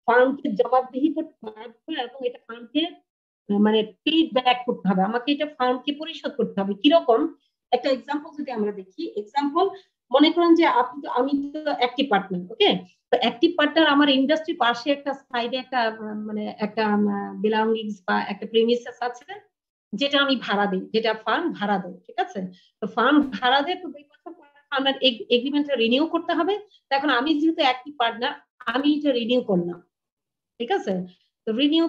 ফার্মকে জবাবদিহি করতে পারবো এবং এটা ফার্মকে মানে পেইড ব্যাক করতে হবে, আমাকে এটা ফার্মকে পরিশোধ করতে হবে। কিরকম একটা এক্সাম্পল যদি আমরা দেখি, এক্সাম্পল মনে করেন যে আমি তো অ্যাক্টিভ পার্টনার, ওকে, তো অ্যাক্টিভ পার্টনার আমার ইন্ডাস্ট্রি পাশে একটা সাইডে একটা মানে একটা বিলঙ্গিংস বা একটা প্রিমিসেস আছে যেটা আমি ভাড়া দিই, যেটা ফার্ম ভাড়া দেয়, ঠিক আছে। তো ফার্ম ভাড়া দেয়, তো 2 বছর পরে ফার্মের এগ্রিমেন্টটা রিনিউ করতে হবে। তো এখন আমি যেহেতু অ্যাক্টিভ পার্টনার, আমি এটা রিনিউ করলাম, ঠিক আছে। তো রিনিউ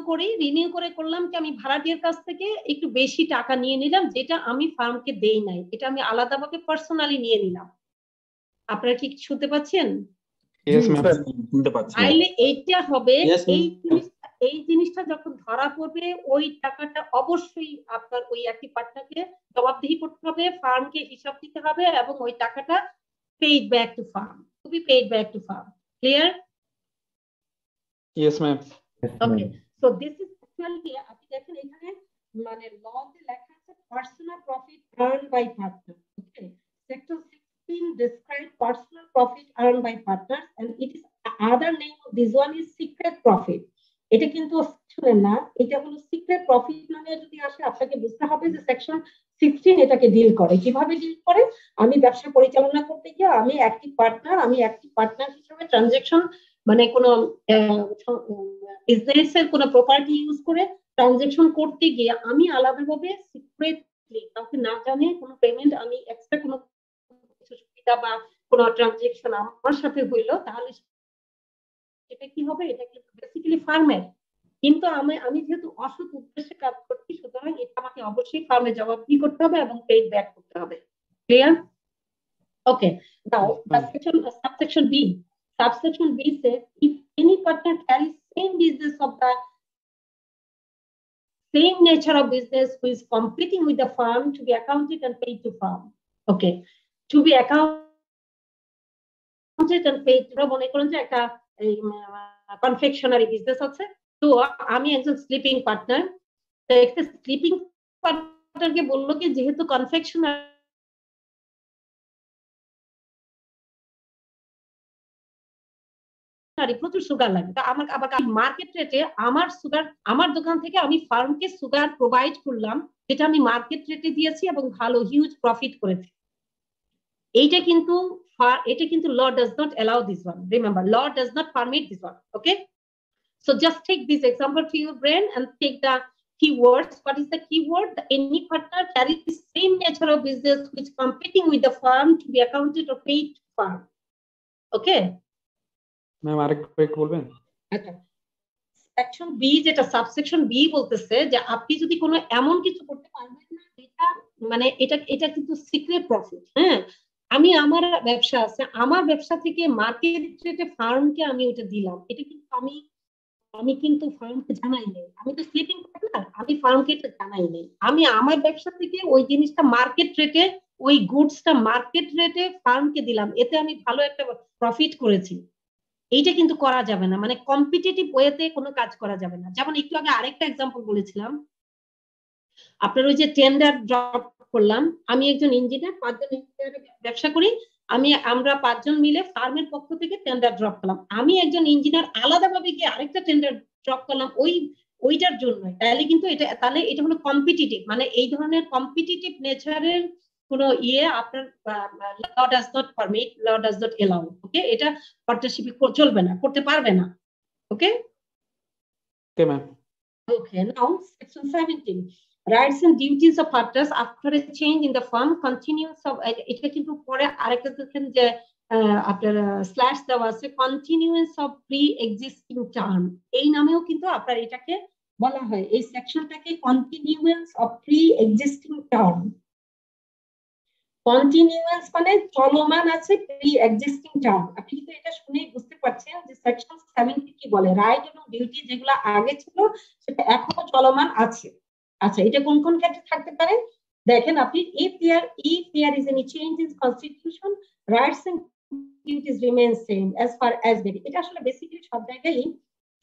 করে করলাম কি, আমি ভাড়াটিয়ার কাছ থেকে একটু বেশি টাকা নিয়ে নিলাম, যেটা আমি ফার্মকে দেই নাই, এটা আমি আলাদাভাবে পার্সোনালি নিয়ে নিলাম। আপনারা কি শুনতে পাচ্ছেন? তাইলে এইটা হবে, এই জিনিসটা যখন ধরা পড়বে ওই টাকাটা অবশ্যই আপনার ওই একটি পার্টনারকে জবাবদিহি করতে হবে, ফার্মকে হিসাব দিতে হবে এবং ওই টাকাটা paid back to firm, to be paid back to firm. Clear? Yes ma'am. Okay, so this is actually আপনি দেখেন এখানে মানে লতে লেখা আছে personal profit earn by partner, okay. Sector 16 describe personal profit earned by partners and it is other name of this one is secret profit. এটা কিন্তু শুনেন না, এটা হলো সিক্রেট প্রফিট নামে যদি আসে আপনাকে বুঝতে হবে যে সেকশন 16 এটাকে ডিল করে। কিভাবে ডিল করে? আমি ব্যবসা পরিচালনা করতে গিয়ে আমি অ্যাক্টিভ পার্টনার হিসেবে ট্রানজাকশন মানে কোনো বিজনেসের কোনো প্রপার্টি ইউজ করে ট্রানজাকশন করতে গিয়ে আমি আলাদাভাবে সিক্রেটলি কাউকে না জানে কোনো পেমেন্ট আমি এক্সট্রা কোনো সুবিধা বা কোনো ট্রানজাকশন আমার সাথে হইলো, তাহলে এটা কি হবে? এটা কিন্তু বেসিক্যালি ফার্মের, কিন্তু আমি যেহেতু অসৎ উদ্দেশ্যে কাজ করছি, সুতরাং এটা আমাকে অবশ্যই ফার্মে জবাবদিহি করতে হবে এবং পেইড ব্যাক করতে হবে। Clear? Okay, now subsection B. Subsection B says if any partner carries same business of the same nature of business who is competing with the firm to be accounted and paid to firm. Okay, to be accounted and paid to মনে করেন যে একটা confectionery business আছে, তো আমি একজন sleeping partner, তো একটা স্লিপিং পার্টনারকে বললো কি যেহেতু কনফেকশনারি প্রচুর সুগার লাগে, তো আমার আবার মার্কেট রেটে আমার সুগার আমার দোকান থেকে আমি ফার্মকে সুগার প্রোভাইড করলাম, যেটা আমি মার্কেট রেটে দিয়েছি এবং ভালো হিউজ প্রফিট করেছি। এটা কিন্তু law does not allow this one. Remember, law does not permit this one. Okay, so just take this example to your brain and take the keywords. What is the keyword? Any partner carries the same nature of business which competing with the firm to be accounted or paid to firm. Okay, ma'am আরেকটু বলবেন? আচ্ছা, section B যেটা subsection B বলতেছে যে আপনি যদি কোনো এমন কিছু করতে পারবেন না যেটা মানে এটা কিন্তু সিক্রেট প্রফিট। হ্যাঁ, আমি আমার ব্যবসা আছে, আমার ব্যবসা থেকে মার্কেট রেটে ফার্মকে আমি ওটা দিলাম, এটা কিন্তু আমি কিন্তু ফার্মকে জানাই নাই, আমি তো স্লিপিং পার্টনার, আমি ফার্মকে এটা জানাই নাই, আমি আমার ব্যবসা থেকে ওই জিনিসটা মার্কেট রেটে ওই গুডসটা মার্কেট রেটে ফার্মকে দিলাম, এতে আমি ভালো একটা প্রফিট করেছি। এইটা কিন্তু করা যাবে না, মানে কম্পিটিটিভ ওয়েতে কোনো কাজ করা যাবে না। যেমন একটু আগে আরেকটা এক্সাম্পল বলেছিলাম, আপনার ওই যে টেন্ডার ড্রপ করলাম, আমি একজন ইঞ্জিনিয়ার, 5 জন ইঞ্জিনিয়ার ব্যবসা করি, আমরা 5 জন মিলে ফার্মের পক্ষ থেকে টেন্ডার ড্রপ করলাম, আমি একজন ইঞ্জিনিয়ার আলাদাভাবে গিয়ে আরেকটা টেন্ডার ড্রপ করলাম ওইটার জন্য, তাহলে কিন্তু এটা হলো কম্পিটিটিভ, মানে এই ধরনের কম্পিটিটিভ নেচারের কোনো আপনার law does not permit, law does not allow. ওকে, এটা পার্টনারশিপে চলবে না, করতে পারবে না। Okay okay ma'am. Okay, now section 17. Rights and duties of partners after a change in the firm continues of এটা কিন্তু পরে আরেকটা দেখেন যে আপনার স্ল্যাশ দেওয়া আছে continuance of pre-existing term, এই নামেও কিন্তু আপনার এটাকে বলা হয়, এই সেকশনটাকে continuance of pre-existing term। Continuous মানে চলমান আছে pre-existing term। আপনি কিন্তু এটা শুনেই বুঝতে পারছেন যে সেকশন 70 কি বলে, রাইট এবং ডিউটি যেগুলো আগে ছিল সেটা এখনো চলমান আছে। আচ্ছা, এটা কোন কোন ক্ষেত্রে থাকতে পারে দেখেন আপনি, if there is any change in constitution, rights and duties remain same as far as very, এটা আসলে বেসিক্যালি সব জায়গায়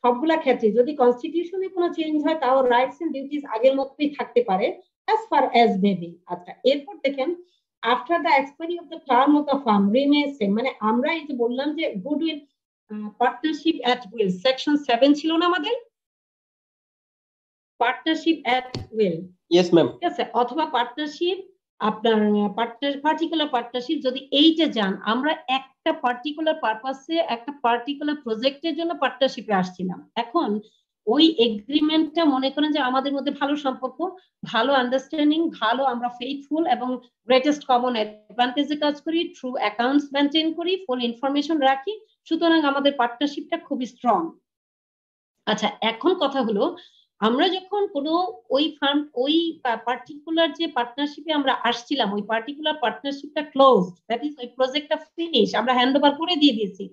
সবগুলা ক্ষেত্রে যদি কনস্টিটিউশনে কোনো চেঞ্জ হয় তাও রাইটস এন্ড ডিউটিস আগের মতোই থাকতে পারে as far as maybe। আচ্ছা, এরপর দেখেন after the expiry of the term of the farm remains same, মানে আমরা এই যে বললাম যে goodwill partnership at will section 7 ছিল না আমাদের, partnership at will, yes ma'am, ঠিক আছে, অথবা পার্টনারশিপ আপনার পার্টিকুলার পার্টনারশিপ যদি এইটা যান, আমরা একটা পার্টিকুলার পারপাসে একটা পার্টিকুলার প্রজেক্টের জন্য পার্টনারশিপে আসছিলাম। এখন ওই এগ্রিমেন্টটা মনে করেন যে আমাদের মধ্যে ভালো সম্পর্ক, ভালো আন্ডারস্ট্যান্ডিং, ভালো আমরা ফেইথফুল এবং গ্রেটেস্ট কমন অ্যাডভান্টেজে কাজ করি, থ্রু অ্যাকাউন্টস মেনটেন করি, ফুল ইনফরমেশন রাখি, সুতরাং আমাদের পার্টনারশিপটা খুবই স্ট্রং। আচ্ছা, এখন কথা হলো আমরা যখন কোনো ওই ফার্ম ওই পার্টিকুলার যে পার্টনারশিপে আমরা আসছিলাম, ওই পার্টিকুলার পার্টনারশিপটা ক্লোজড, দ্যাট ইজ ওই প্রজেক্টটা ফিনিশ, আমরা হ্যান্ড ওভার করে দিয়ে দিয়েছি,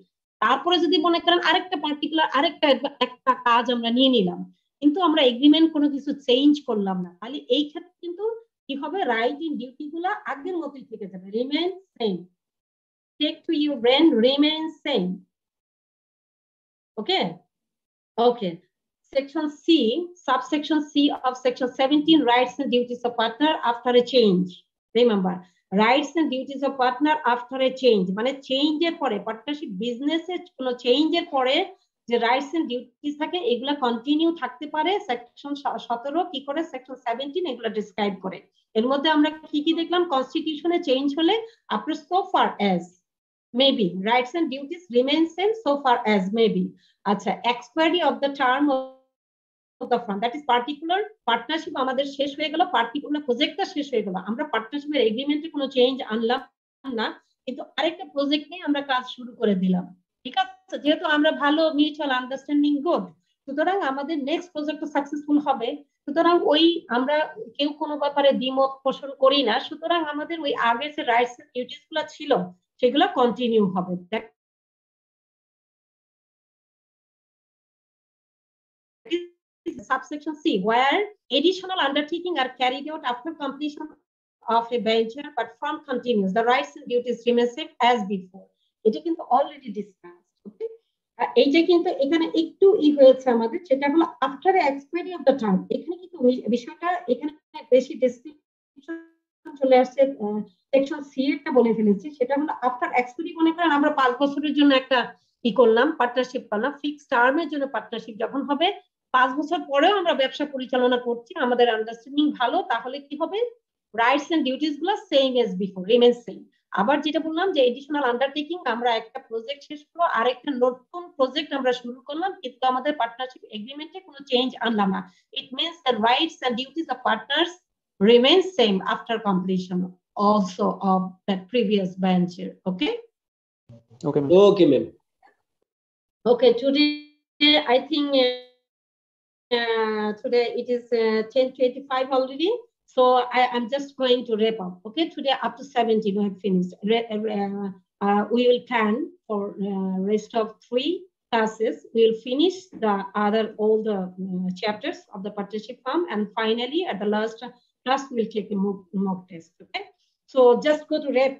তারপরে যদি মনে করেন আরেকটা পার্টিকুলার একটা কাজ আমরা নিয়ে নিলাম, কিন্তু আমরা এগ্রিমেন্ট কোনো কিছু চেঞ্জ করলাম না, তাহলে এই ক্ষেত্রে কিন্তু কি হবে, রাইট ইন ডিউটি গুলা আগের মতোই থেকে যাবে, remain same. Take to your brain, remain same. Okay okay. Section C, subsection C of section 17, rights and duties of partner after a change. Remember, rights and duties of partner after a change, মানে change এর পরে, partnership বিজনেসে কোনো change এর পরে যে rights and duties থাকে এগুলা কন্টিনিউ থাকতে পারে। সেকশন 17 কি করে, সেকশন 17 এগুলা ডিসক্রাইব করে। এর মধ্যে আমরা কি কি দেখলাম, কনস্টিটিউশনে চেঞ্জ হলে আপনার so far as maybe rights and duties remain same so far as maybe. আচ্ছা, expiry of the term the fund, that is particular partnership আমাদের শেষ হয়ে গেল, পার্টিকুলার প্রজেক্টটা শেষ হয়ে গেল, আমরা পার্টনারশিপের এগ্রিমেন্টে কোনো চেঞ্জ আনলাম না, কিন্তু আরেকটা প্রজেক্ট নিয়ে আমরা কাজ শুরু করে দিলাম, ঠিক আছে, যেহেতু আমরা ভালো মিউচুয়াল আন্ডারস্ট্যান্ডিং গুড, সুতরাং আমাদের নেক্সট প্রজেক্ট সাকসেসফুল হবে। সুতরাং ওই আমরা কেউ কোনো ব্যাপারে দ্বিমত পোষণ করি না, সুতরাং আমাদের ওই আগের যে রাইটস এন্ড ডিউটিস গুলো ছিল সেগুলো কন্টিনিউ হবে। Subsection C, where additional undertaking are carried out after completion of a venture, but firm continues, the rights and duties remain same as before. এটা কিন্তু অলরেডি ডিসকাস, ওকে। এইটা কিন্তু এখানে একটু হয়েছে আমাদের, সেটা হলো after expiry of the term. এখানে কিন্তু বিষয়টা এখানে বেশি ডেসক্রিপশন চলে আসছে, সেকশন সি একটা বলে ফেলেছি, সেটা হলো আফটার এক্সপায়ারি, মনে করেন আমরা 5 বছরের জন্য একটা কি করলাম, পার্টনারশিপ করলাম, ফিক্সড টার্মের জন্য পার্টনারশিপ যখন হবে, 5 বছর পরেও আমরা ব্যবসা পরিচালনা করছি, আমাদের আন্ডারস্ট্যান্ডিং ভালো, তাহলে কি হবে, রাইটস এন্ড ডিউটিস গুলো same as before, remain same. আবার যেটা বললাম যে এডিশনাল আন্ডারটেকিং, আমরা একটা প্রজেক্ট শেষ করলো, আরেকটা নতুন প্রজেক্ট আমরা শুরু করলাম, কিন্তু আমাদের পার্টনারশিপ এগ্রিমেন্টে কোনো চেঞ্জ আনলাম না। It means the rights and duties of partners remain same after completion also of that previous venture. Okay. Okay, okay, ma'am. Okay, today I think today it is 10:25 already, so I'm just going to wrap up. Okay, today up to 17 we have finished. We will plan for rest of 3 classes. We will finish the all the chapters of the partnership firm, and finally at the last class we will take a mock test. Okay, so just go to wrap.